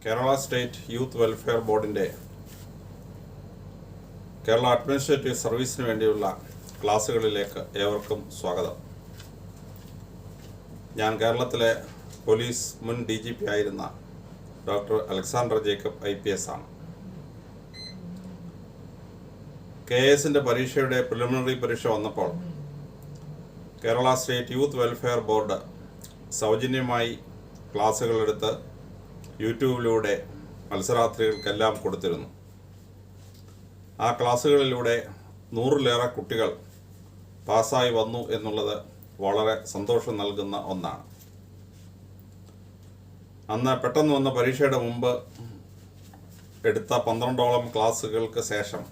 Kerala state youth welfare ബോർഡിൻ്റെ Kerala administrative സർവീസിന് വേണ്ടിയുള്ള ക്ലാസ്സുകളിലേക്ക് ഏവർക്കും സ്വാഗതം. ഞാൻ കേരളത്തിലെ പോലീസ് മുൻ DGP ആയിരുന്ന ഡോക്ടർ അലക്സാണ്ടർ ജേക്കബ് IPS ആണ്. KS പരീക്ഷയുടെ പ്രിലിമിനറി പരീക്ഷ വന്നപ്പോൾ Kerala state youth welfare board സൗജന്യമായി ക്ലാസ്സുകളെടുത്ത് യൂട്യൂബിലൂടെ മത്സരാർത്ഥികൾക്കെല്ലാം കൊടുത്തിരുന്നു. ആ ക്ലാസ്സുകളിലൂടെ 100-ലേറെ കുട്ടികൾ പാസ്സായി വന്നു എന്നുള്ളത് വളരെ സന്തോഷം നൽകുന്ന ഒന്നാണ്. അന്ന് പെട്ടെന്ന് വന്ന പരീക്ഷയുടെ മുമ്പ് എടുത്ത 12ഓളം ക്ലാസ്സുകൾക്ക് ശേഷം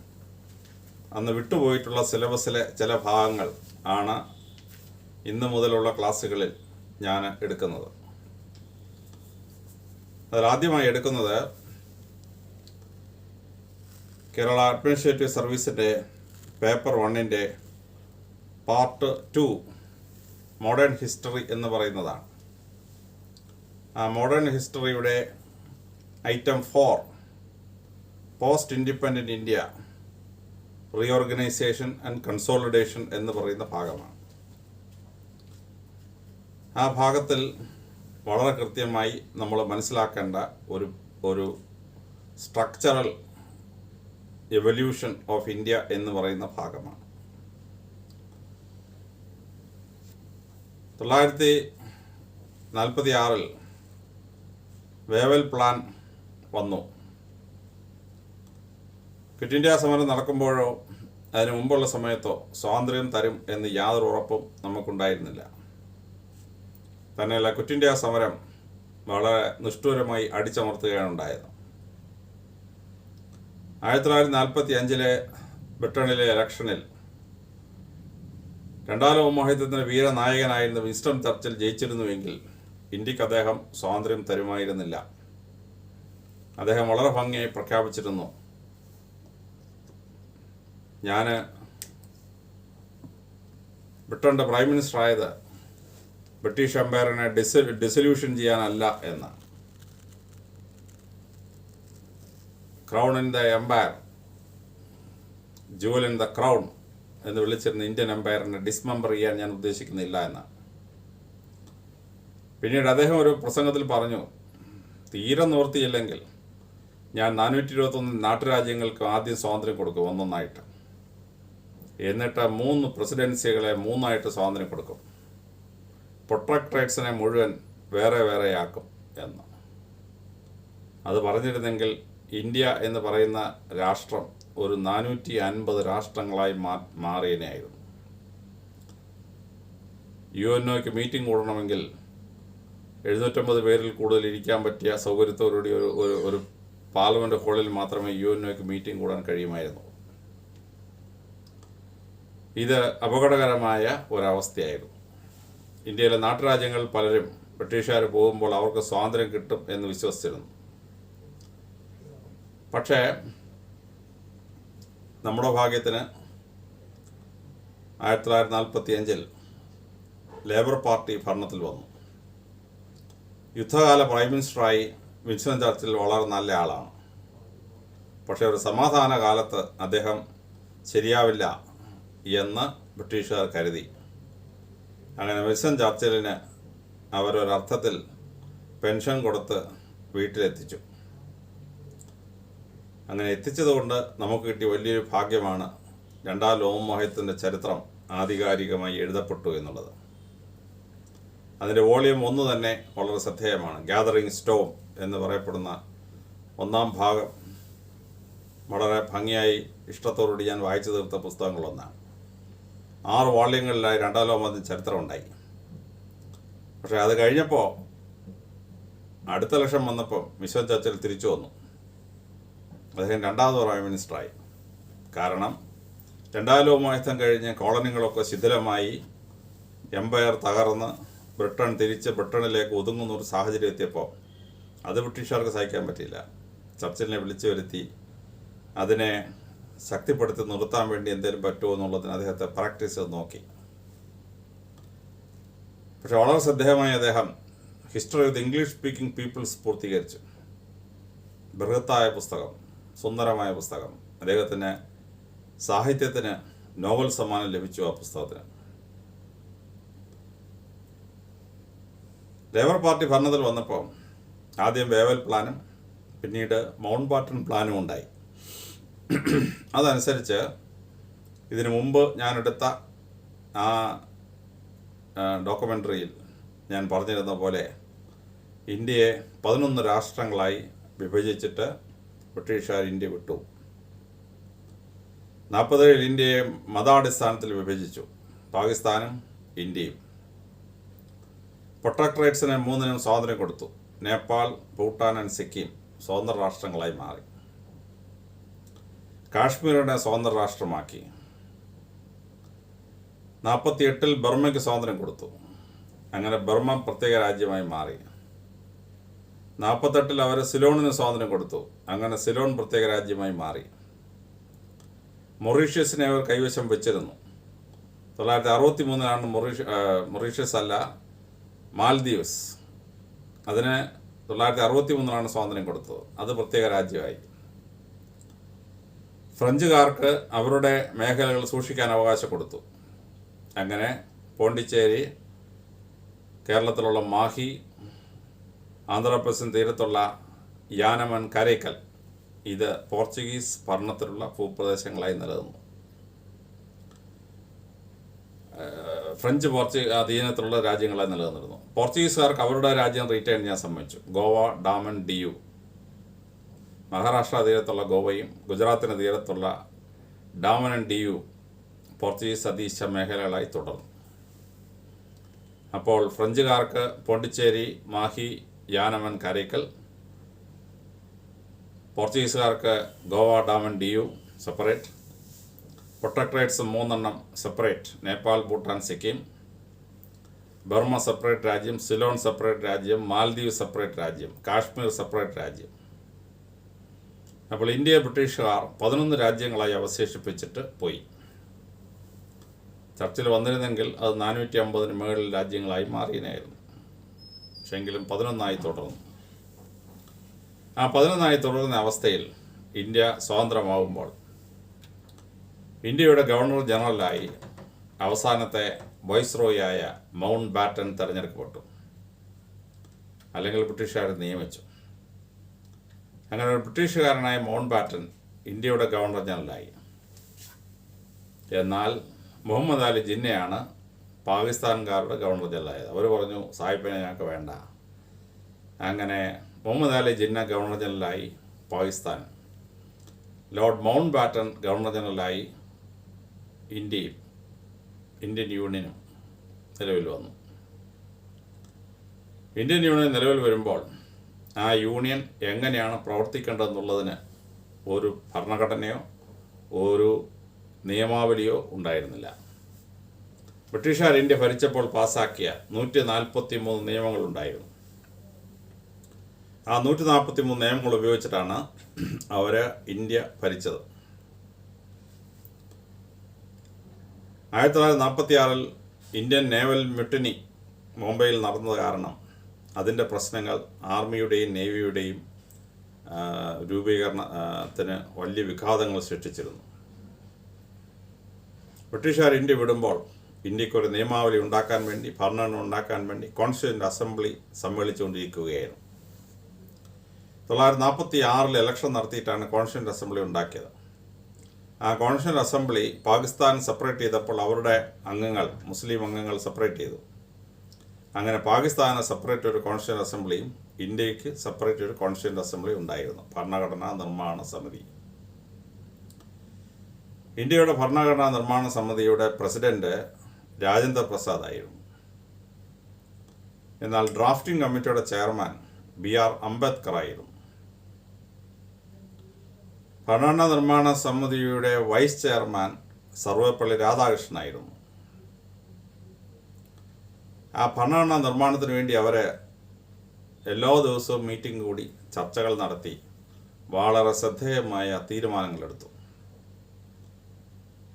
അന്ന് വിട്ടുപോയിട്ടുള്ള സിലബസിലെ ചില ഭാഗങ്ങൾ ആണ് ഇന്ന് മുതലുള്ള ക്ലാസ്സുകളിൽ ഞാൻ എടുക്കുന്നത്. അതിലാദ്യമായി എടുക്കുന്നത് കേരള അഡ്മിനിസ്ട്രേറ്റീവ് സർവീസിൻ്റെ പേപ്പർ 1 പാർട്ട് 2 മോഡേൺ ഹിസ്റ്ററി എന്ന് പറയുന്നതാണ്. ആ മോഡേൺ ഹിസ്റ്ററിയുടെ item 4 post independent India reorganisation and consolidation എന്ന് പറയുന്ന ഭാഗമാണ്. ആ ഭാഗത്തിൽ വളരെ കൃത്യമായി നമ്മൾ മനസ്സിലാക്കേണ്ട ഒരു സ്ട്രക്ചറൽ എവല്യൂഷൻ ഓഫ് ഇന്ത്യ എന്ന് പറയുന്ന ഭാഗമാണ്. 1946 വേവൽ പ്ലാൻ വന്നു. ക്വിറ്റ് ഇന്ത്യ സമരം നടക്കുമ്പോഴോ അതിനു മുമ്പുള്ള സമയത്തോ സ്വാതന്ത്ര്യം തരും എന്ന് യാതൊരു ഉറപ്പും നമുക്കുണ്ടായിരുന്നില്ല. തന്നെയല്ല, ക്വിറ്റ് ഇന്ത്യ സമരം വളരെ നിഷ്ഠൂരമായി അടിച്ചമർത്തുകയാണ് ഉണ്ടായത്. 1945 ബ്രിട്ടനിലെ ഇലക്ഷനിൽ രണ്ടാം ലോക മഹായുദ്ധത്തിൻ്റെ വീരനായകനായിരുന്ന വിൻസ്റ്റൺ ചർച്ചിൽ ജയിച്ചിരുന്നുവെങ്കിൽ ഇന്ത്യക്ക് അദ്ദേഹം സ്വാതന്ത്ര്യം തരുമായിരുന്നില്ല. അദ്ദേഹം വളരെ ഭംഗിയായി പ്രഖ്യാപിച്ചിരുന്നു, ഞാൻ ബ്രിട്ടൻ്റെ പ്രൈം മിനിസ്റ്റർ ആയത് ബ്രിട്ടീഷ് എംപയറിനെ ഡിസൊല്യൂഷൻ ചെയ്യാനല്ല എന്ന്. Crown in the empire, jewel in the crown എന്ന് വിളിച്ചിരുന്ന ഇന്ത്യൻ എംപയറിനെ ഡിസ്മെമ്പർ ചെയ്യാൻ ഞാൻ ഉദ്ദേശിക്കുന്നില്ല എന്ന്. പിന്നീട് അദ്ദേഹം ഒരു പ്രസംഗത്തിൽ പറഞ്ഞു, തീരെ നിവൃത്തിയില്ലെങ്കിൽ ഞാൻ 421 നാട്ടുരാജ്യങ്ങൾക്ക് ആദ്യം സ്വാതന്ത്ര്യം കൊടുക്കും, ഒന്നൊന്നായിട്ട്. എന്നിട്ട് 3 പ്രസിഡൻസികളെ 3ആയിട്ട് സ്വാതന്ത്ര്യം കൊടുക്കും. പ്രൊട്ടക്ടറേറ്റ്സിനെ മുഴുവൻ വേറെ വേറെയാക്കും എന്ന്. അത് പറഞ്ഞിരുന്നെങ്കിൽ ഇന്ത്യ എന്ന് പറയുന്ന രാഷ്ട്രം ഒരു 450 രാഷ്ട്രങ്ങളായി മാറിയനായിരുന്നു. UNOയ്ക്ക് മീറ്റിംഗ് കൂടണമെങ്കിൽ 750 പേരിൽ കൂടുതൽ ഇരിക്കാൻ പറ്റിയ സൗകര്യത്തോടുകൂടി ഒരു പാർലമെൻറ്റ് ഹാളിൽ മാത്രമേ UNOയ്ക്ക് മീറ്റിംഗ് കൂടാൻ കഴിയുമായിരുന്നു. ഇത് അപകടകരമായ ഒരവസ്ഥയായിരുന്നു. ഇന്ത്യയിലെ നാട്ടുരാജ്യങ്ങൾ പലരും ബ്രിട്ടീഷുകാർ പോകുമ്പോൾ അവർക്ക് സ്വാതന്ത്ര്യം കിട്ടും എന്ന് വിശ്വസിച്ചിരുന്നു. പക്ഷേ നമ്മുടെ ഭാഗ്യത്തിന് 1945 ലേബർ പാർട്ടി ഭരണത്തിൽ വന്നു. യുദ്ധകാല പ്രൈം മിനിസ്റ്ററായി വിൻസ്റ്റൺ ചർച്ചിൽ വളരെ നല്ല ആളാണ്. പക്ഷേ ഒരു സമാധാന കാലത്ത് അദ്ദേഹം ശരിയാവില്ല എന്ന് ബ്രിട്ടീഷുകാർ കരുതി. അങ്ങനെ വിൻസ്റ്റൺ ചർച്ചിലിന് അവരൊരർത്ഥത്തിൽ പെൻഷൻ കൊടുത്ത് വീട്ടിലെത്തിച്ചു. അങ്ങനെ എത്തിച്ചതുകൊണ്ട് നമുക്ക് കിട്ടിയ വലിയൊരു ഭാഗ്യമാണ് രണ്ടാം ലോകമഹായുദ്ധത്തിൻ്റെ ചരിത്രം ആധികാരികമായി എഴുതപ്പെട്ടു എന്നുള്ളത്. അതിൻ്റെ വോളിയം 1 തന്നെ വളരെ ശ്രദ്ധേയമാണ്. ഗ്യാതറിങ് സ്റ്റോം എന്ന് പറയപ്പെടുന്ന 1-ാം ഭാഗം വളരെ ഭംഗിയായി ഇഷ്ടത്തോടുകൂടി ഞാൻ വായിച്ചു തീർത്ത പുസ്തകങ്ങളൊന്നാണ്. 6 വോള്യങ്ങളിലായി രണ്ടാം ലോകമഹായുദ്ധ ചരിത്രം ഉണ്ടായി. പക്ഷേ അത് കഴിഞ്ഞപ്പോൾ അടുത്ത ലക്ഷം വന്നപ്പോൾ വിൻസ്റ്റൺ ചർച്ചിൽ തിരിച്ചു വന്നു. അദ്ദേഹം 2ാമത് പ്രൈം മിനിസ്റ്ററായി. കാരണം രണ്ടാം ലോകമഹായുദ്ധം കഴിഞ്ഞ് കോളനികളൊക്കെ ശിഥിലമായി, എംപയർ തകർന്ന് ബ്രിട്ടൻ തിരിച്ച് ബ്രിട്ടനിലേക്ക് ഒതുങ്ങുന്ന ഒരു സാഹചര്യം എത്തിയപ്പോൾ അത് ബ്രിട്ടീഷുകാർക്ക് സഹിക്കാൻ പറ്റിയില്ല. ചർച്ചിലിനെ വിളിച്ചു വരുത്തി അതിനെ ശക്തിപ്പെടുത്തി നിർത്താൻ വേണ്ടി എന്തെങ്കിലും പറ്റുമോ എന്നുള്ളതിന് അദ്ദേഹത്തെ പ്രാക്ടീസ് ചെയ്ത് നോക്കി. പക്ഷെ വളരെ ശ്രദ്ധേയമായി അദ്ദേഹം history of the English speaking peoples പൂർത്തീകരിച്ചു. ബൃഹത്തായ പുസ്തകം, സുന്ദരമായ പുസ്തകം. അദ്ദേഹത്തിന് സാഹിത്യത്തിന് നോബൽ സമ്മാനം ലഭിച്ചു ആ പുസ്തകത്തിന്. ലേബർ പാർട്ടി ഭരണത്തിൽ വന്നപ്പോൾ ആദ്യം വേവൽ പ്ലാനും പിന്നീട് മൗണ്ട് ബാറ്റൺ പ്ലാനും ഉണ്ടായി. അതനുസരിച്ച് ഇതിനു മുമ്പ് ഞാനെടുത്ത ആ ഡോക്യുമെൻ്ററിയിൽ ഞാൻ പറഞ്ഞിരുന്ന പോലെ ഇന്ത്യയെ 11 രാഷ്ട്രങ്ങളായി വിഭജിച്ചിട്ട് ബ്രിട്ടീഷുകാർ ഇന്ത്യ വിട്ടു. 47 ഇന്ത്യയെ മതാടിസ്ഥാനത്തിൽ വിഭജിച്ചു, പാകിസ്ഥാനും ഇന്ത്യയും. പ്രൊട്ടക്ടറേറ്റ്സിന് 3 സ്വാതന്ത്ര്യം കൊടുത്തു. നേപ്പാൾ, ഭൂട്ടാൻ ആൻഡ് സിക്കിം സ്വതന്ത്ര രാഷ്ട്രങ്ങളായി മാറി. കാശ്മീരിനെ സ്വതന്ത്ര രാഷ്ട്രമാക്കി. 48 ബർമ്മയ്ക്ക് സ്വാതന്ത്ര്യം കൊടുത്തു. അങ്ങനെ ബർമ്മ പ്രത്യേക രാജ്യമായി മാറി. 48 അവർ സിലോണിന് സ്വാതന്ത്ര്യം കൊടുത്തു. അങ്ങനെ സിലോൺ പ്രത്യേക രാജ്യമായി മാറി. മൊറീഷ്യസിനെ അവർ കൈവശം വെച്ചിരുന്നു. 1963 മൊറീഷ്യസ് അല്ല, മാൽദീവ്സ്. അതിന് 1963 സ്വാതന്ത്ര്യം കൊടുത്തത്. അത് പ്രത്യേക രാജ്യമായി. ഫ്രഞ്ചുകാർക്ക് അവരുടെ മേഖലകൾ സൂക്ഷിക്കാൻ അവകാശം കൊടുത്തു. അങ്ങനെ പോണ്ടിച്ചേരി, കേരളത്തിലുള്ള മാഹി, ആന്ധ്രാപ്രദേശിന് തീരത്തുള്ള യാനമൻ, കരൈക്കൽ, ഇത് പോർച്ചുഗീസ് ഭരണത്തിലുള്ള ഭൂപ്രദേശങ്ങളായി നിലനിന്നു. ഫ്രഞ്ച് അധീനത്തിലുള്ള രാജ്യങ്ങളായി നിലനിന്നിരുന്നു. പോർച്ചുഗീസുകാർക്ക് അവരുടെ രാജ്യം റീറ്റെയിൻ ചെയ്യാൻ സമ്മതിച്ചു. ഗോവ, ഡാമൻ, ഡിയു, മഹാരാഷ്ട്ര തീരത്തുള്ള ഗോവയും ഗുജറാത്തിന് തീരത്തുള്ള ഡാമൻ ആൻഡ് ഡിയു പോർച്ചുഗീസ് അധീശ മേഖലകളായി തുടർന്നു. അപ്പോൾ ഫ്രഞ്ചുകാർക്ക് പോണ്ടിച്ചേരി, മാഹി, യാനമൻ, കരൈക്കൽ. പോർച്ചുഗീസുകാർക്ക് Goa, Daman, Diu separate. Protectorates 3 separate. Nepal, Bhutan, Sikkim. Burma separate രാജ്യം, സിലോൺ സെപ്പറേറ്റ് രാജ്യം, മാൽദീവ് സെപ്പറേറ്റ് രാജ്യം, കാശ്മീർ സെപ്പറേറ്റ് രാജ്യം. അപ്പോൾ ഇന്ത്യയെ ബ്രിട്ടീഷുകാർ 11 രാജ്യങ്ങളായി അവശേഷിപ്പിച്ചിട്ട് പോയി. ചർച്ചിൽ വന്നിരുന്നെങ്കിൽ അത് 450 മുകളിൽ രാജ്യങ്ങളായി മാറിയനായിരുന്നു. പക്ഷെങ്കിലും 11 തുടർന്നു. ആ 11 തുടരുന്ന അവസ്ഥയിൽ ഇന്ത്യ സ്വതന്ത്രമാകുമ്പോൾ ഇന്ത്യയുടെ ഗവർണർ ജനറലായി അവസാനത്തെ വൈസ്രോയായ മൗണ്ട് ബാറ്റൺ തിരഞ്ഞെടുക്കപ്പെട്ടു, അല്ലെങ്കിൽ ബ്രിട്ടീഷുകാർ നിയമിച്ചു. അങ്ങനെ ഒരു ബ്രിട്ടീഷുകാരനായ മൗണ്ട് ബാറ്റൺ ഇന്ത്യയുടെ ഗവർണർ ജനറലായി. എന്നാൽ മുഹമ്മദ് അലി ജിന്നയാണ് പാകിസ്ഥാൻകാരുടെ ഗവർണർ ജനറലായത്. അവർ പറഞ്ഞു, സാഹിബിനെ ഞങ്ങൾക്ക് വേണ്ട. അങ്ങനെ മുഹമ്മദ് അലി ജിന്ന ഗവർണർ ജനറലായി Pakistan. Lord Mountbatten governor ജനറലായി ഇന്ത്യൻ യൂണിയനും നിലവിൽ വന്നു. ഇന്ത്യൻ യൂണിയൻ നിലവിൽ വരുമ്പോൾ ആ യൂണിയൻ എങ്ങനെയാണ് പ്രവർത്തിക്കേണ്ടതെന്നുള്ളതിന് ഒരു ഭരണഘടനയോ ഒരു നിയമാവലിയോ ഉണ്ടായിരുന്നില്ല. ബ്രിട്ടീഷുകാർ ഇന്ത്യ ഭരിച്ചപ്പോൾ പാസാക്കിയ 143 നിയമങ്ങളുണ്ടായിരുന്നു. ആ 143 നിയമങ്ങൾ ഉപയോഗിച്ചിട്ടാണ് അവർ ഇന്ത്യ ഭരിച്ചത്. 1946 ഇന്ത്യൻ നേവൽ മ്യൂട്ടിനി മുംബൈയിൽ നടന്നത് കാരണം അതിൻ്റെ പ്രശ്നങ്ങൾ ആർമിയുടെയും നേവിയുടെയും രൂപീകരണത്തിന് വലിയ വിഘാതങ്ങൾ സൃഷ്ടിച്ചിരുന്നു. ബ്രിട്ടീഷുകാർ ഇന്ത്യ വിടുമ്പോൾ ഇന്ത്യക്കൊരു നിയമാവലി ഉണ്ടാക്കാൻ വേണ്ടി, ഭരണഘടന ഉണ്ടാക്കാൻ വേണ്ടി കോൺസ്റ്റിറ്റ്യൂവൻ്റ് അസംബ്ലി സമ്മേളിച്ചുകൊണ്ടിരിക്കുകയായിരുന്നു. 1946 ഇലക്ഷൻ നടത്തിയിട്ടാണ് കോൺസ്റ്റിറ്റ്യൂവൻ്റ് അസംബ്ലി ഉണ്ടാക്കിയത്. ആ കോൺസ്റ്റിറ്റ്യൂവൻ്റ് അസംബ്ലി പാകിസ്ഥാൻ സെപ്പറേറ്റ് ചെയ്തപ്പോൾ അവരുടെ അംഗങ്ങൾ, മുസ്ലിം അംഗങ്ങൾ സെപ്പറേറ്റ് ചെയ്തു. അങ്ങനെ പാകിസ്ഥാന് സെപ്പറേറ്റ് ഒരു കോൺസ്റ്റിറ്റ്യൂവൻ്റ് അസംബ്ലിയും ഇന്ത്യക്ക് സെപ്പറേറ്റ് ഒരു കോൺസ്റ്റിറ്റ്യൂവൻ്റ് അസംബ്ലി ഉണ്ടായിരുന്നു, ഭരണഘടനാ നിർമ്മാണ സമിതി. ഇന്ത്യയുടെ ഭരണഘടനാ നിർമ്മാണ സമിതിയുടെ പ്രസിഡന്റ് രാജേന്ദ്ര പ്രസാദ് ആയിരുന്നു. എന്നാൽ ഡ്രാഫ്റ്റിംഗ് കമ്മിറ്റിയുടെ ചെയർമാൻ BR അംബേദ്കർ ആയിരുന്നു. ഭരണഘടനാ നിർമ്മാണ സമിതിയുടെ വൈസ് ചെയർമാൻ സർവേപ്പള്ളി രാധാകൃഷ്ണനായിരുന്നു. ആ ഭരണഘടനാ നിർമ്മാണത്തിന് വേണ്ടി അവരെ എല്ലാ ദിവസവും മീറ്റിംഗ് കൂടി ചർച്ചകൾ നടത്തി വളരെ ശ്രദ്ധേയമായ തീരുമാനങ്ങളെടുത്തു.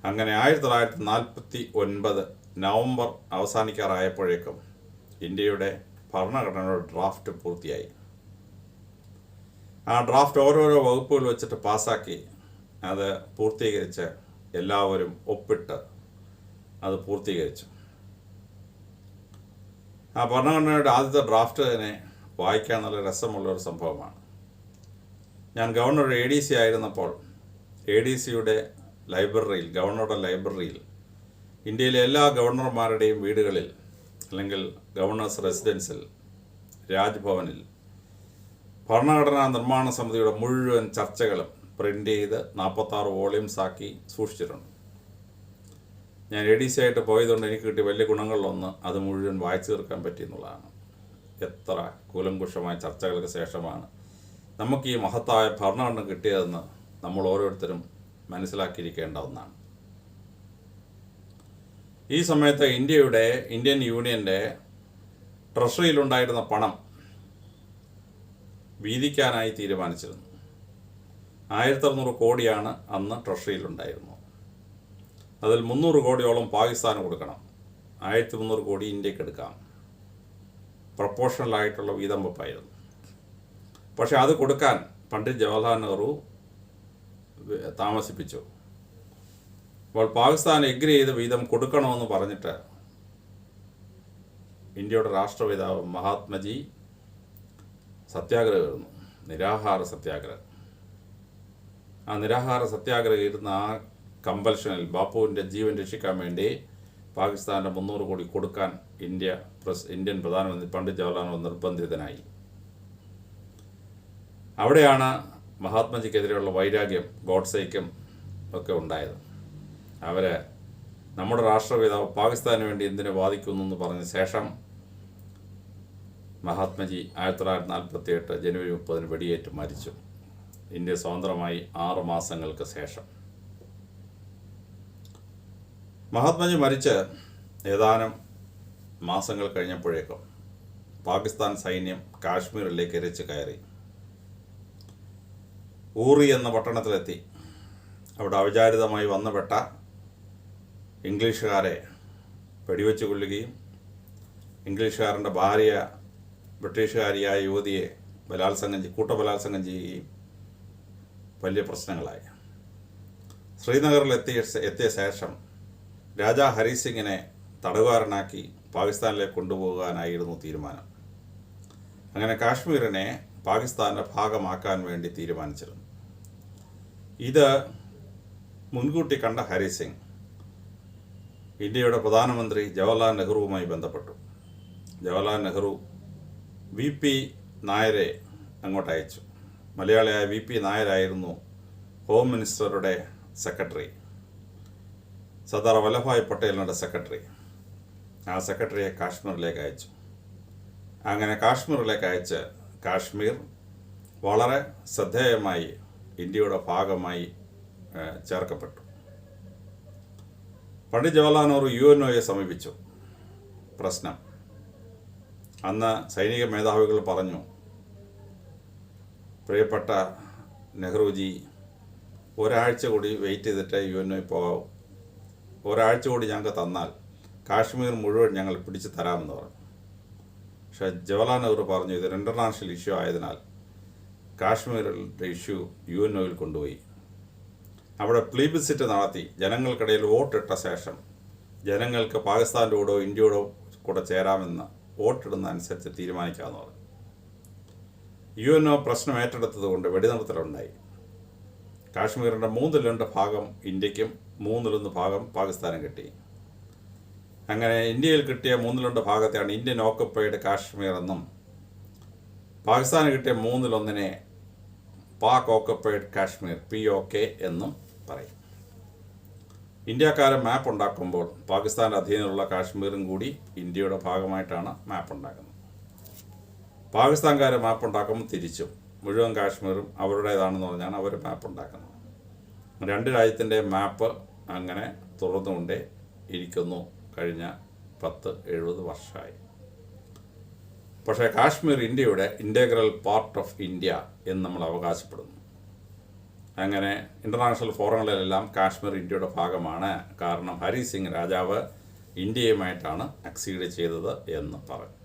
അങ്ങനെ 1949 നവംബർ അവസാനിക്കാറായപ്പോഴേക്കും ഇന്ത്യയുടെ ഭരണഘടനയുടെ ഡ്രാഫ്റ്റ് പൂർത്തിയായി. ആ ഡ്രാഫ്റ്റ് ഓരോരോ വകുപ്പുകൾ വെച്ചിട്ട് പാസ്സാക്കി അത് പൂർത്തീകരിച്ച് എല്ലാവരും ഒപ്പിട്ട് അത് പൂർത്തീകരിച്ചു. ആ ഭരണഘടനയുടെ ആദ്യത്തെ ഡ്രാഫ്റ്റ് തന്നെ വായിക്കാൻ നല്ല രസമുള്ളൊരു സംഭവമാണ്. ഞാൻ ഗവർണർ ADC ആയിരുന്നപ്പോൾ ADCയുടെ ലൈബ്രറിയിൽ, ഗവർണറുടെ ലൈബ്രറിയിൽ ഇന്ത്യയിലെ എല്ലാ ഗവർണർമാരുടെയും വീടുകളിൽ അല്ലെങ്കിൽ ഗവർണേഴ്സ് റെസിഡൻസിൽ, രാജ്ഭവനിൽ ഭരണഘടനാ നിർമ്മാണ സമിതിയുടെ മുഴുവൻ ചർച്ചകളും പ്രിൻ്റ് ചെയ്ത് 46 വോളിയൂംസ് ആക്കി സൂക്ഷിച്ചിട്ടുണ്ട്. ഞാൻ ADC ആയിട്ട് പോയതുകൊണ്ട് എനിക്ക് കിട്ടിയ വലിയ ഗുണങ്ങളിലൊന്ന് അത് മുഴുവൻ വായിച്ചു തീർക്കാൻ പറ്റിയെന്നുള്ളതാണ്. എത്ര കൂലങ്കുഷമായ ചർച്ചകൾക്ക് ശേഷമാണ് നമുക്ക് ഈ മഹത്തായ ഭരണഘടന കിട്ടിയതെന്ന് നമ്മൾ ഓരോരുത്തരും മനസ്സിലാക്കിയിരിക്കേണ്ട ഒന്നാണ്. ഈ സമയത്ത് ഇന്ത്യൻ യൂണിയൻ്റെ ട്രഷറിയിലുണ്ടായിരുന്ന പണം വീതിക്കാനായി തീരുമാനിച്ചിരുന്നു. 1600 കോടിയാണ് അന്ന് ട്രഷറിയിലുണ്ടായിരുന്നത്. അതിൽ 300 കോടിയോളം പാകിസ്ഥാന് കൊടുക്കണം, 1300 കോടി ഇന്ത്യക്ക് എടുക്കാം. പ്രൊപ്പോർഷണലായിട്ടുള്ള വീതം വെപ്പായിരുന്നു. പക്ഷെ അത് കൊടുക്കാൻ പണ്ഡിറ്റ് ജവഹർലാൽ നെഹ്റു താമസിപ്പിച്ചു. അപ്പോൾ പാകിസ്ഥാൻ എഗ്രി ചെയ്ത് വീതം കൊടുക്കണമെന്ന് പറഞ്ഞിട്ട് ഇന്ത്യയുടെ രാഷ്ട്രപിതാവ് മഹാത്മജി സത്യാഗ്രഹമായിരുന്നു, നിരാഹാര സത്യാഗ്രഹം. ആ നിരാഹാര സത്യാഗ്രഹം ഇരുന്ന ആ കമ്പൽഷനിൽ ബാപ്പുവിൻ്റെ ജീവൻ രക്ഷിക്കാൻ വേണ്ടി പാകിസ്ഥാൻ്റെ 300 കോടി കൊടുക്കാൻ ഇന്ത്യൻ പ്രധാനമന്ത്രി പണ്ഡിറ്റ് ജവഹർലാൽ നെഹ്റു നിർബന്ധിതനായി. അവിടെയാണ് മഹാത്മജിക്കെതിരെയുള്ള വൈരാഗ്യം ഗോഡ്സേക്കും ഒക്കെ ഉണ്ടായത്. നമ്മുടെ രാഷ്ട്രപിതാവ് പാകിസ്ഥാന് വേണ്ടി എന്തിനു വാദിക്കുന്നു എന്ന് പറഞ്ഞ ശേഷം മഹാത്മജി 1948 ജനുവരി 30 വെടിയേറ്റ് മരിച്ചു. ഇന്ത്യ സ്വതന്ത്രമായി 6 മാസങ്ങൾക്ക് ശേഷം. മഹാത്മജി മരിച്ച് ഏതാനും മാസങ്ങൾ കഴിഞ്ഞപ്പോഴേക്കും പാകിസ്ഥാൻ സൈന്യം കാശ്മീരിലേക്ക് ഇരച്ചു കയറി. ഊറി എന്ന പട്ടണത്തിലെത്തി. അവിടെ അവിചാരിതമായി വന്നുപെട്ട ഇംഗ്ലീഷുകാരെ വെടിവെച്ച് കൊല്ലുകയും ഇംഗ്ലീഷുകാരൻ്റെ ഭാര്യ ബ്രിട്ടീഷുകാരിയായ യുവതിയെ കൂട്ടബലാത്സംഗം ചെയ്യുകയും വലിയ പ്രശ്നങ്ങളായി. ശ്രീനഗറിൽ എത്തിയ ശേഷം രാജാ ഹരി സിംഗിനെ തടവുകാരനാക്കി പാകിസ്ഥാനിലേക്ക് കൊണ്ടുപോകാനായിരുന്നു തീരുമാനം. അങ്ങനെ കാശ്മീരിനെ പാകിസ്ഥാൻ്റെ ഭാഗമാക്കാൻ വേണ്ടി തീരുമാനിച്ചിരുന്നു. ഇത് മുൻകൂട്ടി കണ്ട ഹരി സിംഗ് ഇന്ത്യയുടെ പ്രധാനമന്ത്രി ജവഹർലാൽ നെഹ്റുവുമായി ബന്ധപ്പെട്ടു. ജവഹർലാൽ നെഹ്റു VP നായരെ അങ്ങോട്ട് അയച്ചു. മലയാളിയായ VP നായരായിരുന്നു ഹോം മിനിസ്റ്ററുടെ സെക്രട്ടറി, സർദാർ വല്ലഭായ് പട്ടേലിൻ്റെ സെക്രട്ടറി. ആ സെക്രട്ടറിയെ കാശ്മീരിലേക്ക് അയച്ചു. അങ്ങനെ കാശ്മീരിലേക്ക് അയച്ച് കാശ്മീർ വളരെ ശ്രദ്ധേയമായി ഇന്ത്യയുടെ ഭാഗമായി ചേർക്കപ്പെട്ടു. പണ്ഡിറ്റ് ജവഹർലാൽ നെഹ്റു UNOയെ സമീപിച്ചു. പ്രശ്നം അന്ന് സൈനിക മേധാവികൾ പറഞ്ഞു, പ്രിയപ്പെട്ട നെഹ്റുജി, ഒരാഴ്ച കൂടി വെയിറ്റ് ചെയ്തിട്ട് UNO പോകാവൂ. ഒരാഴ്ച കൂടി ഞങ്ങൾക്ക് തന്നാൽ കാശ്മീർ മുഴുവൻ ഞങ്ങൾ പിടിച്ചു തരാമെന്ന് പറഞ്ഞു. പക്ഷേ ജവഹർലാൽ നെഹ്റു പറഞ്ഞു, ഇതൊരു ഇൻ്റർനാഷണൽ ഇഷ്യൂ ആയതിനാൽ കാശ്മീരിൻ്റെ ഇഷ്യൂ UNOയിൽ കൊണ്ടുപോയി അവിടെ പ്ലീബിസിറ്റ് നടത്തി ജനങ്ങൾക്കിടയിൽ വോട്ടിട്ട ശേഷം ജനങ്ങൾക്ക് പാകിസ്ഥാൻ്റെ കൂടോ ഇന്ത്യയോടോ കൂടെ ചേരാമെന്ന് വോട്ടിടുന്ന അനുസരിച്ച് തീരുമാനിക്കാമെന്ന് പറഞ്ഞു. UNO പ്രശ്നം ഏറ്റെടുത്തതുകൊണ്ട് വെടിനിർത്തലുണ്ടായി. കാശ്മീരിൻ്റെ 3/2 ഭാഗം ഇന്ത്യക്കും 3/1 ഭാഗം പാകിസ്ഥാനും കിട്ടി. അങ്ങനെ ഇന്ത്യയിൽ കിട്ടിയ 3/2 ഭാഗത്തെയാണ് ഇന്ത്യൻ ഓക്കുപ്പൈഡ് കാശ്മീർ എന്നും പാകിസ്ഥാന് കിട്ടിയ 1/3 പാക് ഓക്കുപ്പൈഡ് കാശ്മീർ POK എന്നും പറയും. ഇന്ത്യക്കാരെ മാപ്പ് ഉണ്ടാക്കുമ്പോൾ പാകിസ്ഥാൻ്റെ അധീനമുള്ള കാശ്മീരും കൂടി ഇന്ത്യയുടെ ഭാഗമായിട്ടാണ് മാപ്പ് ഉണ്ടാക്കുന്നത്. പാകിസ്ഥാൻകാരെ മാപ്പ് ഉണ്ടാക്കുമ്പോൾ തിരിച്ചും മുഴുവൻ കാശ്മീരും അവരുടേതാണെന്ന് പറഞ്ഞാണ് അവർ മാപ്പ് ഉണ്ടാക്കുന്നത്. 2 രാജ്യത്തിൻ്റെ മാപ്പ് അങ്ങനെ തുറന്നുകൊണ്ടേ ഇരിക്കുന്നു കഴിഞ്ഞ 10-70 വർഷമായി. പക്ഷേ കാശ്മീർ ഇന്ത്യയുടെ ഇൻ്റഗ്രൽ പാർട്ട് ഓഫ് ഇന്ത്യ എന്ന് നമ്മൾ അവകാശപ്പെടുന്നു. അങ്ങനെ ഇൻ്റർനാഷണൽ ഫോറങ്ങളിലെല്ലാം കാശ്മീർ ഇന്ത്യയുടെ ഭാഗമാണ്, കാരണം ഹരി സിംഗ് രാജാവ് ഇന്ത്യയുമായിട്ടാണ് അക്സീഡ് ചെയ്തത് എന്ന് പറഞ്ഞു.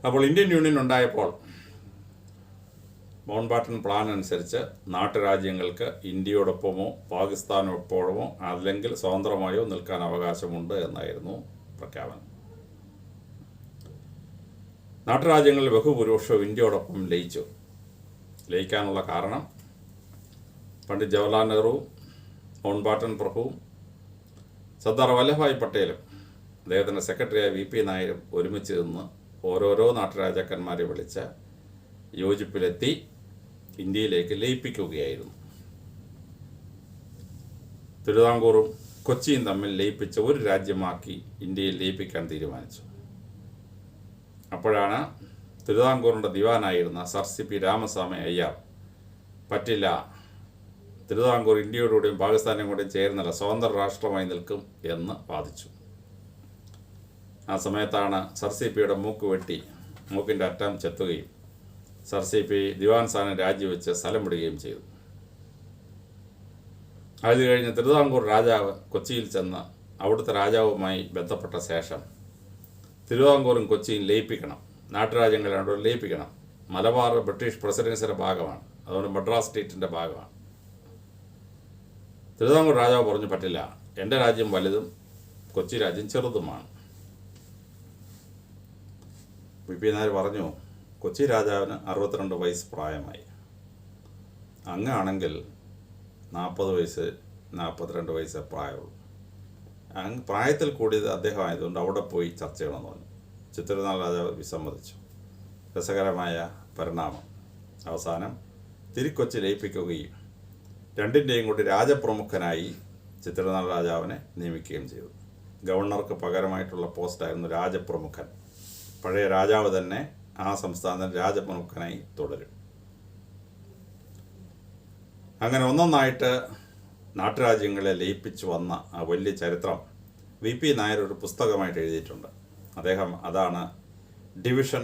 അപ്പോൾ ഇന്ത്യൻ യൂണിയൻ ഉണ്ടായപ്പോൾ മൗണ്ട് ബാറ്റൺ പ്ലാൻ അനുസരിച്ച് നാട്ടുരാജ്യങ്ങൾക്ക് ഇന്ത്യയോടൊപ്പമോ പാകിസ്ഥാനോടൊപ്പമോ അല്ലെങ്കിൽ സ്വതന്ത്രമായോ നിൽക്കാൻ അവകാശമുണ്ട് എന്നായിരുന്നു പ്രഖ്യാപനം. നാട്ടുരാജ്യങ്ങളിൽ ബഹുഭൂരിപക്ഷവും ഇന്ത്യയോടൊപ്പം ലയിച്ചു. ലയിക്കാനുള്ള കാരണം പണ്ഡിറ്റ് ജവഹർലാൽ നെഹ്റുവും മൗണ്ട് ബാറ്റൺ പ്രഭുവും സർദാർ വല്ലഭായ് പട്ടേലും അദ്ദേഹത്തിൻ്റെ സെക്രട്ടറിയായ VP നായരും ഒരുമിച്ച് നിന്ന് ഓരോരോ നാട്ടുരാജാക്കന്മാരെ വിളിച്ച് യോജിപ്പിലെത്തി ഇന്ത്യയിലേക്ക് ലയിപ്പിക്കുകയായിരുന്നു. തിരുവിതാംകൂറും കൊച്ചിയും തമ്മിൽ ലയിപ്പിച്ച് ഒരു രാജ്യമാക്കി ഇന്ത്യയിൽ ലയിപ്പിക്കാൻ തീരുമാനിച്ചു. അപ്പോഴാണ് തിരുവിതാംകൂറിൻ്റെ ദിവാനായിരുന്ന സർ CP രാമസ്വാമി അയ്യർ പറ്റില്ല, തിരുവിതാംകൂർ ഇന്ത്യയോടുകൂടിയും പാകിസ്ഥാനും കൂടിയും ചേരുന്നില്ല, സ്വതന്ത്ര രാഷ്ട്രമായി നിൽക്കും എന്ന് വാദിച്ചു. ആ സമയത്താണ് സർ CPയുടെ മൂക്ക് വെട്ടി മൂക്കിൻ്റെ അറ്റം ചെത്തുകയും സർ CP ദിവാൻ സ്ഥാനം രാജിവെച്ച് സ്ഥലം വിടുകയും ചെയ്തു. അത് കഴിഞ്ഞ് തിരുവിതാംകൂർ രാജാവ് കൊച്ചിയിൽ ചെന്ന് അവിടുത്തെ രാജാവുമായി ബന്ധപ്പെട്ട ശേഷം തിരുവിതാംകൂറും കൊച്ചിയും ലയിപ്പിക്കണം, നാട്ടുരാജ്യങ്ങൾ രണ്ടും ലയിപ്പിക്കണം. മലബാർ ബ്രിട്ടീഷ് പ്രസിഡൻസിയുടെ ഭാഗമാണ്, അതുകൊണ്ട് മദ്രാസ് സ്റ്റേറ്റിൻ്റെ ഭാഗമാണ്. തിരുവിതാംകൂർ രാജാവ് പറഞ്ഞു, പറ്റില്ല, എൻ്റെ രാജ്യം വലുതും കൊച്ചി രാജ്യം ചെറുതുമാണ്. VP നായർ പറഞ്ഞു, കൊച്ചി രാജാവിന് 62 വയസ്സ് പ്രായമായി, അങ്ങാണെങ്കിൽ 40 വയസ്സ് 42 വയസ്സേ പ്രായമുള്ളൂ. അങ്ങ് പ്രായത്തിൽ കൂടിയത് അദ്ദേഹം ആയതുകൊണ്ട് അവിടെ പോയി ചർച്ച ചെയ്യണമെന്ന് പറഞ്ഞു. ചിത്തിരനാൾ രാജാവ് വിസമ്മതിച്ചു. രസകരമായ പരിണാമം. അവസാനം തിരുക്കൊച്ചി ലയിപ്പിക്കുകയും രണ്ടിൻ്റെയും കൂടി രാജപ്രമുഖനായി ചിത്തിരനാൾ രാജാവിനെ നിയമിക്കുകയും ചെയ്തു. ഗവർണർക്ക് പകരമായിട്ടുള്ള പോസ്റ്റായിരുന്നു രാജപ്രമുഖൻ. പഴയ രാജാവ് തന്നെ ആ സംസ്ഥാനത്തിന് രാജപ്രമുഖനായി തുടരും. അങ്ങനെ ഒന്നൊന്നായിട്ട് നാട്ടുരാജ്യങ്ങളെ ലയിപ്പിച്ചു വന്ന ആ വലിയ ചരിത്രം VP നായർ ഒരു പുസ്തകമായിട്ട് എഴുതിയിട്ടുണ്ട്. അദ്ദേഹം അതാണ് ഡിവിഷൻ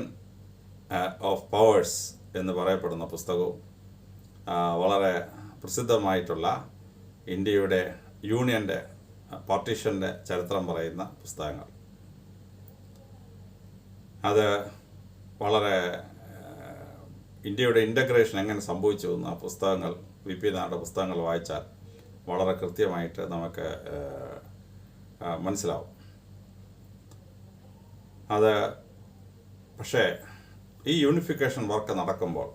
ഓഫ് പവേഴ്സ് എന്ന് പറയപ്പെടുന്ന പുസ്തകവും വളരെ പ്രസിദ്ധമായിട്ടുള്ള ഇന്ത്യയുടെ യൂണിയൻ്റെ പാർട്ടീഷൻ്റെ ചരിത്രം പറയുന്ന പുസ്തകങ്ങൾ. അത് വളരെ ഇന്ത്യയുടെ ഇൻ്റഗ്രേഷൻ എങ്ങനെ സംഭവിച്ചു എന്ന് ആ പുസ്തകങ്ങൾ VP നായരുടെ പുസ്തകങ്ങൾ വായിച്ചാൽ വളരെ കൃത്യമായിട്ട് നമുക്ക് മനസ്സിലാവും. അത് പക്ഷേ ഈ യൂണിഫിക്കേഷൻ വർക്ക് നടക്കുമ്പോൾ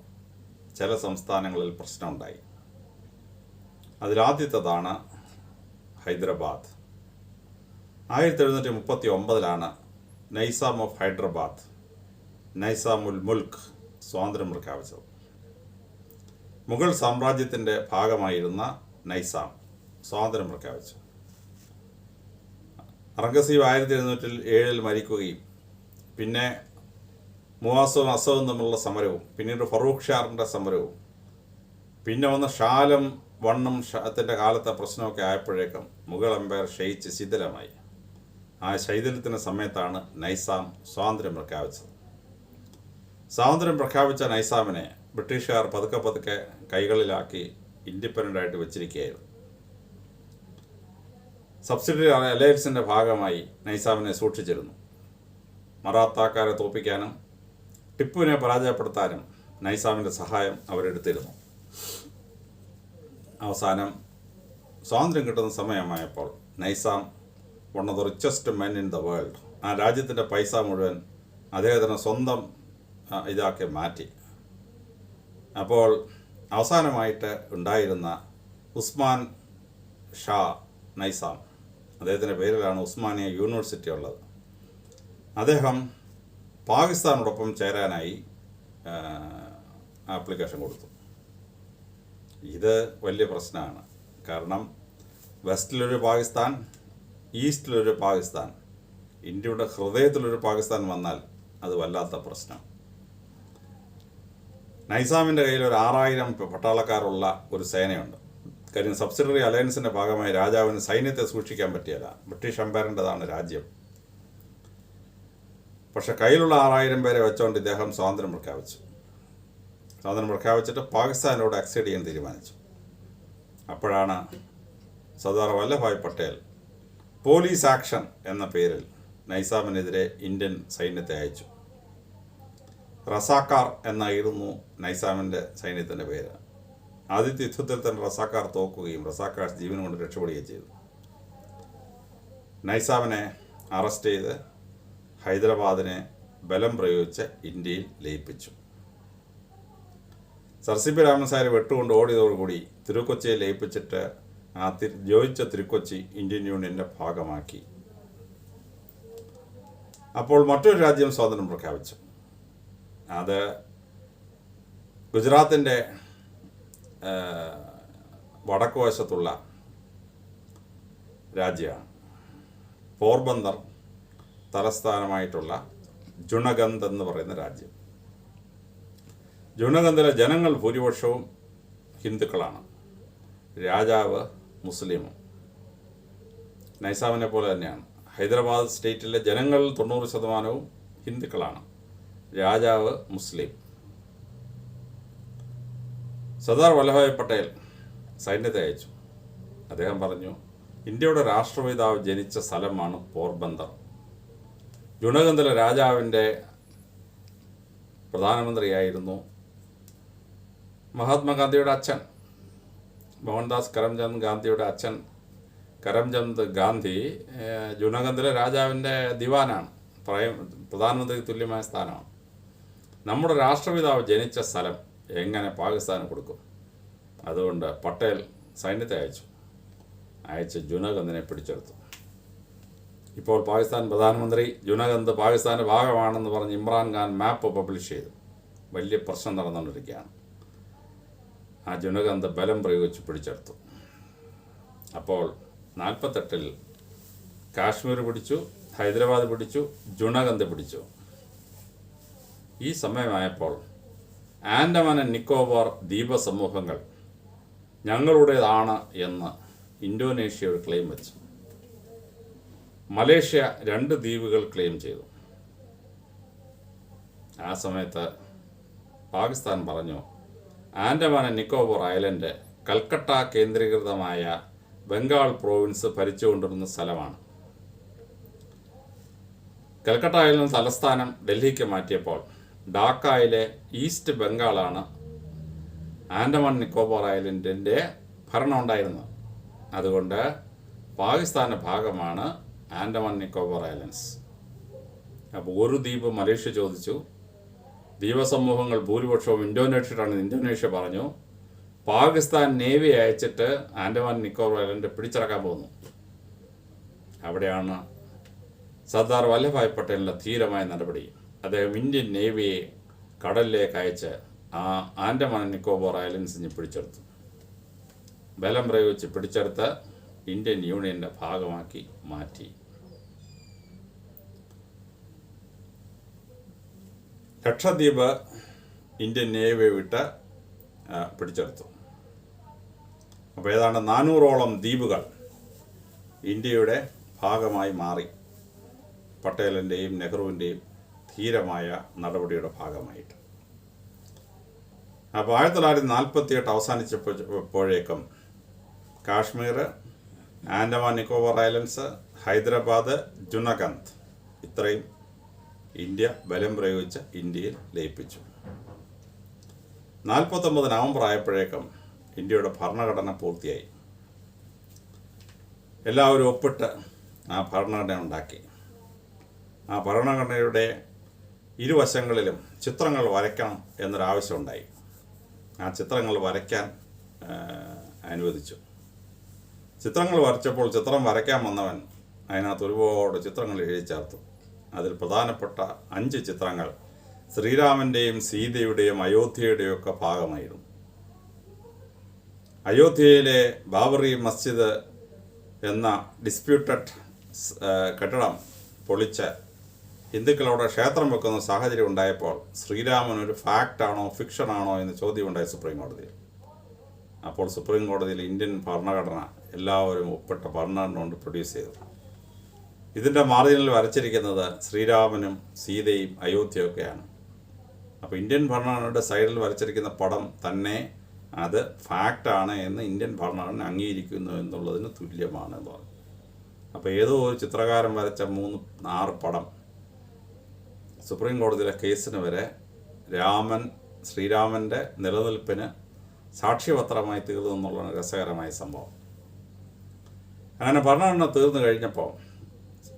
ചില സംസ്ഥാനങ്ങളിൽ പ്രശ്നമുണ്ടായി. അതിലാദ്യത്തേതാണ് ഹൈദരാബാദ്. 1739 നൈസാം ഓഫ് ഹൈദരാബാദ്, നൈസാമുൽ മുൽക്ക് സ്വാതന്ത്ര്യം പ്രഖ്യാപിച്ചത്. മുഗൾ സാമ്രാജ്യത്തിൻ്റെ ഭാഗമായിരുന്ന നൈസാം സ്വാതന്ത്ര്യം പ്രഖ്യാപിച്ചു. ഔറംഗസീബ് 1707 മരിക്കുകയും പിന്നെ മുവാസും അസവും തമ്മിലുള്ള സമരവും പിന്നീട് ഫറൂഖ് ഷാറിൻ്റെ സമരവും പിന്നെ വന്ന ഷാലം വണ്ണും ഷാത്തിൻ്റെ കാലത്തെ പ്രശ്നമൊക്കെ ആയപ്പോഴേക്കും മുഗൾ എംപയർ ക്ഷയിച്ച് ശിഥിലമായി. ആ ശൈഥിലത്തിൻ്റെ സമയത്താണ് നൈസാം സ്വാതന്ത്ര്യം പ്രഖ്യാപിച്ചത്. സ്വാതന്ത്ര്യം പ്രഖ്യാപിച്ച നൈസാമിനെ ബ്രിട്ടീഷുകാർ പതുക്കെ പതുക്കെ കൈകളിലാക്കി ഇൻഡിപെൻഡൻ്റായിട്ട് വെച്ചിരിക്കുകയായിരുന്നു. സബ്സിഡറി അലയൻസിൻ്റെ ഭാഗമായി നൈസാമിനെ സൂക്ഷിച്ചിരുന്നു. മറാത്താക്കാരെ തോൽപ്പിക്കാനും ടിപ്പുവിനെ പരാജയപ്പെടുത്താനും നൈസാമിൻ്റെ സഹായം അവരെടുത്തിരുന്നു. അവസാനം സ്വാതന്ത്ര്യം കിട്ടുന്ന സമയമായപ്പോൾ Naisam one of the richest men in the world, ആ രാജ്യത്തിൻ്റെ പൈസ മുഴുവൻ അദ്ദേഹത്തിന് സ്വന്തം ഇതാക്കി മാറ്റി. അപ്പോൾ അവസാനമായിട്ട് ഉണ്ടായിരുന്ന ഉസ്മാൻ ഷാ നൈസാം, അദ്ദേഹത്തിൻ്റെ പേരിലാണ് ഉസ്മാനിയ യൂണിവേഴ്സിറ്റി ഉള്ളത്, അദ്ദേഹം പാകിസ്ഥാനോടൊപ്പം ചേരാനായി ആപ്ലിക്കേഷൻ കൊടുത്തു. ഇത് വലിയ പ്രശ്നമാണ്. കാരണം വെസ്റ്റിലൊരു പാകിസ്ഥാൻ, ഈസ്റ്റിലൊരു പാകിസ്ഥാൻ, ഇന്ത്യയുടെ ഹൃദയത്തിലൊരു പാകിസ്ഥാൻ വന്നാൽ അത് വല്ലാത്ത പ്രശ്നം. നൈസാമിൻ്റെ കയ്യിൽ ഒരു 6000 പട്ടാളക്കാരുള്ള ഒരു സേനയുണ്ട്. കാര്യം സബ്സിഡറി അലയൻസിൻ്റെ ഭാഗമായി രാജാവിന് സൈന്യത്തെ സൂക്ഷിക്കാൻ പറ്റിയല്ല, ബ്രിട്ടീഷ് എംപയറിൻ്റെതാണ് രാജ്യം. പക്ഷെ കയ്യിലുള്ള 6000 പേരെ വെച്ചുകൊണ്ട് ഇദ്ദേഹം സ്വാതന്ത്ര്യം പ്രഖ്യാപിച്ചു. സ്വാതന്ത്ര്യം പ്രഖ്യാപിച്ചിട്ട് പാകിസ്ഥാനോട് അക്സൈഡ് ചെയ്യാൻ തീരുമാനിച്ചു. അപ്പോഴാണ് സർദാർ വല്ലഭായ് പട്ടേൽ പോലീസ് ആക്ഷൻ എന്ന പേരിൽ നൈസാമിനെതിരെ ഇന്ത്യൻ സൈന്യത്തെ അയച്ചു. റസാക്കാർ എന്നായിരുന്നു നൈസാമിൻ്റെ സൈന്യത്തിൻ്റെ പേര്. ആദ്യത്തെ യുദ്ധത്തിൽ തന്നെ റസാക്കാർ തോക്കുകയും റസാക്കാർ ജീവൻ കൊണ്ട് രക്ഷപ്പെടുകയും ചെയ്തു. നൈസാമിനെ അറസ്റ്റ് ചെയ്ത് ഹൈദരാബാദിനെ ബലം പ്രയോഗിച്ച് ഇന്ത്യയിൽ ലയിപ്പിച്ചു. സർ സി പി രാമൻസാരെ വെട്ടുകൊണ്ട് ഓടിയതോടുകൂടി തിരുക്കൊച്ചിയെ ലയിപ്പിച്ചിട്ട് ആ ജോയിച്ച തിരുക്കൊച്ചി ഇന്ത്യൻ യൂണിയൻ്റെ ഭാഗമാക്കി. അപ്പോൾ മറ്റൊരു രാജ്യം സ്വാതന്ത്ര്യം പ്രഖ്യാപിച്ചു. അത് ഗുജറാത്തിൻ്റെ വടക്ക് വശത്തുള്ള രാജ്യമാണ്. പോർബന്ദർ തലസ്ഥാനമായിട്ടുള്ള ജുണഗന്ധ് എന്ന് പറയുന്ന രാജ്യം. ജുണഗന്ധിലെ ജനങ്ങൾ ഭൂരിപക്ഷവും ഹിന്ദുക്കളാണ്. രാജാവ് മുസ്ലിമും. നൈസാമിനെ പോലെ തന്നെയാണ്. ഹൈദരാബാദ് സ്റ്റേറ്റിലെ ജനങ്ങൾ 90% ഹിന്ദുക്കളാണ്. രാജാവ് മുസ്ലിം. സർദാർ വല്ലഭായ് പട്ടേൽ സൈന്യത്തെ അയച്ചു. അദ്ദേഹം പറഞ്ഞു, ഇന്ത്യയുടെ രാഷ്ട്രപിതാവ് ജനിച്ച സ്ഥലമാണ് പോർബന്ദർ. ജുണഗന്ധിലെ രാജാവിൻ്റെ പ്രധാനമന്ത്രിയായിരുന്നു മഹാത്മാഗാന്ധിയുടെ അച്ഛൻ. മോഹൻദാസ് കരംചന്ദ് ഗാന്ധിയുടെ അച്ഛൻ കരംചന്ദ് ഗാന്ധി ജുണഗന്ധിലെ രാജാവിൻ്റെ ദിവാനാണ്. പ്രധാനമന്ത്രിക്ക് തുല്യമായ സ്ഥാനമാണ്. നമ്മുടെ രാഷ്ട്രപിതാവ് ജനിച്ച സ്ഥലം എങ്ങനെ പാകിസ്ഥാന് കൊടുക്കും? അതുകൊണ്ട് പട്ടേൽ സൈന്യത്തെ അയച്ച് ജുനഗന്ധിനെ പിടിച്ചെടുത്തു. ഇപ്പോൾ പാകിസ്ഥാൻ പ്രധാനമന്ത്രി ജുനഗന്ധ് പാകിസ്ഥാൻ്റെ ഭാഗമാണെന്ന് പറഞ്ഞ് ഇമ്രാൻഖാൻ മാപ്പ് പബ്ലിഷ് ചെയ്തു. വലിയ പ്രശ്നം നടന്നുകൊണ്ടിരിക്കുകയാണ്. ആ ജുനഗന്ധ് ബലം പ്രയോഗിച്ച് പിടിച്ചെടുത്തു. അപ്പോൾ 48 കാശ്മീർ പിടിച്ചു, ഹൈദരാബാദ് പിടിച്ചു, ജുനഗന്ധ് പിടിച്ചു. ഈ സമയമായപ്പോൾ ആൻഡമാൻ ആൻഡ് നിക്കോബാർ ദ്വീപ സമൂഹങ്ങൾ ഞങ്ങളുടേതാണ് എന്ന് ഇന്തോനേഷ്യ ഒരു ക്ലെയിം വെച്ചു. മലേഷ്യ 2 ദ്വീപുകൾ ക്ലെയിം ചെയ്തു. ആ സമയത്ത് പാകിസ്ഥാൻ പറഞ്ഞു, ആൻഡമാൻ ആൻഡ് നിക്കോബാർ ഐലൻഡ് കൽക്കട്ട കേന്ദ്രീകൃതമായ ബംഗാൾ പ്രോവിൻസ് ഭരിച്ചുകൊണ്ടിരുന്ന സ്ഥലമാണ്. കൽക്കട്ട ഐലൻഡ് തലസ്ഥാനം ഡൽഹിക്ക് മാറ്റിയപ്പോൾ ഡാക്കയിലെ ഈസ്റ്റ് ബംഗാളാണ് ആൻഡമാൻ നിക്കോബാർ ഐലൻഡിൻ്റെ ഭരണം ഉണ്ടായിരുന്നത്. അതുകൊണ്ട് പാകിസ്ഥാൻ്റെ ഭാഗമാണ് ആൻഡമാൻ നിക്കോബാർ ഐലൻഡ്സ്. അപ്പോൾ ഒരു ദ്വീപ് മലേഷ്യ ചോദിച്ചു. ദ്വീപസമൂഹങ്ങൾ ഭൂരിപക്ഷവും ഇന്തോനേഷ്യ പറഞ്ഞു. പാകിസ്ഥാൻ നേവി അയച്ചിട്ട് ആൻഡമാൻ നിക്കോബാർ ഐലൻഡ് പിടിച്ചടക്കാൻ പോകുന്നു. അവിടെയാണ് സർദാർ വല്ലഭായ് പട്ടേലിൻ്റെ ധീരമായ നടപടി. അദ്ദേഹം ഇന്ത്യൻ നേവിയെ കടലിലേക്ക് അയച്ച് ആ ആൻഡമാൻ നിക്കോബാർ ഐലൻഡ്സിനെ പിടിച്ചെടുത്തു. ബലം പ്രയോഗിച്ച് പിടിച്ചെടുത്ത് ഇന്ത്യൻ യൂണിയൻ്റെ ഭാഗമാക്കി മാറ്റി. ലക്ഷദ്വീപ് ഇന്ത്യൻ നേവിയെ വിട്ട് പിടിച്ചെടുത്തു. അപ്പോൾ ഏതാണ്ട് 400ഓളം ദ്വീപുകൾ ഇന്ത്യയുടെ ഭാഗമായി മാറി. പട്ടേലിൻ്റെയും നെഹ്റുവിൻ്റെയും ധീരമായ നടപടിയുടെ ഭാഗമായിട്ട്. അപ്പോൾ 1948 അവസാനിച്ചപ്പോഴേക്കും കാശ്മീർ, ആൻഡമാൻ നിക്കോബാർ ഐലൻഡ്സ്, ഹൈദരാബാദ്, ജുനഗന്ധ് ഇത്രയും ഇന്ത്യ ബലം പ്രയോഗിച്ച് ഇന്ത്യയിൽ ലയിപ്പിച്ചു. 49 നവംബർ ആയപ്പോഴേക്കും ഇന്ത്യയുടെ ഭരണഘടന പൂർത്തിയായി. എല്ലാവരും ഒപ്പിട്ട് ആ ഭരണഘടന ഉണ്ടാക്കി. ആ ഭരണഘടനയുടെ ഇരുവശങ്ങളിലും ചിത്രങ്ങൾ വരയ്ക്കണം എന്നൊരാവശ്യമുണ്ടായി. ആ ചിത്രങ്ങൾ വരയ്ക്കാൻ അനുവദിച്ചു. ചിത്രങ്ങൾ വരച്ചപ്പോൾ ചിത്രം വരയ്ക്കാൻ വന്നവൻ അതിനകത്ത് ഒരുപാട് ചിത്രങ്ങൾ എഴുതി ചേർത്തു. അതിൽ പ്രധാനപ്പെട്ട 5 ചിത്രങ്ങൾ ശ്രീരാമൻ്റെയും സീതയുടെയും അയോധ്യയുടെയും ഒക്കെ ഭാഗമായിരുന്നു. അയോധ്യയിലെ ബാബറി മസ്ജിദ് എന്ന ഡിസ്പ്യൂട്ടഡ് കെട്ടിടം പൊളിച്ച് ഹിന്ദുക്കളോട് ക്ഷേത്രം വെക്കുന്ന സാഹചര്യം ഉണ്ടായപ്പോൾ ശ്രീരാമൻ ഒരു ഫാക്റ്റാണോ ഫിക്ഷനാണോ എന്ന് ചോദ്യമുണ്ടായി സുപ്രീം കോടതിയിൽ. അപ്പോൾ സുപ്രീം കോടതിയിൽ ഇന്ത്യൻ ഭരണഘടന എല്ലാവരും ഒപ്പിട്ട ഭരണഘടന കൊണ്ട് പ്രൊഡ്യൂസ് ചെയ്തു. ഇതിൻ്റെ മാർജിനിൽ വരച്ചിരിക്കുന്നത് ശ്രീരാമനും സീതയും അയോധ്യയൊക്കെയാണ്. അപ്പോൾ ഇന്ത്യൻ ഭരണഘടനയുടെ സൈഡിൽ വരച്ചിരിക്കുന്ന പടം തന്നെ അത് ഫാക്റ്റാണ് എന്ന് ഇന്ത്യൻ ഭരണഘടന അംഗീകരിക്കുന്നു എന്നുള്ളതിന് തുല്യമാണ് എന്ന് പറഞ്ഞു. അപ്പോൾ ഏതോ ഒരു ചിത്രകാരൻ വരച്ച 3-6 പടം സുപ്രീം കോടതിയിലെ കേസിന് വരെ ശ്രീരാമൻ്റെ നിലനിൽപ്പിന് സാക്ഷ്യപത്രമായി തീർന്നു എന്നുള്ള രസകരമായ സംഭവം. അങ്ങനെ ഭരണഘടന തീർന്നു കഴിഞ്ഞപ്പോൾ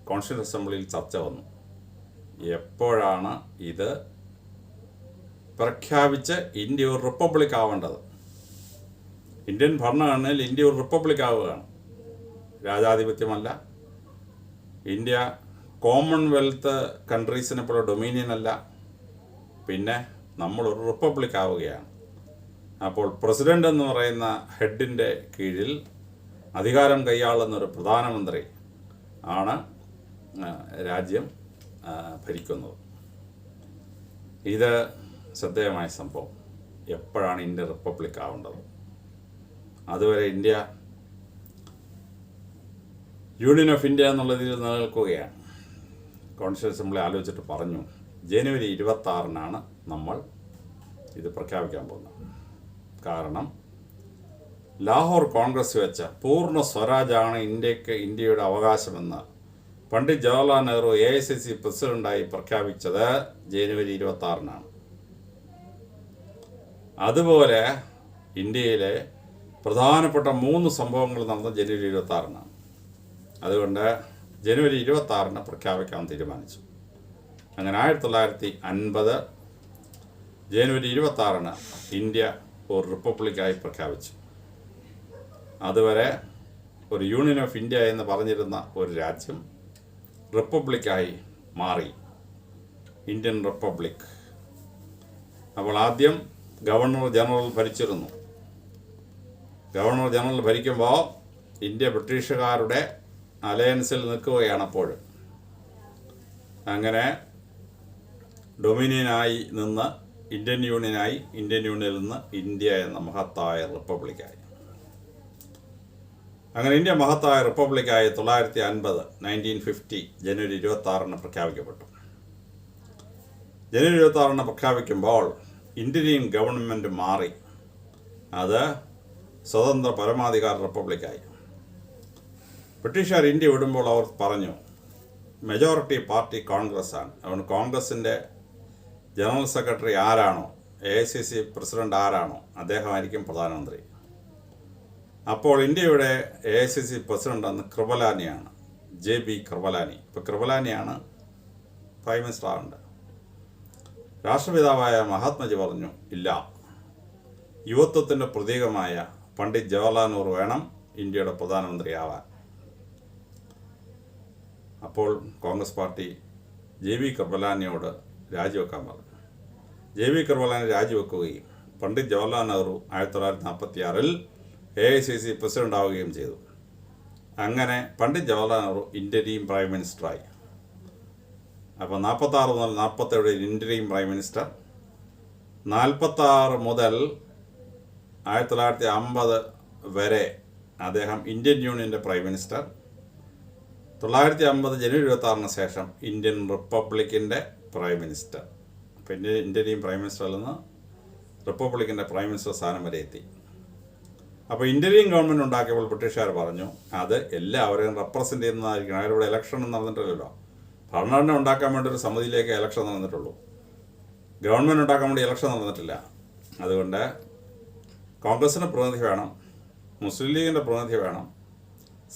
കോൺസ്റ്റിറ്റ്യൂഷൻ അസംബ്ലിയിൽ ചർച്ച വന്നു. എപ്പോഴാണ് ഇത് പ്രഖ്യാപിച്ച് ഇന്ത്യ ഒരു റിപ്പബ്ലിക് ആവേണ്ടത്? ഇന്ത്യൻ ഭരണഘടനയിൽ ഇന്ത്യ ഒരു റിപ്പബ്ലിക് ആവുകയാണ്, രാജാധിപത്യമല്ല. ഇന്ത്യ കോമൺവെൽത്ത് കൺട്രീസിനെ പോലെ ഡൊമീനിയൻ അല്ല, പിന്നെ നമ്മളൊരു റിപ്പബ്ലിക് ആവുകയാണ്. അപ്പോൾ പ്രസിഡൻ്റ് എന്ന് പറയുന്ന ഹെഡിൻ്റെ കീഴിൽ അധികാരം കൈയാളുന്നൊരു പ്രധാനമന്ത്രി ആണ് രാജ്യം ഭരിക്കുന്നത്. ഇത് ശ്രദ്ധേയമായ സംഭവം. എപ്പോഴാണ് ഇന്ത്യ റിപ്പബ്ലിക് ആവേണ്ടത്? അതുവരെ ഇന്ത്യ യൂണിയൻ ഓഫ് ഇന്ത്യ എന്നുള്ളതിൽ നിലനിൽക്കുകയാണ്. കോൺസ്റ്റിറ്റ്യൂഷൻ അസംബ്ലി ആലോചിച്ചിട്ട് പറഞ്ഞു, ജനുവരി 26-നാണ് നമ്മൾ ഇത് പ്രഖ്യാപിക്കാൻ പോകുന്നത്. കാരണം ലാഹോർ കോൺഗ്രസ് വെച്ച പൂർണ്ണ സ്വരാജാണ് ഇന്ത്യയുടെ അവകാശമെന്ന് പണ്ഡിറ്റ് ജവഹർലാൽ നെഹ്റു AICC പ്രസിഡന്റായി പ്രഖ്യാപിച്ചത് ജനുവരി 26-നാണ്. അതുപോലെ ഇന്ത്യയിലെ പ്രധാനപ്പെട്ട 3 സംഭവങ്ങൾ നടന്നത് ജനുവരി 26-നാണ്. അതുകൊണ്ട് ജനുവരി 26-ന് പ്രഖ്യാപിക്കാൻ തീരുമാനിച്ചു. അങ്ങനെ 1950 ജനുവരി 26-ന് ഇന്ത്യ ഒരു റിപ്പബ്ലിക്കായി പ്രഖ്യാപിച്ചു. അതുവരെ ഒരു യൂണിയൻ ഓഫ് ഇന്ത്യ എന്ന് പറഞ്ഞിരുന്ന ഒരു രാജ്യം റിപ്പബ്ലിക്കായി മാറി, ഇന്ത്യൻ റിപ്പബ്ലിക്. അപ്പോൾ ആദ്യം ഗവർണർ ജനറൽ ഭരിച്ചിരുന്നു. ഗവർണർ ജനറൽ ഭരിക്കുമ്പോൾ ഇന്ത്യ ബ്രിട്ടീഷുകാരുടെ അലയൻസിൽ നിൽക്കുകയാണ്. അപ്പോൾ അങ്ങനെ ഡൊമിനിയനായി നിന്ന് ഇന്ത്യൻ യൂണിയനായി, ഇന്ത്യൻ യൂണിയനിൽ നിന്ന് ഇന്ത്യ എന്ന മഹത്തായ റിപ്പബ്ലിക്കായി. അങ്ങനെ ഇന്ത്യ മഹത്തായ റിപ്പബ്ലിക്കായി 1950 ജനുവരി 26-ന് പ്രഖ്യാപിക്കപ്പെട്ടു. ജനുവരി 26-ന് പ്രഖ്യാപിക്കുമ്പോൾ ഇന്ത്യൻ ഗവൺമെൻറ് മാറി, അത് സ്വതന്ത്ര പരമാധികാര റിപ്പബ്ലിക്കായി. ബ്രിട്ടീഷുകാർ ഇന്ത്യ വിടുമ്പോൾ അവർ പറഞ്ഞു, മെജോറിറ്റി പാർട്ടി കോൺഗ്രസ് ആണ്, അതുകൊണ്ട് കോൺഗ്രസിൻ്റെ ജനറൽ സെക്രട്ടറി ആരാണോ, AICC പ്രസിഡന്റ് ആരാണോ, അദ്ദേഹമായിരിക്കും പ്രധാനമന്ത്രി. അപ്പോൾ ഇന്ത്യയുടെ AICC പ്രസിഡന്റ് അന്ന് കൃപലാനിയാണ്, JB കൃപലാനി. ഇപ്പോൾ കൃപലാനിയാണ് പ്രൈം മിനിസ്റ്റർ ആവേണ്ടത്. രാഷ്ട്രപിതാവായ മഹാത്മജി പറഞ്ഞു, ഇല്ല, യുവത്വത്തിൻ്റെ പ്രതീകമായ പണ്ഡിറ്റ് ജവഹർലാൽ നെഹ്റു വേണം ഇന്ത്യയുടെ പ്രധാനമന്ത്രിയാവാൻ. അപ്പോൾ കോൺഗ്രസ് പാർട്ടി JB കൃപലാനിയോട് രാജിവെക്കാൻ പറഞ്ഞു. JB കൃപലാനി രാജിവെക്കുകയും പണ്ഡിറ്റ് ജവഹർലാൽ നെഹ്റു 1946-ൽ AICC പ്രസിഡന്റ് ആവുകയും ചെയ്തു. അങ്ങനെ പണ്ഡിറ്റ് ജവഹർലാൽ നെഹ്റു ഇന്ത്യൻ പ്രൈം മിനിസ്റ്ററായി. അപ്പോൾ 46 മുതൽ 47 ഇന്ത്യൻ പ്രൈം മിനിസ്റ്റർ, 46 മുതൽ 1950 വരെ അദ്ദേഹം ഇന്ത്യൻ യൂണിയൻ്റെ പ്രൈം മിനിസ്റ്റർ. 1950 ജനുവരി 26-ന് ശേഷം ഇന്ത്യൻ റിപ്പബ്ലിക്കിൻ്റെ പ്രൈം മിനിസ്റ്റർ. പിന്നെ ഇന്ത്യൻ പ്രൈം മിനിസ്റ്ററിൽ നിന്ന് റിപ്പബ്ലിക്കിൻ്റെ പ്രൈം മിനിസ്റ്റർ സ്ഥാനം വരെ എത്തി. അപ്പോൾ ഇന്ത്യൻ ഗവൺമെൻറ് ഉണ്ടാക്കിയപ്പോൾ ബ്രിട്ടീഷുകാർ പറഞ്ഞു, അത് എല്ലാവരെയും റെപ്രസെൻ്റ് ചെയ്യുന്നതായിരിക്കണം. അതിലൂടെ ഇലക്ഷൻ നടന്നിട്ടില്ലല്ലോ. ഭരണഘടന ഉണ്ടാക്കാൻ വേണ്ടി ഒരു സമിതിയിലേക്ക് ഇലക്ഷൻ നടന്നിട്ടുള്ളൂ, ഗവൺമെൻറ് ഉണ്ടാക്കാൻ വേണ്ടി ഇലക്ഷൻ നടന്നിട്ടില്ല. അതുകൊണ്ട് കോൺഗ്രസിന് പ്രതിനിധി വേണം, മുസ്ലിം ലീഗിൻ്റെ പ്രതിനിധി വേണം,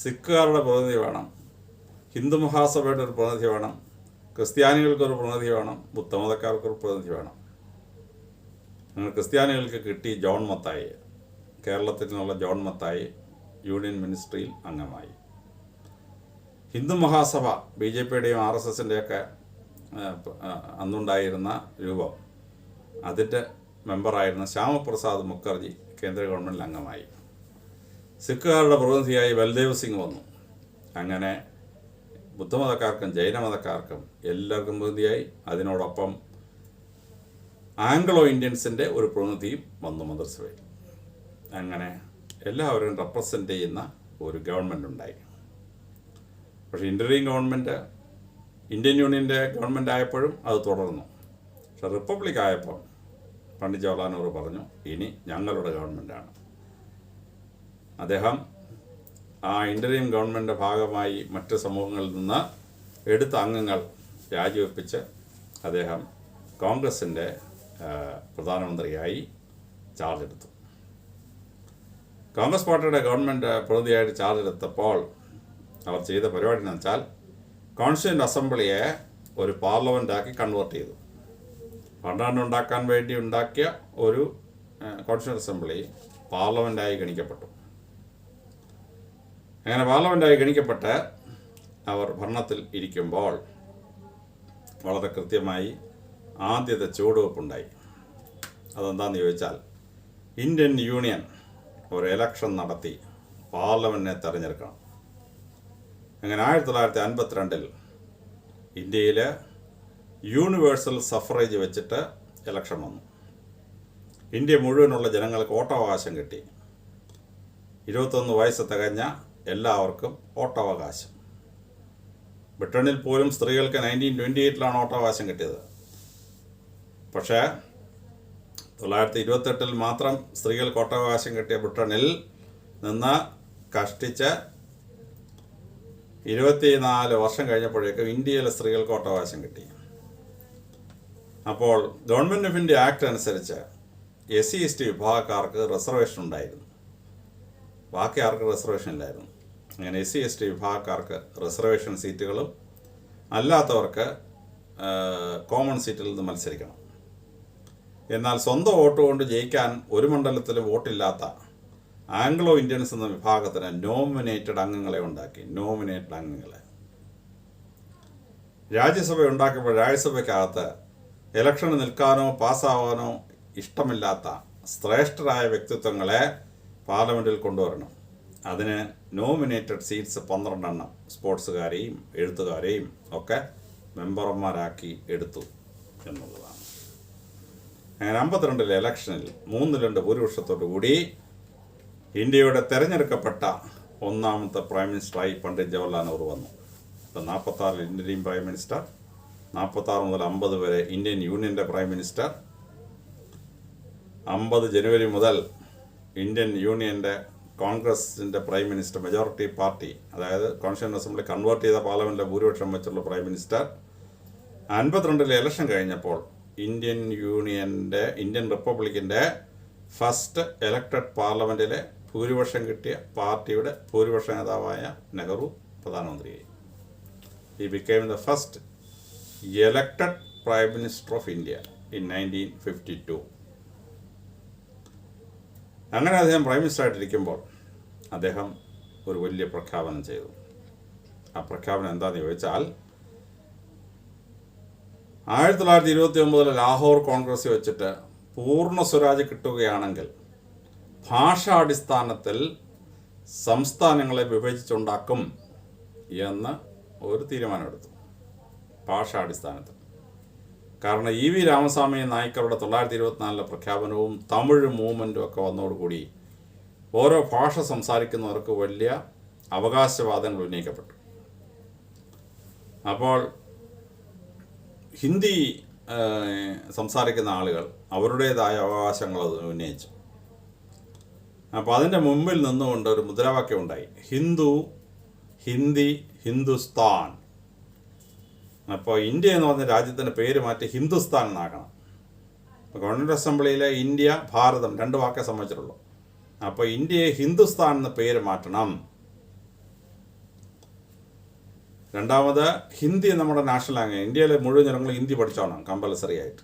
സിഖുകാരുടെ പ്രതിനിധി വേണം, ഹിന്ദു മഹാസഭയുടെ ഒരു പ്രതിനിധി വേണം, ക്രിസ്ത്യാനികൾക്കൊരു പ്രതിനിധി വേണം, ബുദ്ധമതക്കാർക്കൊരു പ്രതിനിധി വേണം. അങ്ങനെ ക്രിസ്ത്യാനികൾക്ക് കിട്ടി ജോൺ മത്തായി. കേരളത്തിൽ നിന്നുള്ള ജോൺ മത്തായി യൂണിയൻ മിനിസ്ട്രിയിൽ അംഗമായി. ഹിന്ദു മഹാസഭ BJPയുടെയും RSSൻ്റെയൊക്കെ അന്നുണ്ടായിരുന്ന രൂപം, അതിൻ്റെ മെമ്പറായിരുന്ന ശ്യാമപ്രസാദ് മുഖർജി കേന്ദ്ര ഗവൺമെൻറ്റിൽ അംഗമായി. സിഖുകാരുടെ പ്രതിനിധിയായി ബൽദേവ് സിംഗ് വന്നു. അങ്ങനെ ബുദ്ധമതക്കാർക്കും ജൈനമതക്കാർക്കും എല്ലാവർക്കും പ്രതിനിധിയായി. അതിനോടൊപ്പം ആംഗ്ലോ ഇന്ത്യൻസിൻ്റെ ഒരു പ്രതിനിധിയും വന്നു മന്ത്രിസഭയിൽ. അങ്ങനെ എല്ലാവരും റെപ്രസെൻ്റ് ചെയ്യുന്ന ഒരു ഗവൺമെൻറ് ഉണ്ടായി. പക്ഷേ ഇന്ത്യൻ ഗവൺമെൻറ് ഇന്ത്യൻ യൂണിയൻ്റെ ഗവൺമെൻറ് ആയപ്പോഴും അത് തുടർന്നു. പക്ഷെ റിപ്പബ്ലിക് ആയപ്പോൾ പണ്ഡിറ്റ് ജവഹർലാൽ നെഹ്റു പറഞ്ഞു, ഇനി ഞങ്ങളുടെ ഗവൺമെൻറ്റാണ്. അദ്ദേഹം ആ ഇന്ത്യൻ ഗവൺമെൻറ് ഭാഗമായി മറ്റ് സമൂഹങ്ങളിൽ നിന്ന് എടുത്ത അംഗങ്ങൾ രാജിവെപ്പിച്ച് അദ്ദേഹം കോൺഗ്രസിൻ്റെ പ്രധാനമന്ത്രിയായി ചാർജ് എടുത്തു. കോൺഗ്രസ് പാർട്ടിയുടെ ഗവൺമെൻറ് പ്രതിനിധിയായിട്ട് ചാർജ് എടുത്തപ്പോൾ അവർ ചെയ്ത പരിപാടി എന്ന് വെച്ചാൽ കോൺസ്റ്റിറ്റ്യൂൻ്റ് അസംബ്ലിയെ ഒരു പാർലമെൻറ്റാക്കി കൺവേർട്ട് ചെയ്തു. പണ്ടാണ്ട് ഉണ്ടാക്കാൻ വേണ്ടി ഉണ്ടാക്കിയ ഒരു കോൺസ്റ്റിറ്റ്യൂൻ്റ് അസംബ്ലി പാർലമെൻറ്റായി ഗണിക്കപ്പെട്ടു. അങ്ങനെ പാർലമെൻറ്റായി ഗണിക്കപ്പെട്ട് അവർ ഭരണത്തിൽ ഇരിക്കുമ്പോൾ വളരെ കൃത്യമായി ആദ്യത്തെ ചുവടുവെപ്പുണ്ടായി. അതെന്താണെന്ന് ചോദിച്ചാൽ ഇന്ത്യൻ യൂണിയൻ ഒരു എലക്ഷൻ നടത്തി പാർലമെൻറ്റിനെ തിരഞ്ഞെടുക്കണം. അങ്ങനെ 1952 ഇന്ത്യയിൽ യൂണിവേഴ്സൽ സഫറേജ് വെച്ചിട്ട് ഇലക്ഷൻ വന്നു. ഇന്ത്യ മുഴുവനുള്ള ജനങ്ങൾക്ക് വോട്ടവകാശം കിട്ടി. 21 വയസ്സ് തികഞ്ഞ എല്ലാവർക്കും വോട്ടവകാശം. ബ്രിട്ടനിൽ പോലും സ്ത്രീകൾക്ക് 1928 വോട്ടവകാശം കിട്ടിയത്. പക്ഷേ 1928 മാത്രം സ്ത്രീകൾക്ക് വോട്ടവകാശം കിട്ടിയ ബ്രിട്ടനിൽ നിന്ന് കഷ്ടിച്ച് 24 വർഷം കഴിഞ്ഞപ്പോഴേക്കും ഇന്ത്യയിലെ സ്ത്രീകൾക്ക് വോട്ടവകാശം കിട്ടി. അപ്പോൾ ഗവൺമെൻറ് ഓഫ് ഇന്ത്യ ആക്ട് അനുസരിച്ച് SC/ST വിഭാഗക്കാർക്ക് റിസർവേഷൻ ഉണ്ടായിരുന്നു, ബാക്കി ആർക്ക് റിസർവേഷൻ ഇല്ലായിരുന്നു. അങ്ങനെ SC/ST വിഭാഗക്കാർക്ക് റിസർവേഷൻ സീറ്റുകളും അല്ലാത്തവർക്ക് കോമൺ സീറ്റിൽ നിന്ന് മത്സരിക്കണം. എന്നാൽ സ്വന്തം വോട്ട് കൊണ്ട് ജയിക്കാൻ ഒരു മണ്ഡലത്തിലും വോട്ടില്ലാത്ത ആംഗ്ലോ ഇന്ത്യൻസ് എന്ന വിഭാഗത്തിന് നോമിനേറ്റഡ് അംഗങ്ങളെ ഉണ്ടാക്കി. നോമിനേറ്റഡ് അംഗങ്ങളെ രാജ്യസഭ ഉണ്ടാക്കിയപ്പോൾ രാജ്യസഭയ്ക്കകത്ത് ഇലക്ഷന് നിൽക്കാനോ പാസ്സാവാനോ ഇഷ്ടമില്ലാത്ത ശ്രേഷ്ഠരായ വ്യക്തിത്വങ്ങളെ പാർലമെൻറ്റിൽ കൊണ്ടുവരണം. അതിന് നോമിനേറ്റഡ് സീറ്റ്സ് 12 സ്പോർട്സുകാരെയും എഴുത്തുകാരെയും ഒക്കെ മെമ്പർമാരാക്കി എടുത്തു എന്നുള്ളതാണ്. അങ്ങനെ 52 ഇലക്ഷനിൽ 3-2 ഭൂരിപക്ഷത്തോടു കൂടി ഇന്ത്യയുടെ തിരഞ്ഞെടുക്കപ്പെട്ട ഒന്നാമത്തെ പ്രൈം മിനിസ്റ്ററായി പണ്ഡിറ്റ് ജവഹർലാൽ നെഹ്റു വന്നു. ഇപ്പം 46 ഇന്ത്യൻ പ്രൈം മിനിസ്റ്റർ, 46 മുതൽ 50 വരെ ഇന്ത്യൻ യൂണിയൻ്റെ പ്രൈം മിനിസ്റ്റർ, 50 ജനുവരി മുതൽ ഇന്ത്യൻ യൂണിയൻ്റെ കോൺഗ്രസിൻ്റെ പ്രൈം മിനിസ്റ്റർ, മെജോറിറ്റി പാർട്ടി, അതായത് കോൺസ്റ്റിറ്റ്യൂൻ്റ് അസംബ്ലി കൺവേർട്ട് ചെയ്ത പാർലമെൻറ്റിലെ ഭൂരിപക്ഷം വെച്ചുള്ള പ്രൈം മിനിസ്റ്റർ. 52 ഇലക്ഷൻ കഴിഞ്ഞപ്പോൾ ഇന്ത്യൻ റിപ്പബ്ലിക്കിൻ്റെ ഫസ്റ്റ് എലക്റ്റഡ് പാർലമെൻറ്റിലെ ഭൂരിപക്ഷം കിട്ടിയ പാർട്ടിയുടെ ഭൂരിപക്ഷ നേതാവായ നെഹ്റു പ്രധാനമന്ത്രിയായി. He became the first elected prime minister of India in 1952. അങ്ങനെ അദ്ദേഹം പ്രൈം മിനിസ്റ്ററായിട്ടിരിക്കുമ്പോൾ അദ്ദേഹം ഒരു വലിയ പ്രഖ്യാപനം ചെയ്തു. ആ പ്രഖ്യാപനം എന്താണെന്ന് ചോദിച്ചാൽ 1929 ലാഹോർ കോൺഗ്രസ് വെച്ചിട്ട് പൂർണ്ണ സ്വരാജ് കിട്ടുകയാണെങ്കിൽ ഭാഷാടിസ്ഥാനത്തിൽ സംസ്ഥാനങ്ങളെ വിഭജിച്ചുണ്ടാക്കും എന്ന് ഒരു തീരുമാനമെടുത്തു. ഭാഷാടിസ്ഥാനത്തിൽ. കാരണം EV രാമസ്വാമി നായ്ക്കറുടെ 1924 പ്രഖ്യാപനവും തമിഴ് മൂവ്മെൻറ്റും ഒക്കെ വന്നതോടുകൂടി ഓരോ ഭാഷ സംസാരിക്കുന്നവർക്ക് വലിയ അവകാശവാദങ്ങൾ ഉന്നയിക്കപ്പെട്ടു. അപ്പോൾ ഹിന്ദി സംസാരിക്കുന്ന ആളുകൾ അവരുടേതായ അവകാശങ്ങൾ അത് ഉന്നയിച്ചു. അപ്പോൾ അതിൻ്റെ മുമ്പിൽ നിന്നുകൊണ്ട് ഒരു മുദ്രാവാക്യം ഉണ്ടായി: ഹിന്ദു, ഹിന്ദി, ഹിന്ദുസ്ഥാൻ. അപ്പോൾ ഇന്ത്യ എന്ന് പറഞ്ഞ രാജ്യത്തിൻ്റെ പേര് മാറ്റി ഹിന്ദുസ്ഥാൻ എന്നാക്കണം. അപ്പോൾ ഗവൺമെൻറ് അസംബ്ലിയിലെ ഇന്ത്യ, ഭാരതം 2 വാക്കേ സംബന്ധിച്ചിട്ടുള്ളൂ. അപ്പോൾ ഇന്ത്യയെ ഹിന്ദുസ്ഥാൻ എന്ന പേര് മാറ്റണം. രണ്ടാമത്, ഹിന്ദി നമ്മുടെ നാഷണൽ ലാംഗ്വേജ്, ഇന്ത്യയിലെ മുഴുവൻ ജനങ്ങളും ഹിന്ദി പഠിച്ചോണം കമ്പൽസറി ആയിട്ട്.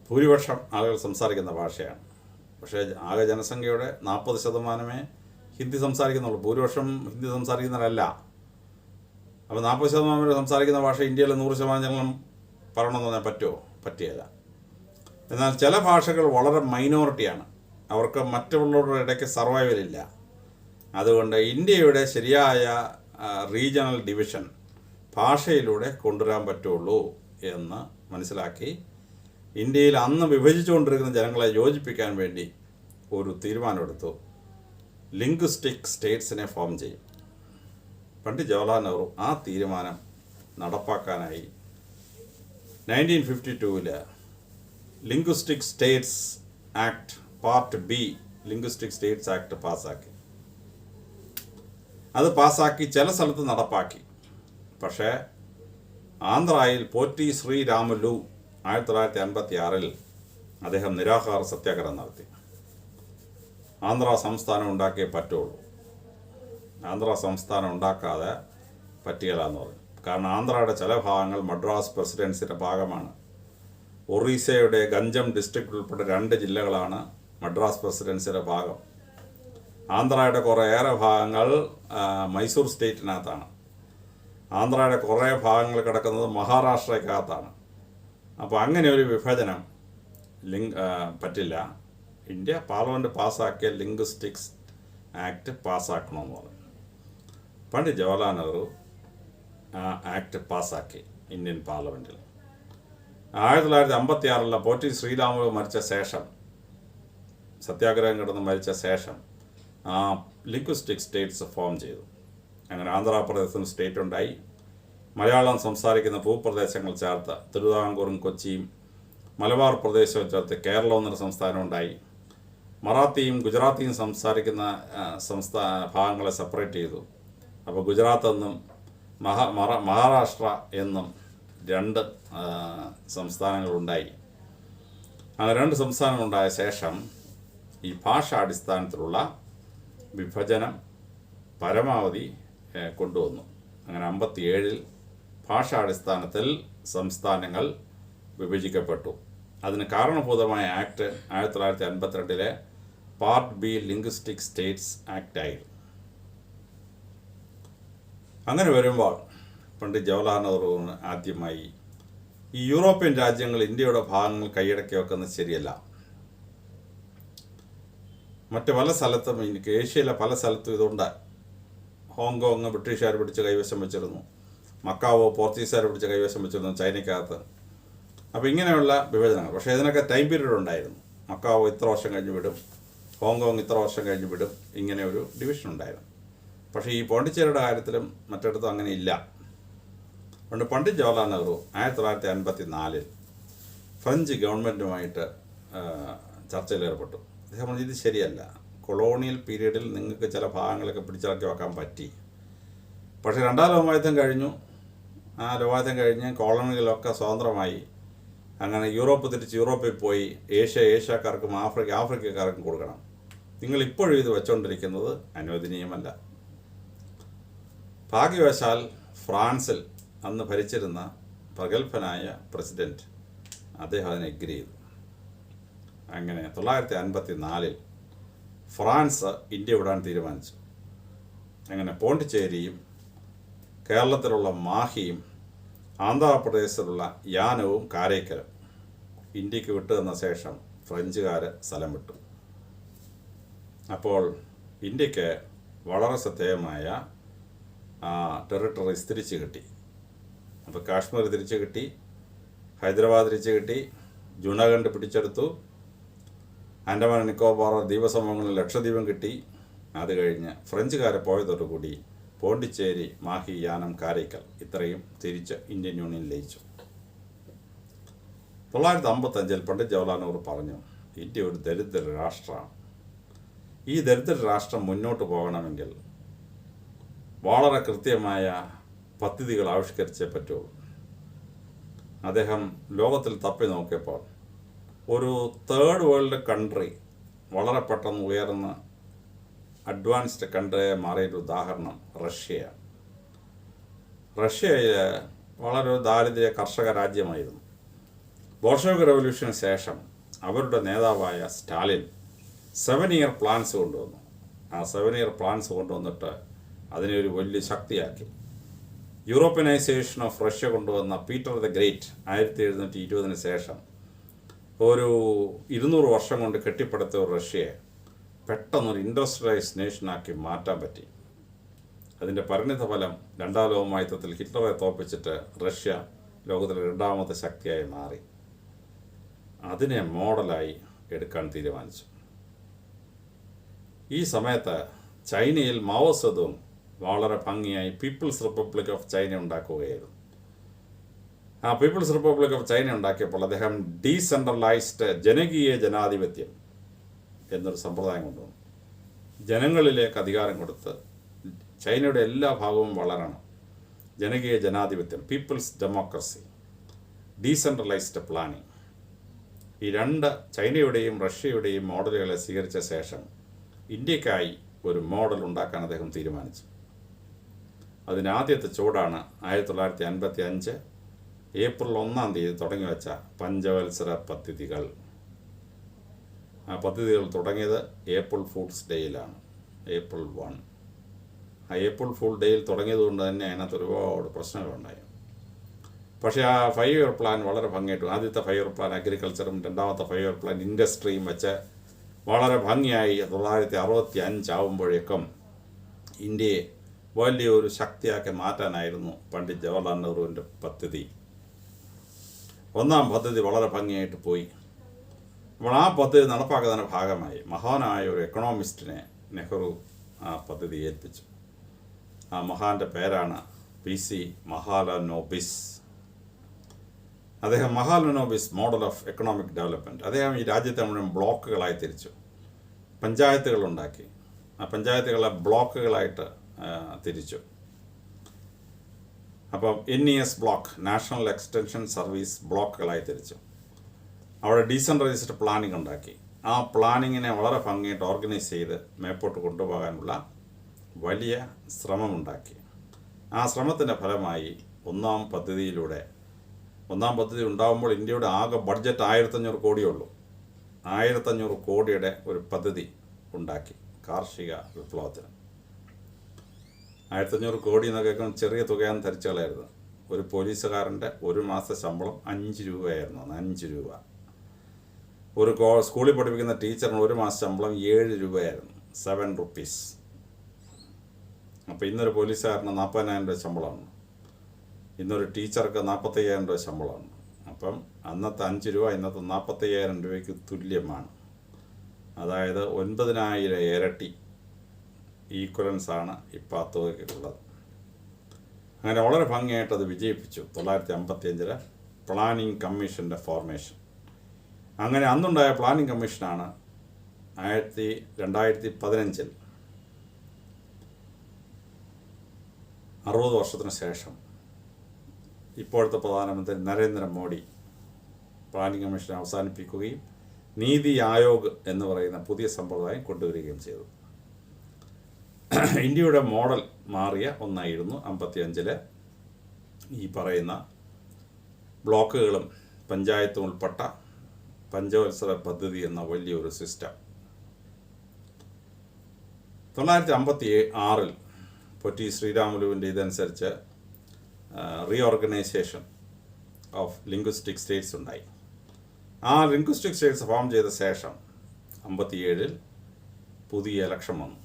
ഭൂരിപക്ഷം ആളുകൾ സംസാരിക്കുന്ന ഭാഷയാണ്. പക്ഷേ ആകെ ജനസംഖ്യയുടെ 40% ഹിന്ദി സംസാരിക്കുന്നുള്ളൂ. ഭൂരിപക്ഷം ഹിന്ദി സംസാരിക്കുന്നവരല്ല. അപ്പോൾ 40% സംസാരിക്കുന്ന ഭാഷ ഇന്ത്യയിലെ 100% ജനങ്ങളും പറയണമെന്ന് പറഞ്ഞാൽ പറ്റുമോ? പറ്റിയല്ല. എന്നാൽ ചില ഭാഷകൾ വളരെ മൈനോറിറ്റിയാണ്, അവർക്ക് മറ്റുള്ളവരുടെ ഇടയ്ക്ക് സർവൈവൽ ഇല്ല. അതുകൊണ്ട് ഇന്ത്യയുടെ ശരിയായ റീജിയണൽ ഡിവിഷൻ ഭാഷയിലൂടെ കൊണ്ടുവരാൻ പറ്റുള്ളൂ എന്ന് മനസ്സിലാക്കി ഇന്ത്യയിൽ അന്ന് വിഭജിച്ചുകൊണ്ടിരിക്കുന്ന ജനങ്ങളെ യോജിപ്പിക്കാൻ വേണ്ടി ഒരു തീരുമാനമെടുത്തു: ലിംഗ്വിസ്റ്റിക് സ്റ്റേറ്റ്സിനെ ഫോം ചെയ്യും. പണ്ഡിറ്റ് ജവഹർലാൽ നെഹ്റു ആ തീരുമാനം നടപ്പാക്കാനായി 1952 linguistic states act part B, linguistic states act പാസ്സാക്കി. അത് പാസ്സാക്കി ചില സ്ഥലത്ത് നടപ്പാക്കി. പക്ഷേ ആന്ധ്രയിൽ പോറ്റി ശ്രീരാമുലു 1956 അദ്ദേഹം നിരാഹാര സത്യാഗ്രഹം നടത്തി. ആന്ധ്ര സംസ്ഥാനം ഉണ്ടാക്കിയേ പറ്റുള്ളൂ, ആന്ധ്ര സംസ്ഥാനം ഉണ്ടാക്കാതെ പറ്റുകയില്ല എന്ന് പറഞ്ഞു. കാരണം ആന്ധ്രയുടെ ചില ഭാഗങ്ങൾ മദ്രാസ് പ്രസിഡൻസിൻ്റെ ഭാഗമാണ്. ഒറീസയുടെ ഗഞ്ചം ഡിസ്ട്രിക്റ്റ് ഉൾപ്പെട്ട 2 ജില്ലകളാണ് മദ്രാസ് പ്രസിഡൻസിയുടെ ഭാഗം. ആന്ധ്രയുടെ കുറേയേറെ ഭാഗങ്ങൾ മൈസൂർ സ്റ്റേറ്റിനകത്താണ്. ആന്ധ്രയുടെ കുറേ ഭാഗങ്ങൾ കിടക്കുന്നത് മഹാരാഷ്ട്രയ്ക്കകത്താണ്. അപ്പോൾ അങ്ങനെ ഒരു വിഭജനം പറ്റില്ല. ഇന്ത്യ പാർലമെൻറ്റ് പാസ്സാക്കിയ ലിംഗ്വിസ്റ്റിക്സ് ആക്ട് പാസ്സാക്കണമെന്ന് പറഞ്ഞു. പണ്ഡിറ്റ് ജവഹർലാൽ നെഹ്റു ആ ആക്ട് പാസ്സാക്കി ഇന്ത്യൻ പാർലമെൻറ്റിൽ. 1956 പോറ്റി ശ്രീരാമുലു മരിച്ച ശേഷം, സത്യാഗ്രഹം കിടന്ന് മരിച്ച ശേഷം ലിംഗ്വിസ്റ്റിക് സ്റ്റേറ്റ്സ് ഫോം ചെയ്തു. അങ്ങനെ ആന്ധ്രാപ്രദേശിന് സ്റ്റേറ്റ് ഉണ്ടായി. മലയാളം സംസാരിക്കുന്ന ഭൂപ്രദേശങ്ങൾ ചേർത്ത് തിരുവിതാംകൂറും കൊച്ചിയും മലബാർ പ്രദേശവും ചേർത്ത് കേരളം എന്നൊരു സംസ്ഥാനം ഉണ്ടായി. മറാത്തിയും ഗുജറാത്തിയും സംസാരിക്കുന്ന ഭാഗങ്ങളെ സെപ്പറേറ്റ് ചെയ്തു. അപ്പോൾ ഗുജറാത്ത് എന്നും മഹാരാഷ്ട്ര എന്നും 2 സംസ്ഥാനങ്ങളുണ്ടായി. അങ്ങനെ 2 സംസ്ഥാനങ്ങളുണ്ടായ ശേഷം ഈ ഭാഷാടിസ്ഥാനത്തിലുള്ള വിഭജനം പരമാവധി കൊണ്ടുവന്നു. അങ്ങനെ 57 ഭാഷാടിസ്ഥാനത്തിൽ സംസ്ഥാനങ്ങൾ വിഭജിക്കപ്പെട്ടു. അതിന് കാരണഭൂതമായ act 1952 part B linguistic states act ആയിരുന്നു. അങ്ങനെ വരുമ്പോൾ പണ്ഡിറ്റ് ജവഹർലാൽ നെഹ്റുവിന് ആദ്യമായി ഈ യൂറോപ്യൻ രാജ്യങ്ങൾ ഇന്ത്യയുടെ ഭാഗങ്ങൾ കൈയടക്കി വെക്കുന്നത് ശരിയല്ല. മറ്റ് പല സ്ഥലത്തും, ഏഷ്യയിലെ പല സ്ഥലത്തും ഇതുണ്ട്. ഹോങ്കോങ് ബ്രിട്ടീഷുകാർ പിടിച്ച് കൈവശം വെച്ചിരുന്നു. മക്കാവോ പോർച്ചുഗീസുകാർ പിടിച്ച് കൈവശം വെച്ചിരുന്നു ചൈനയ്ക്കകത്ത്. അപ്പോൾ ഇങ്ങനെയുള്ള വിഭജനങ്ങൾ. പക്ഷേ ഇതിനൊക്കെ ടൈം പീരീഡ് ഉണ്ടായിരുന്നു. മക്കാവോ ഇത്ര വർഷം കഴിഞ്ഞ് വിടും, ഹോങ്കോങ് ഇത്ര വർഷം കഴിഞ്ഞ് വിടും, ഇങ്ങനെ ഒരു ഡിവിഷൻ ഉണ്ടായിരുന്നു. പക്ഷേ ഈ പോണ്ടിച്ചേരിയുടെ കാര്യത്തിലും മറ്റിടത്തും അങ്ങനെ ഇല്ല. അതുകൊണ്ട് പണ്ഡിറ്റ് ജവഹർലാൽ നെഹ്റു 1954 ഫ്രഞ്ച് ഗവൺമെൻറ്റുമായിട്ട് ചർച്ചയിലേർപ്പെട്ടു. അദ്ദേഹം പറഞ്ഞു, ഇത് ശരിയല്ല. കൊളോണിയൽ പീരീഡിൽ നിങ്ങൾക്ക് ചില ഭാഗങ്ങളൊക്കെ പിടിച്ചിറക്കി വെക്കാൻ പറ്റി. പക്ഷേ 2ാം ലോകയുദ്ധം കഴിഞ്ഞു. ആ ലോകയുദ്ധം കഴിഞ്ഞ് കോളനികളൊക്കെ സ്വതന്ത്രമായി. അങ്ങനെ യൂറോപ്പ് തിരിച്ച് യൂറോപ്പിൽ പോയി. ഏഷ്യക്കാർക്കും ആഫ്രിക്കക്കാർക്കും കൊടുക്കണം. നിങ്ങൾ ഇപ്പോഴും ഇത് വെച്ചുകൊണ്ടിരിക്കുന്നത് അനുവദനീയമല്ല. ഭാഗ്യവശാൽ ഫ്രാൻസിൽ അന്ന് ഭരിച്ചിരുന്ന പ്രഗത്ഭനായ പ്രസിഡൻറ്റ് അദ്ദേഹം അതിനെ എഗ്രി ചെയ്തു. അങ്ങനെ 1954 ഫ്രാൻസ് ഇന്ത്യ വിടാൻ തീരുമാനിച്ചു. അങ്ങനെ പോണ്ടിച്ചേരിയും കേരളത്തിലുള്ള മാഹിയും ആന്ധ്രാപ്രദേശിലുള്ള യാനവും കാരയ്ക്കലും ഇന്ത്യക്ക് വിട്ടു തന്ന ശേഷം ഫ്രഞ്ചുകാർ സ്ഥലം വിട്ടു. അപ്പോൾ ഇന്ത്യക്ക് വളരെ ശ്രദ്ധേയമായ ടെറിട്ടറീസ് തിരിച്ചു കിട്ടി. അപ്പോൾ കാശ്മീർ തിരിച്ചു കിട്ടി, ഹൈദരാബാദ് തിരിച്ചു കിട്ടി, ജുനാഗഡ് പിടിച്ചെടുത്തു, ആൻഡമാൻ നിക്കോബാർ ദ്വീപസമൂഹങ്ങളിൽ ലക്ഷദ്വീപം കിട്ടി. അത് കഴിഞ്ഞ് ഫ്രഞ്ചുകാരെ പോയതോടുകൂടി പോണ്ടിച്ചേരി, മാഹി, യാനം, കാരയ്ക്കൽ ഇത്രയും തിരിച്ച് ഇന്ത്യൻ യൂണിയൻ ലയിച്ചു. 1955 പണ്ഡിറ്റ് ജവഹർലാൽ നെഹ്റു പറഞ്ഞു, ഇന്ത്യ ഒരു ദരിദ്ര രാഷ്ട്രമാണ്. ഈ ദരിദ്ര രാഷ്ട്രം മുന്നോട്ട് പോകണമെങ്കിൽ വളരെ കൃത്യമായ പദ്ധതികൾ ആവിഷ്കരിച്ചേ പറ്റുള്ളൂ. അദ്ദേഹം ലോകത്തിൽ തപ്പി നോക്കിയപ്പോൾ ഒരു 3rd വേൾഡ് കൺട്രി വളരെ പെട്ടെന്ന് ഉയർന്ന അഡ്വാൻസ്ഡ് കൺട്രിയായി മാറിയൊരു ഉദാഹരണം റഷ്യയാണ്. റഷ്യയിൽ വളരെ ദാരിദ്ര്യ കർഷക രാജ്യമായിരുന്നു. ബോൾഷെവിക് റവല്യൂഷന് ശേഷം അവരുടെ നേതാവായ സ്റ്റാലിൻ 7-year പ്ലാൻസ് കൊണ്ടുവന്നു. ആ 7-year പ്ലാൻസ് കൊണ്ടുവന്നിട്ട് അതിനെ ഒരു വലിയ ശക്തിയാക്കി. യൂറോപ്യനൈസേഷൻ ഓഫ് റഷ്യ കൊണ്ടുവന്ന പീറ്റർ ദ ഗ്രേറ്റ് 1720 ശേഷം ഒരു 200 വർഷം കൊണ്ട് കെട്ടിപ്പടുത്ത ഒരു റഷ്യയെ പെട്ടെന്നൊരു ഇൻഡസ്ട്രിയലൈസ്ഡ് നേഷനാക്കി മാറ്റാൻ പറ്റി. അതിൻ്റെ പരിണിത ഫലം 2ാം ലോകമഹായുദ്ധത്തിൽ ഹിറ്റ്ലറെ തോൽപ്പിച്ചിട്ട് റഷ്യ ലോകത്തിലെ 2ാമത്തെ ശക്തിയായി മാറി. അതിനെ മോഡലായി എടുക്കാൻ തീരുമാനിച്ചു. ഈ സമയത്ത് ചൈനയിൽ മാവോ സേതുങ് വളരെ ഭംഗിയായി പീപ്പിൾസ് റിപ്പബ്ലിക് ഓഫ് ചൈന ഉണ്ടാക്കുകയായിരുന്നു. ആ പീപ്പിൾസ് റിപ്പബ്ലിക് ഓഫ് ചൈന ഉണ്ടാക്കിയപ്പോൾ അദ്ദേഹം ഡീസെൻട്രലൈസ്ഡ് ജനകീയ ജനാധിപത്യം എന്നൊരു സമ്പ്രദായം കൊണ്ടുവന്നു. ജനങ്ങളിലേക്ക് അധികാരം കൊടുത്ത് ചൈനയുടെ എല്ലാ ഭാഗവും വളരണം. ജനകീയ ജനാധിപത്യം, പീപ്പിൾസ് ഡെമോക്രസി. Decentralised planning. ഈ രണ്ട് ചൈനയുടെയും റഷ്യയുടെയും മോഡലുകളെ സ്വീകരിച്ച ശേഷം ഇന്ത്യക്കായി ഒരു മോഡൽ ഉണ്ടാക്കാൻ അദ്ദേഹം തീരുമാനിച്ചു. അതിനാദ്യത്തെ ചുവടാണ് 1955 ഏപ്രിൽ 1 തുടങ്ങി വെച്ച പഞ്ചവത്സര പദ്ധതികൾ. ആ പദ്ധതികൾ തുടങ്ങിയത് ഏപ്രിൽ ഫൂൾസ് ഡേയിലാണ്, April 1. ആ ഏപ്രിൽ ഫുൾ ഡേയിൽ തുടങ്ങിയതുകൊണ്ട് തന്നെ അതിനകത്ത് ഒരുപാട് പ്രശ്നങ്ങളുണ്ടായി. പക്ഷേ ആ 5 ഇയർ പ്ലാൻ വളരെ ഭംഗിയായിട്ടു. ആദ്യത്തെ 5 ഇയർ പ്ലാൻ അഗ്രികൾച്ചറും രണ്ടാമത്തെ 5 ഇയർ പ്ലാൻ ഇൻഡസ്ട്രിയും വെച്ച് വളരെ ഭംഗിയായി 1965 ആവുമ്പോഴേക്കും ഇന്ത്യയെ വലിയൊരു ശക്തിയാക്കി മാറ്റാനായിരുന്നു പണ്ഡിറ്റ് ജവഹർലാൽ നെഹ്റുവിൻ്റെ പദ്ധതി. ഒന്നാം പദ്ധതി വളരെ ഭംഗിയായിട്ട് പോയി. അപ്പോൾ ആ പദ്ധതി നടപ്പാക്കുന്നതിൻ്റെ ഭാഗമായി മഹാനായ ഒരു എക്കണോമിസ്റ്റിനെ നെഹ്റു ആ പദ്ധതി ഏൽപ്പിച്ചു. ആ മഹാൻ്റെ പേരാണ് PC മഹാലനോബിസ്. അദ്ദേഹം Mahalanobis model of economic development. അദ്ദേഹം ഈ രാജ്യത്തെ മുഴുവൻ ബ്ലോക്കുകളായി തിരിച്ചു, പഞ്ചായത്തുകളുണ്ടാക്കി. ആ പഞ്ചായത്തുകളെ ബ്ലോക്കുകളായിട്ട് തിരിച്ചു. അപ്പം NES block, national extension service ബ്ലോക്കുകളായി തിരിച്ചു. അവിടെ ഡീസെൻട്രലൈസ്ഡ് പ്ലാനിംഗ് ഉണ്ടാക്കി. ആ പ്ലാനിങ്ങിനെ വളരെ ഭംഗിയായിട്ട് ഓർഗനൈസ് ചെയ്ത് മേപ്പോട്ട് കൊണ്ടുപോകാനുള്ള വലിയ ശ്രമമുണ്ടാക്കി. ആ ശ്രമത്തിൻ്റെ ഫലമായി ഒന്നാം പദ്ധതി ഉണ്ടാകുമ്പോൾ ഇന്ത്യയുടെ ആകെ ബഡ്ജറ്റ് 1500 കോടിയുള്ളൂ. 1500 കോടിയുടെ ഒരു പദ്ധതി ഉണ്ടാക്കി കാർഷിക വിപ്ലവത്തിന്. 1500 കോടി എന്നൊക്കെ കേൾക്കുമ്പോൾ ചെറിയ തുകയാണെന്ന് ധരിച്ചു കളയരുത്. ഒരു പോലീസുകാരൻ്റെ ഒരു മാസ ശമ്പളം 5 രൂപയായിരുന്നു. 5 രൂപ. ഒരു സ്കൂളിൽ പഠിപ്പിക്കുന്ന ടീച്ചറിന് ഒരു മാസ ശമ്പളം 7 രൂപയായിരുന്നു, 7 rupees. അപ്പോൾ ഇന്നൊരു പോലീസുകാരന് 40,000 രൂപ ശമ്പളമാണ്, ഇന്നൊരു ടീച്ചർക്ക് 45,000 രൂപ ശമ്പളമാണ്. അപ്പം അന്നത്തെ 5 രൂപ ഇന്നത്തെ 45,000 രൂപയ്ക്ക് തുല്യമാണ്. അതായത് 9,000 ഇരട്ടി ഈക്വലൻസാണ് ഇപ്പോൾ ആ തുകയ്ക്കുള്ളത്. അങ്ങനെ വളരെ ഭംഗിയായിട്ട് അത് വിജയിപ്പിച്ചു 1955 പ്ലാനിംഗ് കമ്മീഷൻ്റെ ഫോർമേഷൻ. അങ്ങനെ അന്നുണ്ടായ പ്ലാനിംഗ് കമ്മീഷനാണ് 2015 60 വർഷത്തിന് ശേഷം ഇപ്പോഴത്തെ പ്രധാനമന്ത്രി നരേന്ദ്രമോദി പ്ലാനിംഗ് കമ്മീഷൻ അവസാനിപ്പിക്കുകയും നീതി ആയോഗ് എന്ന് പറയുന്ന പുതിയ സമ്പ്രദായം കൊണ്ടുവരികയും ചെയ്തു. ഇന്ത്യയുടെ മോഡൽ മാറിയ ഒന്നായിരുന്നു 55 ഈ പറയുന്ന ബ്ലോക്കുകളും പഞ്ചായത്തും ഉൾപ്പെട്ട പഞ്ചവത്സര പദ്ധതി എന്ന വലിയൊരു സിസ്റ്റം. 1956 പൊറ്റി ശ്രീരാമുലുവിൻ്റെ ഇതനുസരിച്ച് റീഓർഗനൈസേഷൻ ഓഫ് ലിംഗ്വിസ്റ്റിക് സ്റ്റേറ്റ്സ് ഉണ്ടായി. ആ ലിംഗ്വിസ്റ്റിക് സ്റ്റേറ്റ്സ് ഫോം ചെയ്ത ശേഷം 57 പുതിയ ഇലക്ഷൻ വന്നു,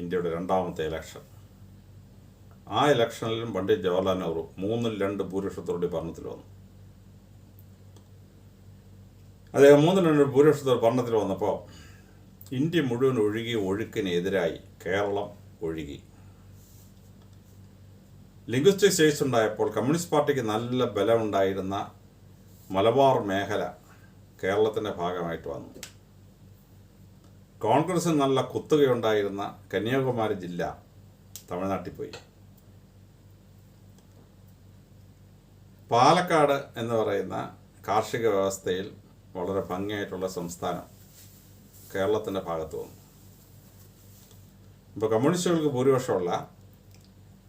ഇന്ത്യയുടെ രണ്ടാമത്തെ ഇലക്ഷൻ. ആ ഇലക്ഷനിലും പണ്ഡിറ്റ് ജവഹർലാൽ നെഹ്റു 3-2 ഭൂരിപക്ഷത്തോടെ ഭരണത്തിൽ വന്നു. അദ്ദേഹം 3-2 ഭൂരിപക്ഷത്തോടെ ഭരണത്തിൽ വന്നപ്പോൾ ഇന്ത്യ മുഴുവൻ ഒഴുകിയ ഒഴുക്കിനെതിരായി കേരളം ഒഴുകി. ലിംഗ്വിസ്റ്റിക് സ്റ്റേറ്റ്സ് ഉണ്ടായപ്പോൾ കമ്മ്യൂണിസ്റ്റ് പാർട്ടിക്ക് നല്ല ബലമുണ്ടായിരുന്ന മലബാർ മേഖല കേരളത്തിൻ്റെ ഭാഗമായിട്ട് വന്നു. കോൺഗ്രസിന് നല്ല കുത്തുകയുണ്ടായിരുന്ന കന്യാകുമാരി ജില്ല തമിഴ്നാട്ടിൽ പോയി. പാലക്കാട് എന്ന് പറയുന്ന കാർഷിക വ്യവസ്ഥയിൽ വളരെ ഭംഗിയായിട്ടുള്ള സംസ്ഥാനം കേരളത്തിൻ്റെ ഭാഗത്ത് വന്നു. ഇപ്പോൾ കമ്മ്യൂണിസ്റ്റുകൾക്ക് ഭൂരിപക്ഷമുള്ള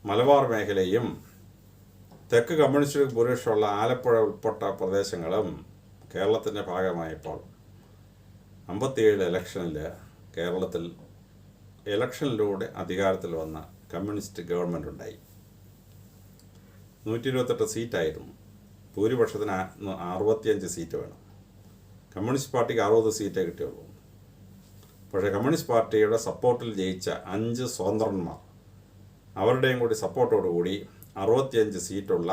മലബാർ മേഖലയും തെക്ക് കമ്മ്യൂണിസ്റ്റുകൾക്ക് ഭൂരിപക്ഷമുള്ള ആലപ്പുഴ ഉൾപ്പെട്ട പ്രദേശങ്ങളും കേരളത്തിൻ്റെ ഭാഗമായപ്പോൾ 57 ഇലക്ഷനിൽ കേരളത്തിൽ ഇലക്ഷനിലൂടെ അധികാരത്തിൽ വന്ന കമ്മ്യൂണിസ്റ്റ് ഗവൺമെൻറ് ഉണ്ടായി. 128 സീറ്റായിരുന്നു. ഭൂരിപക്ഷത്തിന് 65 സീറ്റ് വേണം. കമ്മ്യൂണിസ്റ്റ് പാർട്ടിക്ക് 60 സീറ്റേ കിട്ടിയുള്ളൂ. പക്ഷേ കമ്മ്യൂണിസ്റ്റ് പാർട്ടിയുടെ സപ്പോർട്ടിൽ ജയിച്ച 5 സ്വതന്ത്രന്മാർ അവരുടെയും കൂടി സപ്പോർട്ടോടുകൂടി 65 സീറ്റുള്ള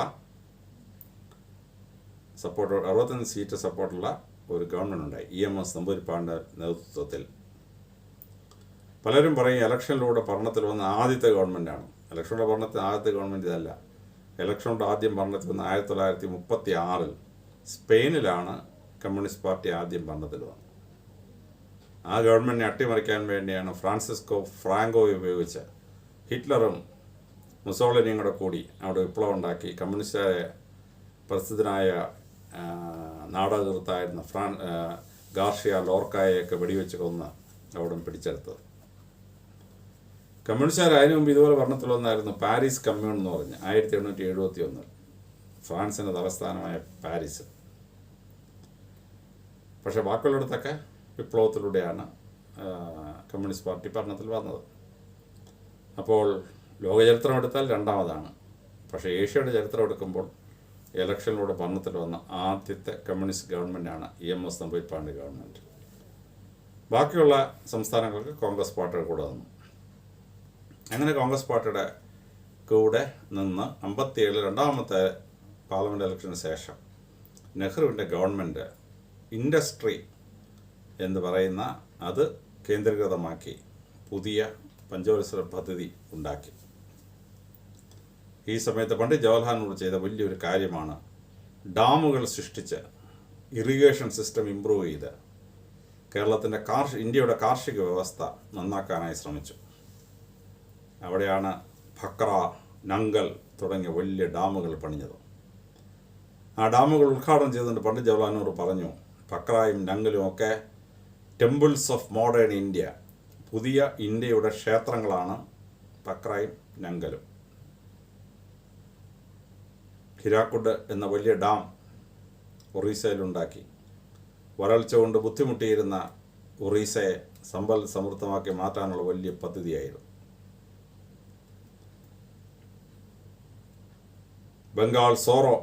65 സീറ്റ് സപ്പോർട്ടുള്ള ഒരു ഗവൺമെൻറ് ഉണ്ടായി. EMS നമ്പൂതിരിപ്പാടിൻ്റെ നേതൃത്വത്തിൽ. പലരും പറയും ഇലക്ഷനിലൂടെ ഭരണത്തിൽ വന്ന ആദ്യത്തെ ഗവൺമെൻറ്റാണ്. ഇലക്ഷനിലൂടെ ഭരണത്തിൽ ആദ്യത്തെ ഗവൺമെൻറ് ഇതല്ല. ഇലക്ഷനിലൂടെ ആദ്യം ഭരണത്തിൽ വന്ന 1936 സ്പെയിനിലാണ് കമ്മ്യൂണിസ്റ്റ് പാർട്ടി ആദ്യം ഭരണത്തിൽ വന്നത്. ആ ഗവൺമെൻറ്റിനെ അട്ടിമറിക്കാൻ വേണ്ടിയാണ് ഫ്രാൻസിസ്കോ ഫ്രാങ്കോയെ ഉപയോഗിച്ച് ഹിറ്റ്ലറും മുസോളിനിയും കൂടെ കൂടി അവിടെ വിപ്ലവം ഉണ്ടാക്കി കമ്മ്യൂണിസ്റ്റായ പ്രസിദ്ധനായ നാടകകൃത്തായിരുന്ന ഗാർഷ്യ ലോർക്കായെയൊക്കെ വെടിവെച്ച് കൊന്ന് അവിടെ പിടിച്ചെടുത്തത്. കമ്മ്യൂണിസ്റ്റുകാർ അതിനു മുമ്പ് ഇതുപോലെ ഭരണത്തിൽ വന്നായിരുന്നു പാരീസ് കമ്മ്യൂൺ എന്ന് പറഞ്ഞ് 1871 ഫ്രാൻസിൻ്റെ തലസ്ഥാനമായ പാരീസ്. പക്ഷേ ബാക്കിയുള്ളിടത്തൊക്കെ വിപ്ലവത്തിലൂടെയാണ് കമ്മ്യൂണിസ്റ്റ് പാർട്ടി ഭരണത്തിൽ വന്നത്. അപ്പോൾ ലോകചരിത്രം എടുത്താൽ രണ്ടാമതാണ്. പക്ഷേ ഏഷ്യയുടെ ചരിത്രം എടുക്കുമ്പോൾ ഇലക്ഷനിലൂടെ ഭരണത്തിൽ വന്ന ആദ്യത്തെ കമ്മ്യൂണിസ്റ്റ് ഗവൺമെൻറ്റാണ് EMS നമ്പൂതിരിപ്പാടിൻ്റെ ഗവൺമെൻറ്. ബാക്കിയുള്ള സംസ്ഥാനങ്ങൾക്ക് കോൺഗ്രസ് പാർട്ടിയുടെ കൂടെ നിന്നു. അങ്ങനെ കോൺഗ്രസ് പാർട്ടിയുടെ കൂടെ നിന്ന് 57 രണ്ടാമത്തെ പാർലമെൻറ്റ് ഇലക്ഷന് ശേഷം നെഹ്റുവിൻ്റെ ഗവൺമെൻറ് ഇൻഡസ്ട്രി എന്ന് പറയുന്ന അത് കേന്ദ്രീകൃതമാക്കി പുതിയ പഞ്ചവത്സര പദ്ധതി ഉണ്ടാക്കി. ഈ സമയത്ത് പണ്ഡിറ്റ് ജവഹർലാൽ നെഹ്റു ചെയ്ത വലിയൊരു കാര്യമാണ് ഡാമുകൾ സൃഷ്ടിച്ച് ഇറിഗേഷൻ സിസ്റ്റം ഇമ്പ്രൂവ് ചെയ്ത് കേരളത്തിൻ്റെ ഇന്ത്യയുടെ കാർഷിക വ്യവസ്ഥ നന്നാക്കാനായി ശ്രമിച്ചു. അവിടെയാണ് ഭക്ര, നങ്കൽ തുടങ്ങിയ വലിയ ഡാമുകൾ പണിഞ്ഞത്. ആ ഡാമുകൾ ഉദ്ഘാടനം ചെയ്തുകൊണ്ട് പണ്ഡിറ്റ് ജവഹർലാൽ നെഹ്റു പറഞ്ഞു, ഭക്രയും നങ്കലും ഒക്കെ ടെമ്പിൾസ് ഓഫ് മോഡേൺ ഇന്ത്യ, പുതിയ ഇന്ത്യയുടെ ക്ഷേത്രങ്ങളാണ് ഭക്രയും നങ്കലും. ഹിരാക്കുഡ് എന്ന വലിയ ഡാം ഒറീസയിലുണ്ടാക്കി വരൾച്ച കൊണ്ട് ബുദ്ധിമുട്ടിയിരുന്ന ഒറീസയെ സമ്പൽ സമൃദ്ധമാക്കി മാറ്റാനുള്ള വലിയ പദ്ധതിയായിരുന്നു. ബംഗാൾ സോറോ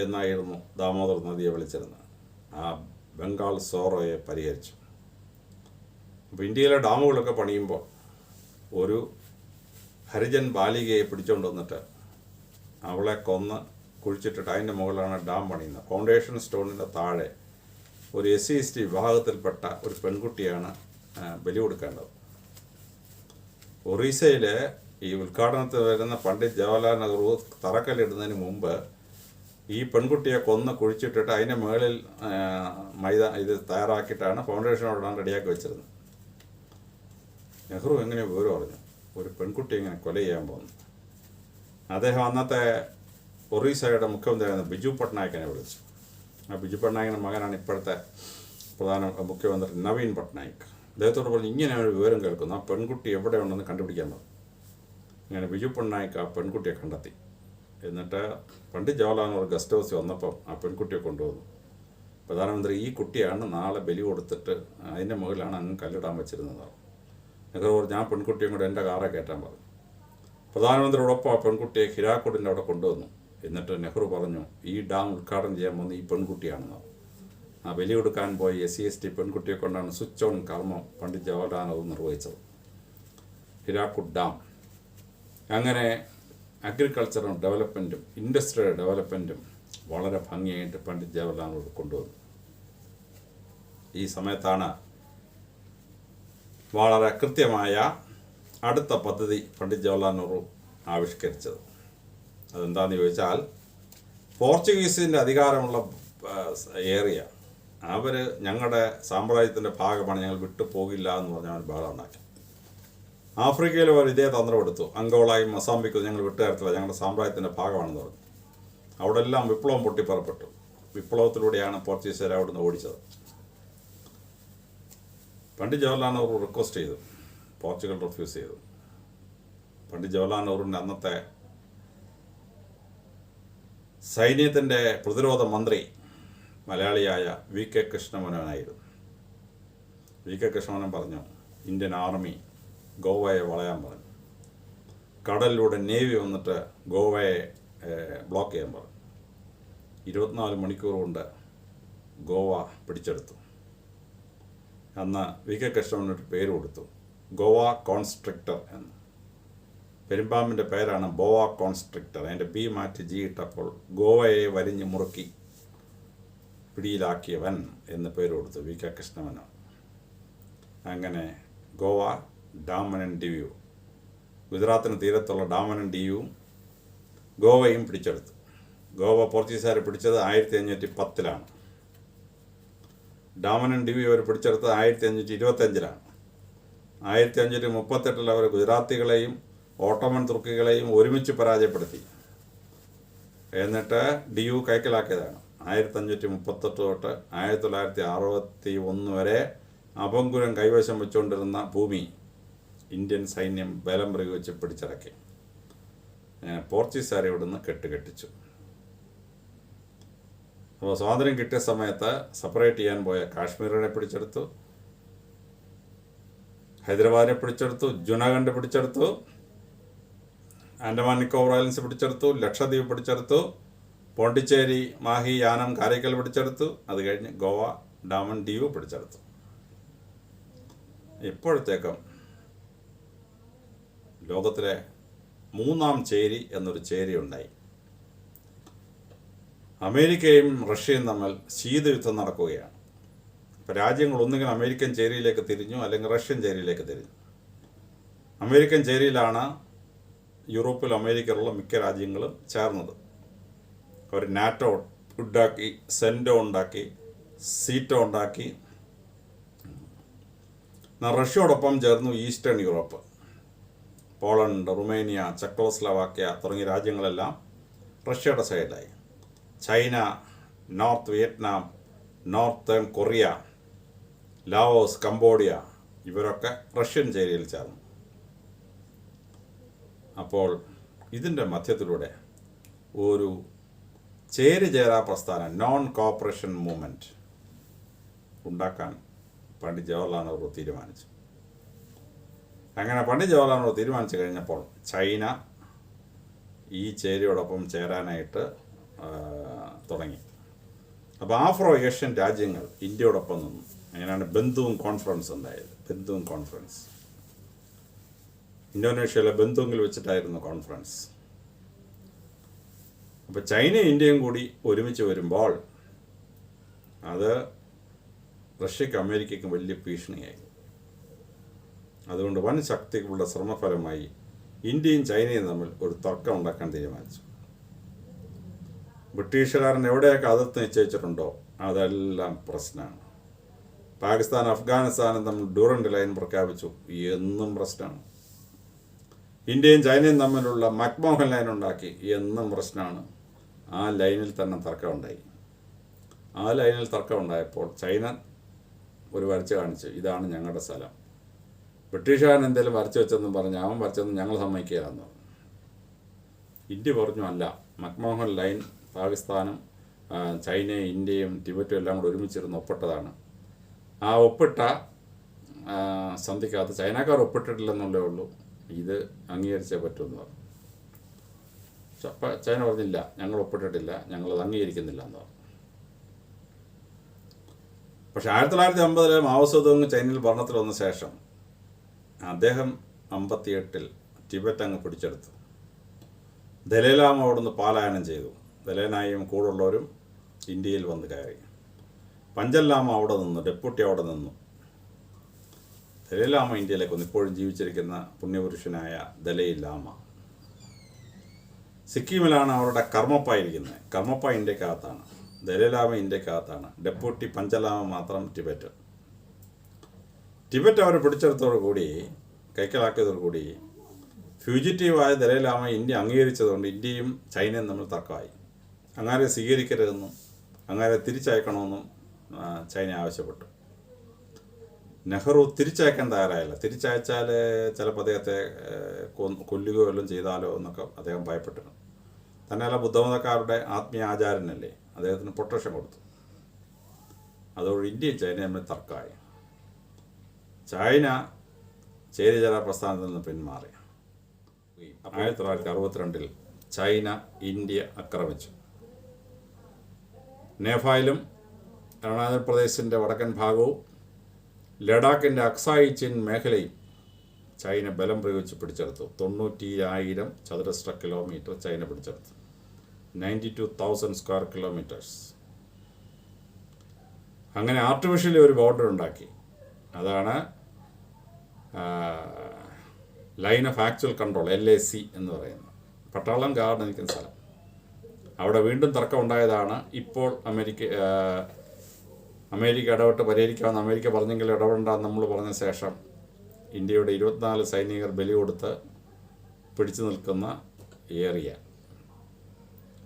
എന്നായിരുന്നു ദാമോദർ നദിയെ വിളിച്ചിരുന്നത്. ആ ബംഗാൾ സോറോയെ പരിഹരിച്ചു. അപ്പോൾ ഇന്ത്യയിലെ ഡാമുകളൊക്കെ പണിയുമ്പോൾ ഒരു ഹരിജൻ ബാലികയെ പിടിച്ചുകൊണ്ട് വന്നിട്ട് അവളെ കൊന്ന് കുഴിച്ചിട്ടിട്ട് അതിൻ്റെ മുകളിലാണ് ഡാം പണിയുന്നത്. ഫൗണ്ടേഷൻ സ്റ്റോണിൻ്റെ താഴെ ഒരു SC/ST വിഭാഗത്തിൽപ്പെട്ട ഒരു പെൺകുട്ടിയാണ് ബലി കൊടുക്കേണ്ടത്. ഒറീസയിലെ ഈ ഉദ്ഘാടനത്തിൽ വരുന്ന പണ്ഡിറ്റ് ജവഹർലാൽ നെഹ്റു തറക്കല്ലിടുന്നതിന് മുമ്പ് ഈ പെൺകുട്ടിയെ കൊന്ന് കുഴിച്ചിട്ടിട്ട് അതിൻ്റെ മുകളിൽ ഇത് തയ്യാറാക്കിയിട്ടാണ് ഫൗണ്ടേഷനോടാണ് റെഡിയാക്കി വെച്ചിരുന്നത്. നെഹ്റു എങ്ങനെ വിവരം അറിഞ്ഞു ഒരു പെൺകുട്ടി ഇങ്ങനെ കൊല ചെയ്യാൻ പോകുന്നു? അദ്ദേഹം അന്നത്തെ ഒറീസയുടെ മുഖ്യമന്ത്രിയായിരുന്ന ബിജു പട്നായിക്കിനെ വിളിച്ചു. ആ ബിജു പട്നായിക്കിൻ്റെ മകനാണ് ഇപ്പോഴത്തെ പ്രധാന മുഖ്യമന്ത്രി നവീൻ പട്നായിക്. അദ്ദേഹത്തോട് പറഞ്ഞു, ഇങ്ങനെ ഒരു വിവരം കേൾക്കുന്നു, ആ പെൺകുട്ടി എവിടെ ഉണ്ടെന്ന് കണ്ടുപിടിക്കാൻ പറഞ്ഞു. ഇങ്ങനെ ബിജു പട്നായിക് ആ പെൺകുട്ടിയെ കണ്ടെത്തി. എന്നിട്ട് പണ്ഡിറ്റ് ജവഹർലാൽ നെഹ്റു ഗസ്റ്റ് ഹൗസിൽ വന്നപ്പം ആ പെൺകുട്ടിയെ കൊണ്ടുവന്നു. പ്രധാനമന്ത്രി, ഈ കുട്ടിയാണ് നാളെ ബലി കൊടുത്തിട്ട് അതിൻ്റെ മുകളിലാണ് അങ്ങ് കല്ലിടാൻ വെച്ചിരുന്നത്. നെഹ്റു പറഞ്ഞു, ആ പെൺകുട്ടിയും കൂടെ എൻ്റെ കാറെ കയറ്റാൻ പറഞ്ഞു. പ്രധാനമന്ത്രിയോടൊപ്പം ആ പെൺകുട്ടിയെ ഹിരാക്കുഡിൻ്റെ അവിടെ കൊണ്ടുവന്നു. എന്നിട്ട് നെഹ്റു പറഞ്ഞു, ഈ ഡാം ഉദ്ഘാടനം ചെയ്യാൻ വന്ന് ഈ പെൺകുട്ടിയാണെന്ന്. ആ ബലി കൊടുക്കാൻ പോയി SC/ST പെൺകുട്ടിയെ കൊണ്ടാണ് സ്വിച്ച് ഓൺ കർമ്മം പണ്ഡിറ്റ് ജവഹർലാൽ നെഹ്റു നിർവഹിച്ചത്, ഹിരാക്കുഡ് ഡാം. അങ്ങനെ അഗ്രികൾച്ചറൽ ഡെവലപ്മെൻറ്റും ഇൻഡസ്ട്രിയൽ ഡെവലപ്മെൻറ്റും വളരെ ഭംഗിയായിട്ട് പണ്ഡിറ്റ് ജവഹർലാൽ നെഹ്റു കൊണ്ടുവന്നു. ഈ സമയത്താണ് വളരെ കൃത്യമായ അടുത്ത പദ്ധതി പണ്ഡിറ്റ് ജവഹർലാൽ നെഹ്റു ആവിഷ്കരിച്ചത്. അതെന്താണെന്ന് ചോദിച്ചാൽ, പോർച്ചുഗീസിൻ്റെ അധികാരമുള്ള ഏരിയ അവർ ഞങ്ങളുടെ സാമ്രാജ്യത്തിൻ്റെ ഭാഗമാണ്, ഞങ്ങൾ വിട്ടു പോകില്ല എന്ന് പറഞ്ഞാൽ അവർ ബഹളം ഉണ്ടാക്കി. ആഫ്രിക്കയിൽ അവർ ഇതേ തന്ത്രം എടുത്തു. അങ്കോളയും മൊസാംബിക്കും ഞങ്ങൾ വിട്ടുതരത്തില്ല, ഞങ്ങളുടെ സാമ്രാജ്യത്തിൻ്റെ ഭാഗമാണെന്ന് പറഞ്ഞു. അവിടെ എല്ലാം വിപ്ലവം പൊട്ടിപ്പുറപ്പെട്ടു. വിപ്ലവത്തിലൂടെയാണ് പോർച്ചുഗീസുകാർ അവിടെ നിന്ന് ഓടിച്ചത്. പണ്ഡിറ്റ് ജവഹർലാൽ നെഹ്റു റിക്വസ്റ്റ് ചെയ്തു, പോർച്ചുഗൽ റിഫ്യൂസ് ചെയ്തു. പണ്ഡിറ്റ് ജവഹർലാൽ നെഹ്റുവിൻ്റെ അന്നത്തെ സൈന്യത്തിൻ്റെ പ്രതിരോധ മന്ത്രി മലയാളിയായ VK കൃഷ്ണമേനോനായിരുന്നു. VK കൃഷ്ണമേനോൻ പറഞ്ഞു, ഇന്ത്യൻ ആർമി ഗോവയെ വളയാൻ പറഞ്ഞു. കടലിലൂടെ നേവി വന്നിട്ട് ഗോവയെ ബ്ലോക്ക് ചെയ്യാൻ പറഞ്ഞു. 24 മണിക്കൂർ കൊണ്ട് ഗോവ പിടിച്ചെടുത്തു. അന്ന് VK കൃഷ്ണമേനോൻ പേര് കൊടുത്തു, ഗോവ കോൺസ്ട്രിക്ടർ എന്ന്. പെരുമ്പാമ്പിൻ്റെ പേരാണ് ബോവ കോൺസ്ട്രിക്ടർ. അതിൻ്റെ B മാറ്റി G ഇട്ടപ്പോൾ ഗോവയെ വരിഞ്ഞ് മുറുക്കി പിടിയിലാക്കിയവൻ എന്ന് പേര് കൊടുത്തു VK കൃഷ്ണമേനോൻ. അങ്ങനെ ഗോവ, ഡാമൻ ആൻഡ് ഡിയു, ഗുജറാത്തിന് തീരത്തുള്ള ഡാമൻ ആൻഡ് ഡിയുവും ഗോവയും പിടിച്ചെടുത്തു. ഗോവ പോർച്ചുഗീസുകാർ പിടിച്ചത് 1510-ലാണ്. ഡാമൻ ആൻഡ് ഡിയു അവർ പിടിച്ചെടുത്തത് 1525-ലാണ്. 1538 അവർ ഗുജറാത്തികളെയും ഓട്ടോമൻ തുർക്കികളെയും ഒരുമിച്ച് പരാജയപ്പെടുത്തി. എന്നിട്ട് ഡിയു കൈക്കലാക്കിയതാണ്. 1538 തൊട്ട് 1961 വരെ അപങ്കുരം കൈവശം വെച്ചുകൊണ്ടിരുന്ന ഭൂമി ഇന്ത്യൻ സൈന്യം ബലം പ്രയോഗിച്ച് പിടിച്ചടക്കി. പോർച്ചുഗീസുകാരെ ഇവിടുന്ന് കെട്ടിച്ചു. അപ്പോൾ സ്വാതന്ത്ര്യം കിട്ടിയ സമയത്ത് സെപ്പറേറ്റ് ചെയ്യാൻ പോയ കാശ്മീരിനെ പിടിച്ചെടുത്തു, ഹൈദരാബാദിനെ പിടിച്ചെടുത്തു, ജുനാഗഡ് പിടിച്ചെടുത്തു, ആൻഡമാൻ നിക്കോബാർ ഐലൻഡ്സ് പിടിച്ചെടുത്തു, ലക്ഷദ്വീപ് പിടിച്ചെടുത്തു, പോണ്ടിച്ചേരി, മാഹി, യാനം, കാരയ്ക്കൽ പിടിച്ചെടുത്തു. അത് കഴിഞ്ഞ് ഗോവ, ഡാമൻ, ഡിയു പിടിച്ചെടുത്തു. ഇപ്പോഴത്തേക്കും ലോകത്തിലെ 3-ാം ചേരി എന്നൊരു ചേരി ഉണ്ടായി. അമേരിക്കയും റഷ്യയും തമ്മിൽ ശീതയുദ്ധം നടക്കുകയാണ്. ഇപ്പോൾ രാജ്യങ്ങൾ ഒന്നുകിൽ അമേരിക്കൻ ചേരിയിലേക്ക് തിരിഞ്ഞു, അല്ലെങ്കിൽ റഷ്യൻ ചേരിയിലേക്ക് തിരിഞ്ഞു. അമേരിക്കൻ ചേരിയിലാണ് യൂറോപ്പിൽ അമേരിക്കയിലുള്ള മിക്ക രാജ്യങ്ങളും ചേർന്നത്. അവർ നാറ്റോ ഉണ്ടാക്കി, സെൻറ്റോ ഉണ്ടാക്കി, സീറ്റോ ഉണ്ടാക്കി. റഷ്യയോടൊപ്പം ചേർന്നു Eastern Europe, Poland, Romania, Czechoslovakia തുടങ്ങിയ രാജ്യങ്ങളെല്ലാം റഷ്യയുടെ സൈഡിലായി. China, North Vietnam, northern Korea, Laos, Cambodia ഇവരൊക്കെ റഷ്യൻ ചേരിയിൽ ചേർന്നു. അപ്പോൾ ഇതിൻ്റെ മധ്യത്തിലൂടെ ഒരു ചേരിചേരാ പ്രസ്ഥാനം, നോൺ കോപ്പറേഷൻ മൂവ്മെൻറ്റ് ഉണ്ടാക്കാൻ പണ്ഡിറ്റ് ജവഹർലാൽ നെഹ്റു തീരുമാനിച്ചു. അങ്ങനെ പണ്ഡിറ്റ് ജവഹർലാൽ നെഹ്റു തീരുമാനിച്ചു കഴിഞ്ഞപ്പോൾ ചൈന ഈ ചേരിയോടൊപ്പം ചേരാനായിട്ട് തുടങ്ങി. അപ്പോൾ ആഫ്രോ ഏഷ്യൻ രാജ്യങ്ങൾ ഇന്ത്യയോടൊപ്പം നിന്നു. അങ്ങനെയാണ് ബന്ധുവും കോൺഫറൻസ് ഉണ്ടായത്. ബന്ധുവും കോൺഫറൻസ് ഇന്തോനേഷ്യയിലെ ബന്ധുവിൽ വെച്ചിട്ടായിരുന്നു കോൺഫറൻസ്. അപ്പോൾ ചൈനയും ഇന്ത്യയും കൂടി ഒരുമിച്ച് വരുമ്പോൾ അത് റഷ്യക്കും അമേരിക്കയ്ക്കും വലിയ ഭീഷണിയായി. അതുകൊണ്ട് വൻ ശക്തികളുടെ ശ്രമഫലമായി ഇന്ത്യയും ചൈനയും തമ്മിൽ ഒരു തർക്കം ഉണ്ടാക്കാൻ തീരുമാനിച്ചു. ബ്രിട്ടീഷുകാരൻ എവിടെയൊക്കെ അതിർത്തി നിശ്ചയിച്ചിട്ടുണ്ടോ അതെല്ലാം പ്രശ്നമാണ്. പാകിസ്ഥാൻ അഫ്ഗാനിസ്ഥാനും തമ്മിൽ ഡ്യൂറൻഡ് ലൈൻ പ്രഖ്യാപിച്ചു, എന്നും പ്രശ്നമാണ്. ഇന്ത്യയും ചൈനയും തമ്മിലുള്ള മക്മോഹൻ ലൈൻ ഉണ്ടാക്കി, എന്നും പ്രശ്നമാണ്. ആ ലൈനിൽ തന്നെ തർക്കമുണ്ടായി. ആ ലൈനിൽ തർക്കമുണ്ടായപ്പോൾ ചൈന ഒരു വരച്ച് കാണിച്ചു, ഇതാണ് ഞങ്ങളുടെ സ്ഥലം. ബ്രിട്ടീഷുകാരൻ എന്തെങ്കിലും വരച്ച് വെച്ചെന്നും പറഞ്ഞ് അവൻ വരച്ചെന്നും ഞങ്ങൾ സമ്മതിക്കുകയാണെന്ന് പറഞ്ഞു. ഇന്ത്യ പറഞ്ഞു, അല്ല, മക്മോഹൻ ലൈൻ പാകിസ്ഥാനും ചൈനയും ഇന്ത്യയും ടിബറ്റും എല്ലാം കൂടെ ഒരുമിച്ചിരുന്ന് ഒപ്പിട്ടതാണ്. ആ ഒപ്പിട്ട സന്ധിക്കകത്ത് ചൈനക്കാർ ഒപ്പിട്ടിട്ടില്ലെന്നുള്ളേ ഉള്ളൂ, ഇത് അംഗീകരിച്ചേ പറ്റുമെന്ന് പറഞ്ഞു. അപ്പം ചൈന പറഞ്ഞില്ല, ഞങ്ങൾ ഒപ്പിട്ടിട്ടില്ല, ഞങ്ങളത് അംഗീകരിക്കുന്നില്ല എന്ന് പറഞ്ഞു. പക്ഷെ 1950 മാവോ സേതുങ് ചൈനയിൽ ഭരണത്തിൽ വന്ന ശേഷം അദ്ദേഹം 58 ടിബറ്റ് അങ്ങ് പിടിച്ചെടുത്തു. ദലൈലാമ അവിടുന്ന് പാലായനം ചെയ്തു. ദലൈനായും കൂടുള്ളവരും ഇന്ത്യയിൽ വന്ന് കയറി. പഞ്ചല്ലാമ അവിടെ നിന്നു, ഡെപ്യൂട്ടി അവിടെ നിന്നു. ദലൈലാമ ഇന്ത്യയിലേക്ക് വന്നു, ഇപ്പോഴും ജീവിച്ചിരിക്കുന്ന പുണ്യപുരുഷനായ ദലൈലാമ. സിക്കിമിലാണ് അവരുടെ കർമ്മപ്പ ഇരിക്കുന്നത്. കർമ്മപ്പ ഇന്ത്യക്കകത്താണ്, ദലൈലാമ ഇന്ത്യക്കകത്താണ്, ഡെപ്യൂട്ടി പഞ്ചലാമ മാത്രം ടിബറ്റ്. ടിബറ്റ് അവർ പിടിച്ചെടുത്തോടുകൂടി, കൈക്കലാക്കിയതോടുകൂടി ഫ്യൂജിറ്റീവായ ദലൈലാമ ഇന്ത്യ അംഗീകരിച്ചതുകൊണ്ട് ഇന്ത്യയും ചൈനയും തമ്മിൽ തർക്കമായി. അങ്ങനെ സ്വീകരിക്കരുതെന്നും അങ്ങനെ തിരിച്ചയക്കണമെന്നും ചൈന ആവശ്യപ്പെട്ടു. നെഹ്റു തിരിച്ചയക്കാൻ തയ്യാറായില്ല. തിരിച്ചയച്ചാൽ ചിലപ്പോൾ അദ്ദേഹത്തെ കൊല്ലുകയോ വല്ലതും ചെയ്താലോ എന്നൊക്കെ അദ്ദേഹം ഭയപ്പെട്ടിരുന്നു. തന്നെയല്ല, ബുദ്ധമതക്കാരുടെ ആത്മീയ ആചാരനല്ലേ, അദ്ദേഹത്തിന് പ്രൊട്ടക്ഷൻ കൊടുത്തു. അതോടെ ഇന്ത്യയും ചൈനയും തമ്മിൽ തർക്കമായി. ചൈന ചേരിചേരാ പ്രസ്ഥാനത്തിൽ നിന്ന് പിന്മാറി. 1962 ചൈന ഇന്ത്യ ആക്രമിച്ചു. നേപ്പാളിലും അരുണാചൽ പ്രദേശിൻ്റെ വടക്കൻ ഭാഗവും ലഡാക്കിൻ്റെ അക്സായി ചിൻ മേഖലയും ചൈന ബലം പ്രയോഗിച്ച് പിടിച്ചെടുത്തു. 90,000 ചതുരശ്ര കിലോമീറ്റർ ചൈന പിടിച്ചെടുത്തു. 92,000 സ്ക്വയർ കിലോമീറ്റേഴ്സ്. അങ്ങനെ ആർട്ടിഫിഷ്യലി ഒരു ബോർഡർ ഉണ്ടാക്കി. അതാണ് line of actual control, LAC എന്ന് പറയുന്നത്. പട്ടാളം ഗാർഡ് നിൽക്കുന്ന സ്ഥലം. അവിടെ വീണ്ടും തർക്കം ഉണ്ടായതാണ്. ഇപ്പോൾ അമേരിക്ക ഇടപെട്ട് പരിഹരിക്കാമെന്ന് അമേരിക്ക പറഞ്ഞെങ്കിൽ ഇടപെടണ്ടെന്ന് നമ്മൾ പറഞ്ഞ ശേഷം ഇന്ത്യയുടെ 24 സൈനികർ ബലി കൊടുത്ത് പിടിച്ചു നിൽക്കുന്ന ഏരിയ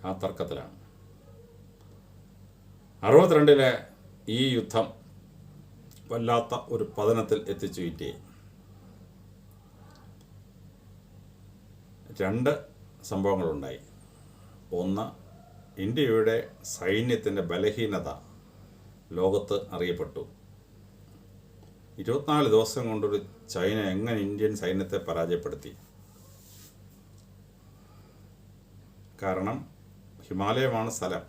ആ തർക്കത്തിലാണ്. 62 ഈ യുദ്ധം വല്ലാത്ത ഒരു പതനത്തിൽ എത്തിച്ചു ഇന്ത്യയെ. 2 സംഭവങ്ങളുണ്ടായി. ഒന്ന്, ഇന്ത്യയുടെ സൈന്യത്തിൻ്റെ ബലഹീനത ലോകത്ത് അറിയപ്പെട്ടു. 24 ദിവസം കൊണ്ടൊരു ചൈന എങ്ങനെ ഇന്ത്യൻ സൈന്യത്തെ പരാജയപ്പെടുത്തി? കാരണം ഹിമാലയമാണ് സ്ഥലം.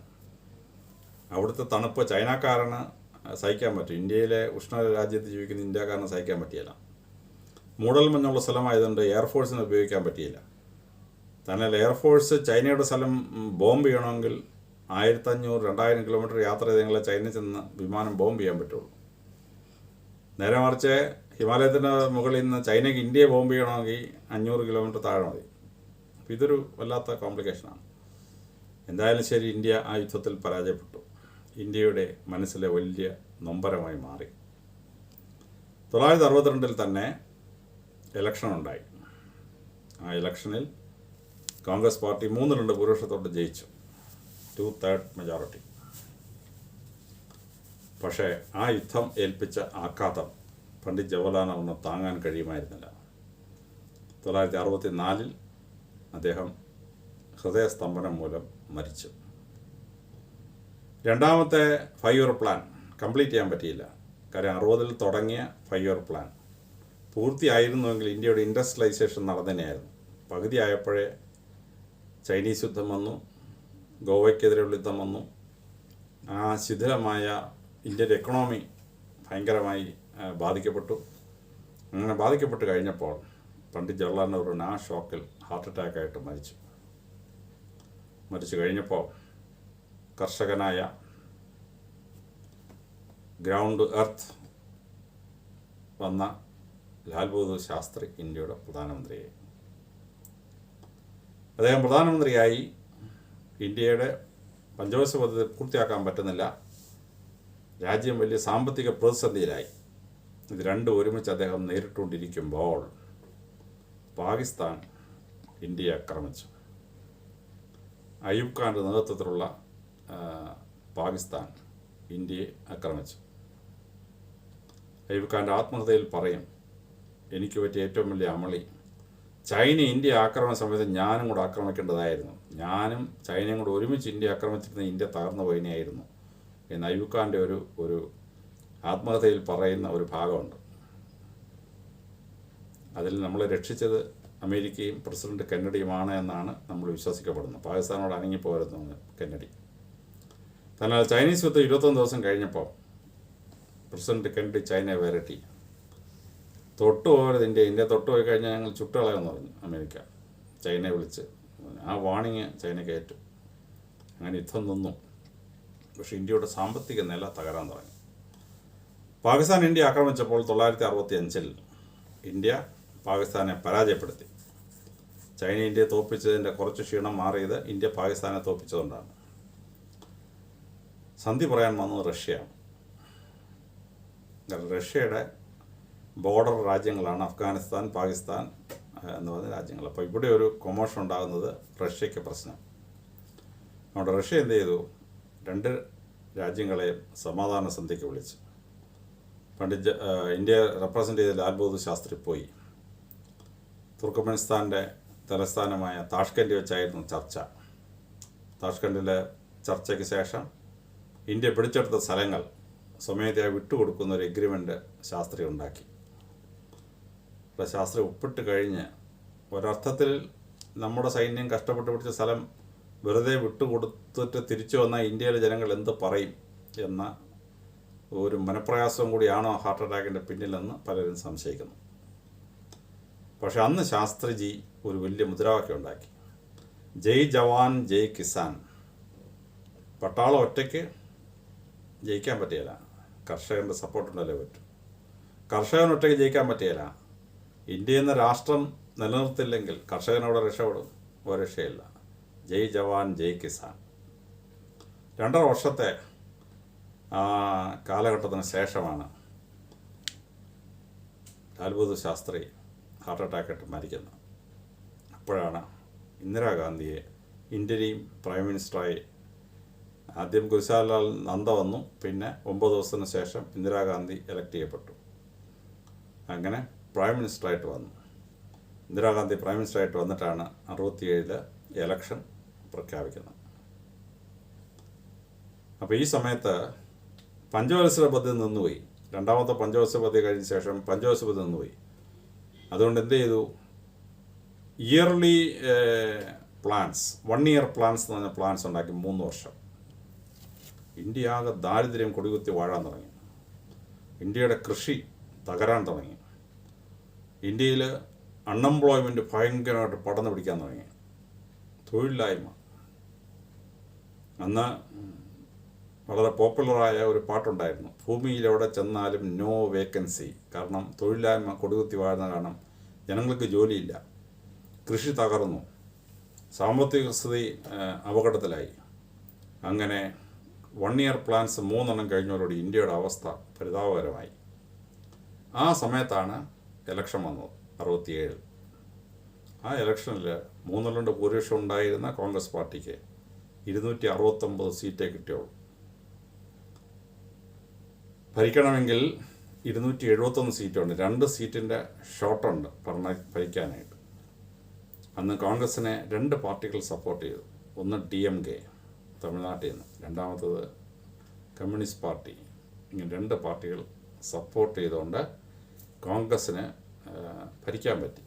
അവിടുത്തെ തണുപ്പ് ചൈനക്കാരന് സഹിക്കാൻ പറ്റും. ഇന്ത്യയിലെ ഉഷ്ണ രാജ്യത്ത് ജീവിക്കുന്ന ഇന്ത്യക്കാരന് സഹിക്കാൻ പറ്റിയില്ല. മൂടൽ മഞ്ഞുള്ള സ്ഥലമായതുകൊണ്ട് എയർഫോഴ്സിന് ഉപയോഗിക്കാൻ പറ്റിയില്ല. എന്നാൽ എയർഫോഴ്സ് ചൈനയുടെ സ്ഥലം ബോംബ് ചെയ്യണമെങ്കിൽ 1500-2000 കിലോമീറ്റർ യാത്ര ചെയ്തെങ്കിലേ ചൈനയിൽ ചെന്ന് വിമാനം ബോംബ് ചെയ്യാൻ പറ്റുള്ളൂ. നേരെ മറിച്ച് ഹിമാലയത്തിൻ്റെ മുകളിൽ നിന്ന് ചൈനയ്ക്ക് ഇന്ത്യയെ ബോംബ് ചെയ്യണമെങ്കിൽ 500 കിലോമീറ്റർ താഴെ മതി. അപ്പോൾ ഇതൊരു വല്ലാത്ത കോംപ്ലിക്കേഷനാണ്. എന്തായാലും ശരി, ഇന്ത്യ ആ യുദ്ധത്തിൽ പരാജയപ്പെട്ടു. ഇന്ത്യയുടെ മനസ്സിലെ വലിയ നൊമ്പരമായി മാറി. 1962 തന്നെ ഇലക്ഷൻ ഉണ്ടായി. ആ ഇലക്ഷനിൽ കോൺഗ്രസ് പാർട്ടി 3-2 ഭൂരിപക്ഷത്തോട് ജയിച്ചു, 2/3 മെജോറിറ്റി. പക്ഷേ ആ യുദ്ധം ഏൽപ്പിച്ച ആഘാതം പണ്ഡിറ്റ് ജവഹർലാൽ നെഹ്റുവിന് താങ്ങാൻ കഴിയുമായിരുന്നില്ല. 1964 അദ്ദേഹം ഹൃദയസ്തംഭനം മൂലം മരിച്ചു. രണ്ടാമത്തെ 5 ഇയർ പ്ലാൻ കംപ്ലീറ്റ് ചെയ്യാൻ പറ്റിയില്ല. കാര്യം 60-ൽ തുടങ്ങിയ 5 ഇയർ പ്ലാൻ പൂർത്തിയായിരുന്നുവെങ്കിൽ ഇന്ത്യയുടെ ഇൻഡസ്ട്രിയലൈസേഷൻ നടന്നതന്നെയായിരുന്നു. പകുതി ആയപ്പോഴേ ചൈനീസ് യുദ്ധം വന്നു, ഗോവയ്ക്കെതിരെയുള്ള യുദ്ധം വന്നു. ആ ശിഥിലമായ ഇന്ത്യൻ എക്കണോമി ഭയങ്കരമായി ബാധിക്കപ്പെട്ടു. അങ്ങനെ ബാധിക്കപ്പെട്ട് കഴിഞ്ഞപ്പോൾ പണ്ഡിറ്റ് ജവഹർലാൽ നെഹ്റുവിന് ആ ഷോക്കിൽ ഹാർട്ട് അറ്റാക്കായിട്ട് മരിച്ചു കഴിഞ്ഞപ്പോൾ കർഷകനായ ഗ്രൗണ്ട് എർത്ത് വന്ന ലാൽ ബഹദൂർ ശാസ്ത്രി ഇന്ത്യയുടെ പ്രധാനമന്ത്രിയായി. അദ്ദേഹം പ്രധാനമന്ത്രിയായി ഇന്ത്യയുടെ പഞ്ചവത്സര പദ്ധതി പൂർത്തിയാക്കാൻ പറ്റുന്നില്ല. രാജ്യം വലിയ സാമ്പത്തിക പ്രതിസന്ധിയിലായി. ഇത് രണ്ടും ഒരുമിച്ച് അദ്ദേഹം നേരിട്ടുകൊണ്ടിരിക്കുമ്പോൾ പാകിസ്ഥാൻ ഇന്ത്യയെ ആക്രമിച്ചു. അയൂബ് ഖാൻ്റെ നേതൃത്വത്തിലുള്ള പാകിസ്ഥാൻ ഇന്ത്യയെ ആക്രമിച്ചു. അയൂബ് ഖാൻ്റെ ആത്മകഥയിൽ പറയും, എനിക്ക് പറ്റിയ ഏറ്റവും വലിയ അമളി ചൈന ഇന്ത്യ ആക്രമണ സമയത്ത് ഞാനും കൂടെ ആക്രമിക്കേണ്ടതായിരുന്നു. ഞാനും ചൈനയും കൂടെ ഒരുമിച്ച് ഇന്ത്യ ആക്രമിച്ചിരുന്ന ഇന്ത്യ തകർന്നു പോയിനായിരുന്നു എന്ന് അയൂബ് ഖാൻ്റെ ഒരു ആത്മകഥയിൽ പറയുന്ന ഒരു ഭാഗമുണ്ട്. അതിൽ നമ്മളെ രക്ഷിച്ചത് അമേരിക്കയും പ്രസിഡന്റ് കെന്നഡിയുമാണ് എന്നാണ് നമ്മൾ വിശ്വസിക്കപ്പെടുന്നത്. പാകിസ്ഥാനോട് അനങ്ങിപ്പോരുന്നു കെന്നഡി. എന്നാൽ ചൈനീസ് യുദ്ധം 21 ദിവസം കഴിഞ്ഞപ്പോൾ പ്രസിഡന്റ് കെന്നഡി ചൈനയെ വിരട്ടി. തൊട്ടുപോകരുത് ഇന്ത്യ തൊട്ടുപോയി കഴിഞ്ഞാൽ ഞങ്ങൾ ചുട്ടുകളയെന്ന് പറഞ്ഞു അമേരിക്ക. ചൈനയെ വിളിച്ച് ആ വാണിങ് ചൈനയ്ക്ക് ഏറ്റു. അങ്ങനെ യുദ്ധം നിന്നു. പക്ഷേ ഇന്ത്യയുടെ സാമ്പത്തിക നില തകരാൻ തുടങ്ങി. പാകിസ്ഥാൻ ഇന്ത്യ ആക്രമിച്ചപ്പോൾ 1965 ഇന്ത്യ പാകിസ്ഥാനെ പരാജയപ്പെടുത്തി. ചൈന ഇന്ത്യയെ തോൽപ്പിച്ചതിൻ്റെ കുറച്ച് ക്ഷീണം മാറിയത് ഇന്ത്യ പാകിസ്ഥാനെ തോൽപ്പിച്ചതുകൊണ്ടാണ്. സന്ധി പറയാൻ വന്നത് റഷ്യയാണ്. റഷ്യയുടെ ബോർഡർ രാജ്യങ്ങളാണ് അഫ്ഗാനിസ്ഥാൻ, പാകിസ്ഥാൻ എന്ന് പറഞ്ഞ രാജ്യങ്ങൾ. അപ്പോൾ ഇവിടെ ഒരു കൊമോഷൻ ഉണ്ടാകുന്നത് റഷ്യയ്ക്ക് പ്രശ്നം. അതുകൊണ്ട് റഷ്യ എന്ത് ചെയ്തു? 2 രാജ്യങ്ങളെയും സമാധാന സന്ധിക്ക് വിളിച്ചു. പണ്ഡിറ്റ് ഇന്ത്യ റെപ്രസെൻ്റ് ചെയ്ത ലാൽ ബഹദൂർ ശാസ്ത്രി പോയി. തുർക്കമെനിസ്ഥാൻ്റെ തലസ്ഥാനമായ താഷ്കൻഡിൽ വെച്ചായിരുന്നു ചർച്ച. താഷ്കൻഡിലെ ചർച്ചയ്ക്ക് ശേഷം ഇന്ത്യ പിടിച്ചെടുത്ത സ്ഥലങ്ങൾ സ്വമേധയാ വിട്ടുകൊടുക്കുന്ന ഒരു എഗ്രിമെൻ്റ് ശാസ്ത്രി ഉണ്ടാക്കി. ഇവിടെ ശാസ്ത്രി ഒപ്പിട്ട് കഴിഞ്ഞ് ഒരർത്ഥത്തിൽ നമ്മുടെ സൈന്യം കഷ്ടപ്പെട്ട് പിടിച്ച സ്ഥലം വെറുതെ വിട്ടുകൊടുത്തിട്ട് തിരിച്ചു വന്നാൽ ഇന്ത്യയിലെ ജനങ്ങൾ എന്ത് പറയും എന്ന ഒരു മനപ്രയാസവും കൂടിയാണോ ഹാർട്ട് അറ്റാക്കിൻ്റെ പിന്നിലെന്ന് പലരും സംശയിക്കുന്നു. പക്ഷെ അന്ന് ശാസ്ത്രിജി ഒരു വലിയ മുദ്രാവാക്യം ഉണ്ടാക്കി, ജയ് ജവാൻ ജയ് കിസാൻ. പട്ടാളം ഒറ്റയ്ക്ക് ജയിക്കാൻ പറ്റിയില്ല, കർഷകൻ്റെ സപ്പോർട്ടുണ്ടല്ലേ പറ്റും. കർഷകൻ ഒറ്റയ്ക്ക് ജയിക്കാൻ പറ്റിയില്ല. ഇന്ത്യ എന്ന രാഷ്ട്രം നിലനിർത്തില്ലെങ്കിൽ കർഷകനോട് രക്ഷപ്പെടും? ഒരു രക്ഷയില്ല. ജയ് ജവാൻ ജയ് കിസാൻ. 2.5 വർഷത്തെ കാലഘട്ടത്തിന് ശേഷമാണ് ലാൽ ബഹദൂർ ശാസ്ത്രി ഹാർട്ട് അറ്റാക്കായിട്ട് മരിക്കുന്നത്. അപ്പോഴാണ് ഇന്ദിരാഗാന്ധിയെ ഇൻ്റരീം പ്രൈം മിനിസ്റ്ററായി ആദ്യം ഗുരുസാലാൽ നന്ദ വന്നു, പിന്നെ 9 ദിവസത്തിന് ശേഷം ഇന്ദിരാഗാന്ധി എലക്ട് ചെയ്യപ്പെട്ടു. അങ്ങനെ പ്രൈം മിനിസ്റ്ററായിട്ട് വന്നു. ഇന്ദിരാഗാന്ധി പ്രൈം മിനിസ്റ്ററായിട്ട് വന്നിട്ടാണ് 67 എലക്ഷൻ പ്രഖ്യാപിക്കുന്നത്. അപ്പോൾ ഈ സമയത്ത് പഞ്ചവത്സര പദ്ധതി നിന്നുപോയി. രണ്ടാമത്തെ പഞ്ചവത്സര പദ്ധതി കഴിഞ്ഞ ശേഷം പഞ്ചവത്സര പദ്ധതി നിന്നുപോയി. അതുകൊണ്ട് എന്ത് ചെയ്തു, ഇയർലി പ്ലാൻസ്, 1 ഇയർ പ്ലാൻസ് എന്ന് പറഞ്ഞ പ്ലാൻസ് ഉണ്ടാക്കി 3 വർഷം. ഇന്ത്യ ആകെ ദാരിദ്ര്യം കൊടികുത്തി വാഴാൻ തുടങ്ങി. ഇന്ത്യയുടെ കൃഷി തകരാൻ തുടങ്ങി. ഇന്ത്യയിൽ അൺഎംപ്ലോയ്മെൻറ്റ് ഭയങ്കരമായിട്ട് പടർന്നു പിടിക്കാൻ തുടങ്ങി. തൊഴിലില്ലായ്മ. അന്ന് വളരെ പോപ്പുലറായ ഒരു പാട്ടുണ്ടായിരുന്നു, ഭൂമിയിലെവിടെ ചെന്നാലും നോ വേക്കൻസി. കാരണം തൊഴിലില്ലായ്മ കൊടികുത്തി വാഴുന്ന കാരണം ജനങ്ങൾക്ക് ജോലിയില്ല, കൃഷി തകർന്നു, സാമ്പത്തിക സ്ഥിതി അപകടത്തിലായി. അങ്ങനെ 1 ഇയർ പ്ലാൻസ് 3 എണ്ണം കഴിഞ്ഞവരോട് ഇന്ത്യയുടെ അവസ്ഥ പരിതാപകരമായി. ആ സമയത്താണ് ഇലക്ഷൻ വന്നത് 67. ആ ഇലക്ഷനിൽ 3 ഭൂരിപക്ഷം ഉണ്ടായിരുന്ന കോൺഗ്രസ് പാർട്ടിക്ക് 269 സീറ്റേ കിട്ടിയുള്ളൂ. ഭരിക്കണമെങ്കിൽ 271 സീറ്റുണ്ട്. 2 സീറ്റിൻ്റെ ഷോർട്ടുണ്ട് ഭരിക്കാനായിട്ട്. അന്ന് കോൺഗ്രസിനെ 2 പാർട്ടികൾ സപ്പോർട്ട് ചെയ്തു. ഒന്ന് DMK തമിഴ്നാട്ടിൽ നിന്ന്, രണ്ടാമത്തത് കമ്മ്യൂണിസ്റ്റ് പാർട്ടി. ഇങ്ങനെ 2 പാർട്ടികൾ സപ്പോർട്ട് ചെയ്തുകൊണ്ട് കോൺഗ്രസ്സിന് ഭരിക്കാൻ പറ്റി.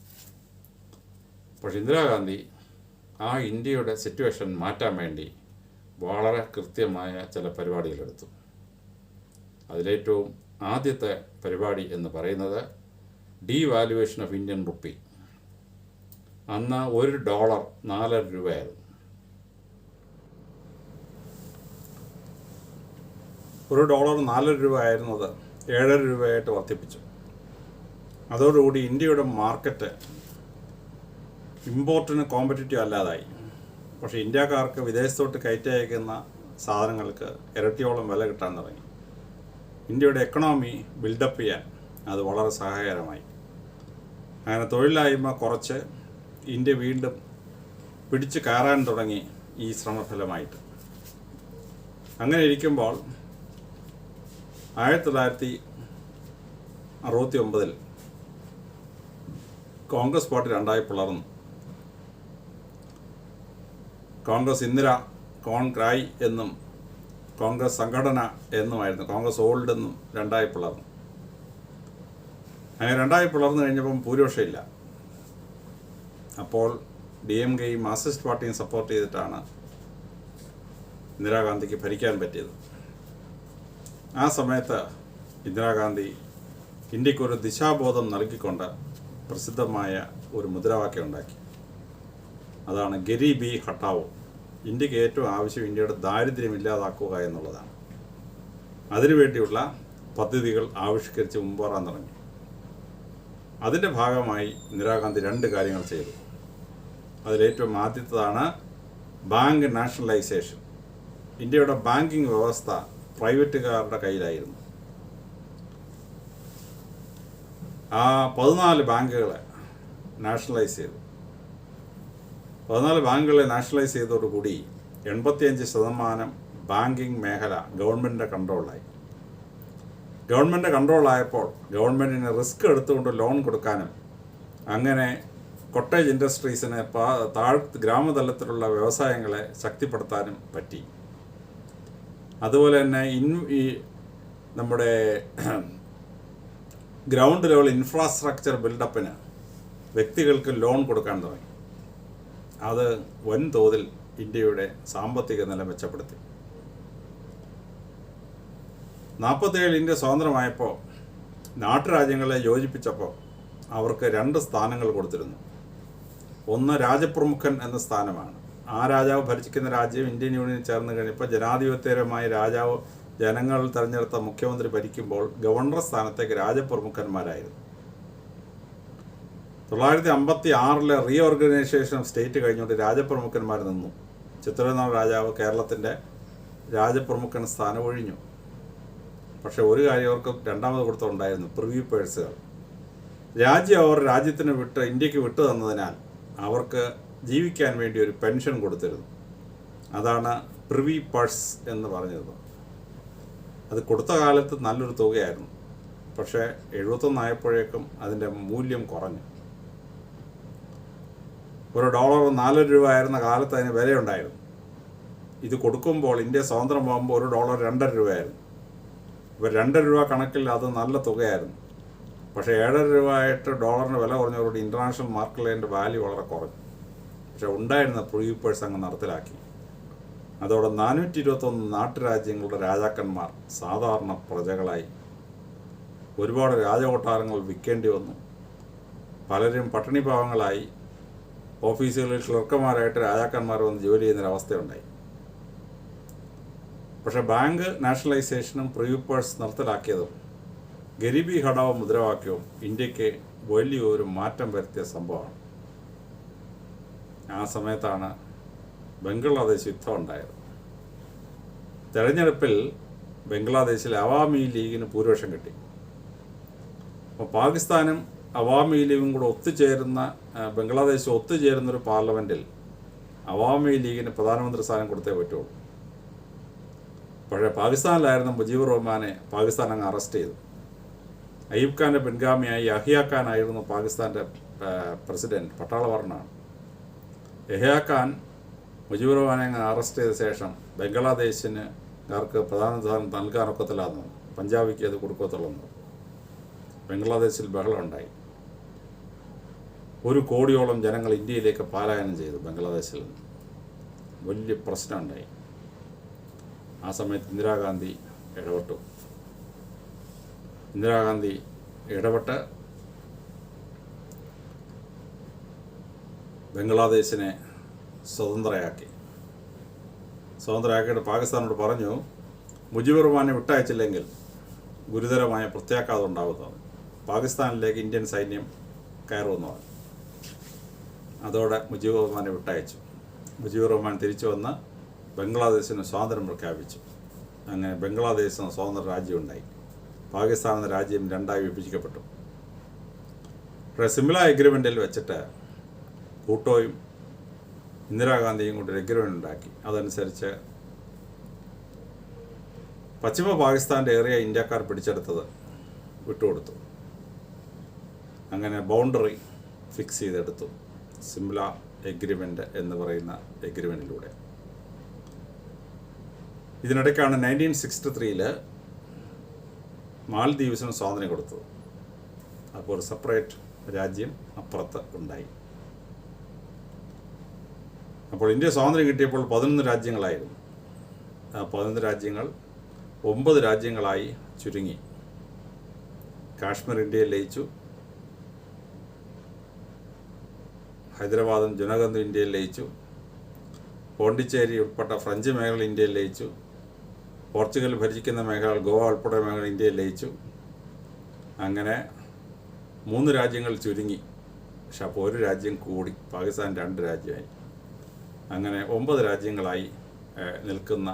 പക്ഷേ ഇന്ദിരാഗാന്ധി ആ ഇന്ത്യയുടെ സിറ്റുവേഷൻ മാറ്റാൻ വേണ്ടി വളരെ കൃത്യമായ ചില പരിപാടികളെടുത്തു. അതിലേറ്റവും ആദ്യത്തെ പരിപാടി എന്ന് പറയുന്നത് ഡീവാലുവേഷൻ ഓഫ് ഇന്ത്യൻ റുപ്പി. അന്ന് $1 4.5 രൂപയായിരുന്നു. $1 4.5 രൂപ ആയിരുന്നത് 7.5 രൂപയായിട്ട് വർദ്ധിപ്പിച്ചു. അതോടുകൂടി ഇന്ത്യയുടെ മാർക്കറ്റ് ഇമ്പോർട്ടിന് കോമ്പറ്റീറ്റീവ് അല്ലാതായി. പക്ഷേ ഇന്ത്യക്കാർക്ക് വിദേശത്തോട്ട് കയറ്റി അയക്കുന്ന സാധനങ്ങൾക്ക് ഇരട്ടിയോളം വില കിട്ടാൻ തുടങ്ങി. ഇന്ത്യയുടെ എക്കണോമി ബിൽഡപ്പ് ചെയ്യാൻ അത് വളരെ സഹായകരമായി. അങ്ങനെ തൊഴിലില്ലായ്മ കുറച്ച് ഇന്ത്യ വീണ്ടും പിടിച്ചു കയറാൻ തുടങ്ങി ഈ ശ്രമഫലമായിട്ട്. അങ്ങനെ ഇരിക്കുമ്പോൾ 1969 കോൺഗ്രസ് പാർട്ടി 2ആയി പിളർന്നു. കോൺഗ്രസ് ഇന്ദിര, കോൺഗ്രായ് എന്നും കോൺഗ്രസ് സംഘടന എന്നുമായിരുന്നു. കോൺഗ്രസ് ഓൾഡ് എന്നും 2ആയി പിളർന്നു. അങ്ങനെ 2ആയി പിളർന്നു കഴിഞ്ഞപ്പം ഭൂരിപക്ഷമില്ല. അപ്പോൾ DMKയും മാർക്സിസ്റ്റ് പാർട്ടിയും സപ്പോർട്ട് ചെയ്തിട്ടാണ് ഇന്ദിരാഗാന്ധിക്ക് ഭരിക്കാൻ പറ്റിയത്. ആ സമയത്ത് ഇന്ദിരാഗാന്ധി ഇന്ത്യക്കൊരു ദിശാബോധം നൽകിക്കൊണ്ട് പ്രസിദ്ധമായ ഒരു മുദ്രാവാക്യം ഉണ്ടാക്കി. അതാണ് ഗരീബി ഹട്ടാവോ. ഇന്ത്യക്ക് ഏറ്റവും ആവശ്യം ഇന്ത്യയുടെ ദാരിദ്ര്യം ഇല്ലാതാക്കുക എന്നുള്ളതാണ്. അതിനുവേണ്ടിയുള്ള പദ്ധതികൾ ആവിഷ്കരിച്ച് മുമ്പേറാൻ തുടങ്ങി. അതിൻ്റെ ഭാഗമായി ഇന്ദിരാഗാന്ധി 2 കാര്യങ്ങൾ ചെയ്തു. അതിലേറ്റവും ആദ്യത്തേതാണ് ബാങ്ക് നാഷണലൈസേഷൻ. ഇന്ത്യയുടെ ബാങ്കിങ് വ്യവസ്ഥ പ്രൈവറ്റുകാരുടെ കയ്യിലായിരുന്നു. ആ 14 ബാങ്കുകളെ നാഷണലൈസ് ചെയ്തു. 14 ബാങ്കുകളെ നാഷണലൈസ് ചെയ്തതോടുകൂടി 85% ബാങ്കിങ് മേഖല ഗവൺമെൻറ്റിൻ്റെ കൺട്രോളായി. ഗവൺമെൻറ് കൺട്രോളായപ്പോൾ ഗവൺമെൻറ്റിന് റിസ്ക് എടുത്തുകൊണ്ട് ലോൺ കൊടുക്കാനും അങ്ങനെ കൊട്ടേജ് ഇൻഡസ്ട്രീസിനെ ഗ്രാമതലത്തിലുള്ള വ്യവസായങ്ങളെ ശക്തിപ്പെടുത്താനും പറ്റി. അതുപോലെ തന്നെ ഈ നമ്മുടെ ഗ്രൗണ്ട് ലെവൽ ഇൻഫ്രാസ്ട്രക്ചർ ബിൽഡപ്പിന് വ്യക്തികൾക്ക് ലോൺ കൊടുക്കാൻ തുടങ്ങി. അത് വൻതോതിൽ ഇന്ത്യയുടെ സാമ്പത്തിക നില മെച്ചപ്പെടുത്തി. 47 ഇന്ത്യ സ്വതന്ത്രമായപ്പോൾ നാട്ടുരാജ്യങ്ങളെ യോജിപ്പിച്ചപ്പോൾ അവർക്ക് 2 സ്ഥാനങ്ങൾ കൊടുത്തിരുന്നു. ഒന്ന് രാജപ്രമുഖൻ എന്ന സ്ഥാനമാണ്. ആ രാജാവ് ഭരിക്കുന്ന രാജ്യം ഇന്ത്യൻ യൂണിയൻ ചേർന്ന് കഴിഞ്ഞപ്പോൾ ജനാധിപത്യപരമായ രാജാവ് ജനങ്ങൾ തിരഞ്ഞെടുത്ത മുഖ്യമന്ത്രി ഭരിക്കുമ്പോൾ ഗവർണർ സ്ഥാനത്തേക്ക് രാജപ്രമുഖന്മാരായിരുന്നു. 1956 റീഓർഗനൈസേഷൻ ഓഫ് സ്റ്റേറ്റ് കഴിഞ്ഞുകൊണ്ട് രാജപ്രമുഖന്മാർ നിന്നു. ചിത്രനാൾ രാജാവ് കേരളത്തിൻ്റെ രാജപ്രമുഖൻ സ്ഥാനം ഒഴിഞ്ഞു. പക്ഷേ ഒരു കാര്യം അവർക്ക് രണ്ടാമത് കൊടുത്തുണ്ടായിരുന്നു, പ്രിവ്യൂ പേഴ്സുകൾ. രാജ്യം അവർ രാജ്യത്തിന് ഇന്ത്യക്ക് വിട്ടു തന്നതിനാൽ അവർക്ക് ജീവിക്കാൻ വേണ്ടി ഒരു പെൻഷൻ കൊടുത്തിരുന്നു. അതാണ് പ്രിവി പഴ്സ് എന്ന് പറഞ്ഞത്. അത് കൊടുത്ത കാലത്ത് നല്ലൊരു തുകയായിരുന്നു. പക്ഷേ 71 ആയപ്പോഴേക്കും അതിൻ്റെ മൂല്യം കുറഞ്ഞു. $1 4 രൂപ ആയിരുന്ന കാലത്ത് അതിന് വിലയുണ്ടായിരുന്നു. ഇത് കൊടുക്കുമ്പോൾ ഇന്ത്യ സ്വതന്ത്രമാകുമ്പോൾ $1 2.5 രൂപയായിരുന്നു. അപ്പോൾ 2 രൂപ കണക്കിൽ അത് നല്ല തുകയായിരുന്നു. പക്ഷേ 7.5 രൂപ ആയിട്ട് ഡോളറിന് വില കുറഞ്ഞതോടുകൂടി ഇൻ്റർനാഷണൽ മാർക്കറ്റിൽ അതിൻ്റെ വാല്യൂ വളരെ കുറഞ്ഞു. പക്ഷേ ഉണ്ടായിരുന്ന പ്രിവി പഴ്സ് അങ്ങ് നടപ്പിലാക്കി. അതോടെ 421 നാട്ടുരാജ്യങ്ങളുടെ രാജാക്കന്മാർ സാധാരണ പ്രജകളായി. ഒരുപാട് രാജകൊട്ടാരങ്ങൾ വിൽക്കേണ്ടി വന്നു. പലരും പട്ടിണി പാവങ്ങളായി. ഓഫീസുകളിൽ ക്ലർക്കന്മാരായിട്ട് രാജാക്കന്മാർ വന്ന് ജോലി ചെയ്യുന്നൊരവസ്ഥയുണ്ടായി. പക്ഷേ ബാങ്ക് നാഷണലൈസേഷനും പ്രിവി പഴ്സ് നിർത്തലാക്കിയതും ഗരീബി ഹഠാവോ മുദ്രാവാക്യവും ഇന്ത്യക്ക് വലിയൊരു മാറ്റം വരുത്തിയ സംഭവമാണ്. ആ സമയത്താണ് ബംഗ്ലാദേശ് യുദ്ധം ഉണ്ടായത്. തെരഞ്ഞെടുപ്പിൽ ബംഗ്ലാദേശിൽ അവാമി ലീഗിന് ഭൂരിപക്ഷം കിട്ടി. അപ്പോൾ പാകിസ്ഥാനും അവാമി ലീഗും കൂടെ ഒത്തുചേരുന്ന ബംഗ്ലാദേശ് ഒത്തുചേരുന്നൊരു പാർലമെൻറ്റിൽ അവാമി ലീഗിന് പ്രധാനമന്ത്രി സ്ഥാനം കൊടുത്തേ പറ്റുള്ളൂ. പക്ഷേ പാകിസ്ഥാനിലായിരുന്ന മുജീബുർ റഹ്മാനെ പാകിസ്ഥാൻ അങ്ങ് അറസ്റ്റ് ചെയ്തു. അയ്യൂബ് ഖാൻ്റെ പിൻഗാമിയായി യഹിയ ഖാൻ ആയിരുന്നു പാകിസ്ഥാൻ്റെ പ്രസിഡൻറ്റ്, പട്ടാളഭരണമാണ്. യഹിയ ഖാൻ മുജീബുർ റഹ്മാനെ അങ്ങ് അറസ്റ്റ് ചെയ്ത ശേഷം ബംഗ്ലാദേശിനുകാർക്ക് പ്രധാനസ്ഥാനം നൽകാനൊക്കത്തില്ലാന്ന്, പഞ്ചാബിക്ക് അത് കൊടുക്കത്തുള്ളൂ. ബംഗ്ലാദേശിൽ ബഹളമുണ്ടായി. 1 കോടിയോളം ജനങ്ങൾ ഇന്ത്യയിലേക്ക് പലായനം ചെയ്തു. ബംഗ്ലാദേശിൽ നിന്ന് വലിയ പ്രശ്നമുണ്ടായി. ആ സമയത്ത് ഇന്ദിരാഗാന്ധി ഇടപെട്ടു. ഇന്ദിരാഗാന്ധി ഇടപെട്ട് ബംഗ്ലാദേശിനെ സ്വതന്ത്രയാക്കിയിട്ട് പാകിസ്ഥാനോട് പറഞ്ഞു, മുജീബുർ റഹ്മാനെ വിട്ടയച്ചില്ലെങ്കിൽ ഗുരുതരമായ പ്രത്യാഘാതം ഉണ്ടാകുന്നത്. പാകിസ്ഥാനിലേക്ക് ഇന്ത്യൻ സൈന്യം കയറുമെന്ന് പറഞ്ഞു. അതോടെ മുജീബുർ റഹ്മാനെ വിട്ടയച്ചു. മുജീബുർ റഹ്മാൻ തിരിച്ചു വന്ന് ബംഗ്ലാദേശിന് സ്വാതന്ത്ര്യം പ്രഖ്യാപിച്ചു. അങ്ങനെ ബംഗ്ലാദേശിന് സ്വതന്ത്ര രാജ്യമുണ്ടായി. പാകിസ്ഥാൻ എന്ന രാജ്യം 2ആയി വിഭജിക്കപ്പെട്ടു. പക്ഷേ സിംല എഗ്രിമെൻറ്റിൽ വെച്ചിട്ട് ഭൂട്ടോയും ഇന്ദിരാഗാന്ധിയും കൂടി ഒരു എഗ്രിമെൻ്റ് ഉണ്ടാക്കി. അതനുസരിച്ച് പശ്ചിമ പാകിസ്ഥാൻ്റെ ഏറിയ ഇന്ത്യക്കാർ പിടിച്ചെടുത്തത് വിട്ടുകൊടുത്തു. അങ്ങനെ ബൗണ്ടറി ഫിക്സ് ചെയ്തെടുത്തു സിംല എഗ്രിമെൻ്റ് എന്ന് പറയുന്ന എഗ്രിമെൻറ്റിലൂടെ. ഇതിനിടയ്ക്കാണ് 1963 മാൽദ്വീപ്സിന് സ്വാതന്ത്ര്യം കൊടുത്തത്. അപ്പോൾ ഒരു സെപ്പറേറ്റ് രാജ്യം അപ്പുറത്ത് ഉണ്ടായി. അപ്പോൾ ഇന്ത്യ സ്വാതന്ത്ര്യം കിട്ടിയപ്പോൾ 11 രാജ്യങ്ങളായിരുന്നു. ആ 11 രാജ്യങ്ങൾ 9 രാജ്യങ്ങളായി ചുരുങ്ങി. കാശ്മീർ ഇന്ത്യയിൽ ലയിച്ചു. ഹൈദരാബാദും ജുനാഗന്ധും ഇന്ത്യയിൽ ലയിച്ചു. പോണ്ടിച്ചേരി ഉൾപ്പെട്ട ഫ്രഞ്ച് മേഖല ഇന്ത്യയിൽ ലയിച്ചു. പോർച്ചുഗൽ ഭരിക്കുന്ന മേഖലകൾ, ഗോവ ഉൾപ്പെടെ മേഖല ഇന്ത്യയിൽ ലയിച്ചു. അങ്ങനെ 3 രാജ്യങ്ങൾ ചുരുങ്ങി. പക്ഷെ അപ്പോൾ 1 രാജ്യം കൂടി, പാകിസ്ഥാൻ 2 രാജ്യമായി. അങ്ങനെ 9 രാജ്യങ്ങളായി നിൽക്കുന്ന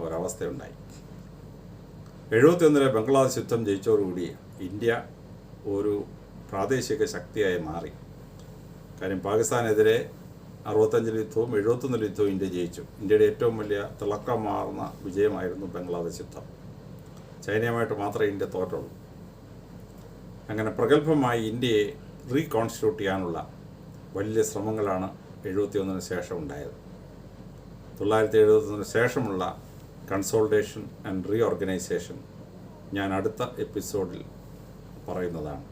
ഒരവസ്ഥയുണ്ടായി. 71 ബംഗ്ലാദേശ് യുദ്ധം ജയിച്ചതോടുകൂടി ഇന്ത്യ ഒരു പ്രാദേശിക ശക്തിയായി മാറി. കാര്യം പാകിസ്ഥാനെതിരെ 65 യുദ്ധവും 71 യുദ്ധവും ഇന്ത്യ ജയിച്ചു. ഇന്ത്യയുടെ ഏറ്റവും വലിയ തിളക്കമാർന്ന വിജയമായിരുന്നു ബംഗ്ലാദേശ് യുദ്ധം. ചൈനയുമായിട്ട് മാത്രമേ ഇന്ത്യ തോറ്റുള്ളൂ. അങ്ങനെ പ്രഗത്ഭമായി ഇന്ത്യയെ റീകോൺസ്റ്റിറ്റ്യൂട്ട് ചെയ്യാനുള്ള വലിയ ശ്രമങ്ങളാണ് 71 ശേഷം ഉണ്ടായത്. 1971 ശേഷമുള്ള കൺസോൾട്ടേഷൻ ആൻഡ് റീഓർഗനൈസേഷൻ ഞാൻ അടുത്ത എപ്പിസോഡിൽ പറയുന്നതാണ്.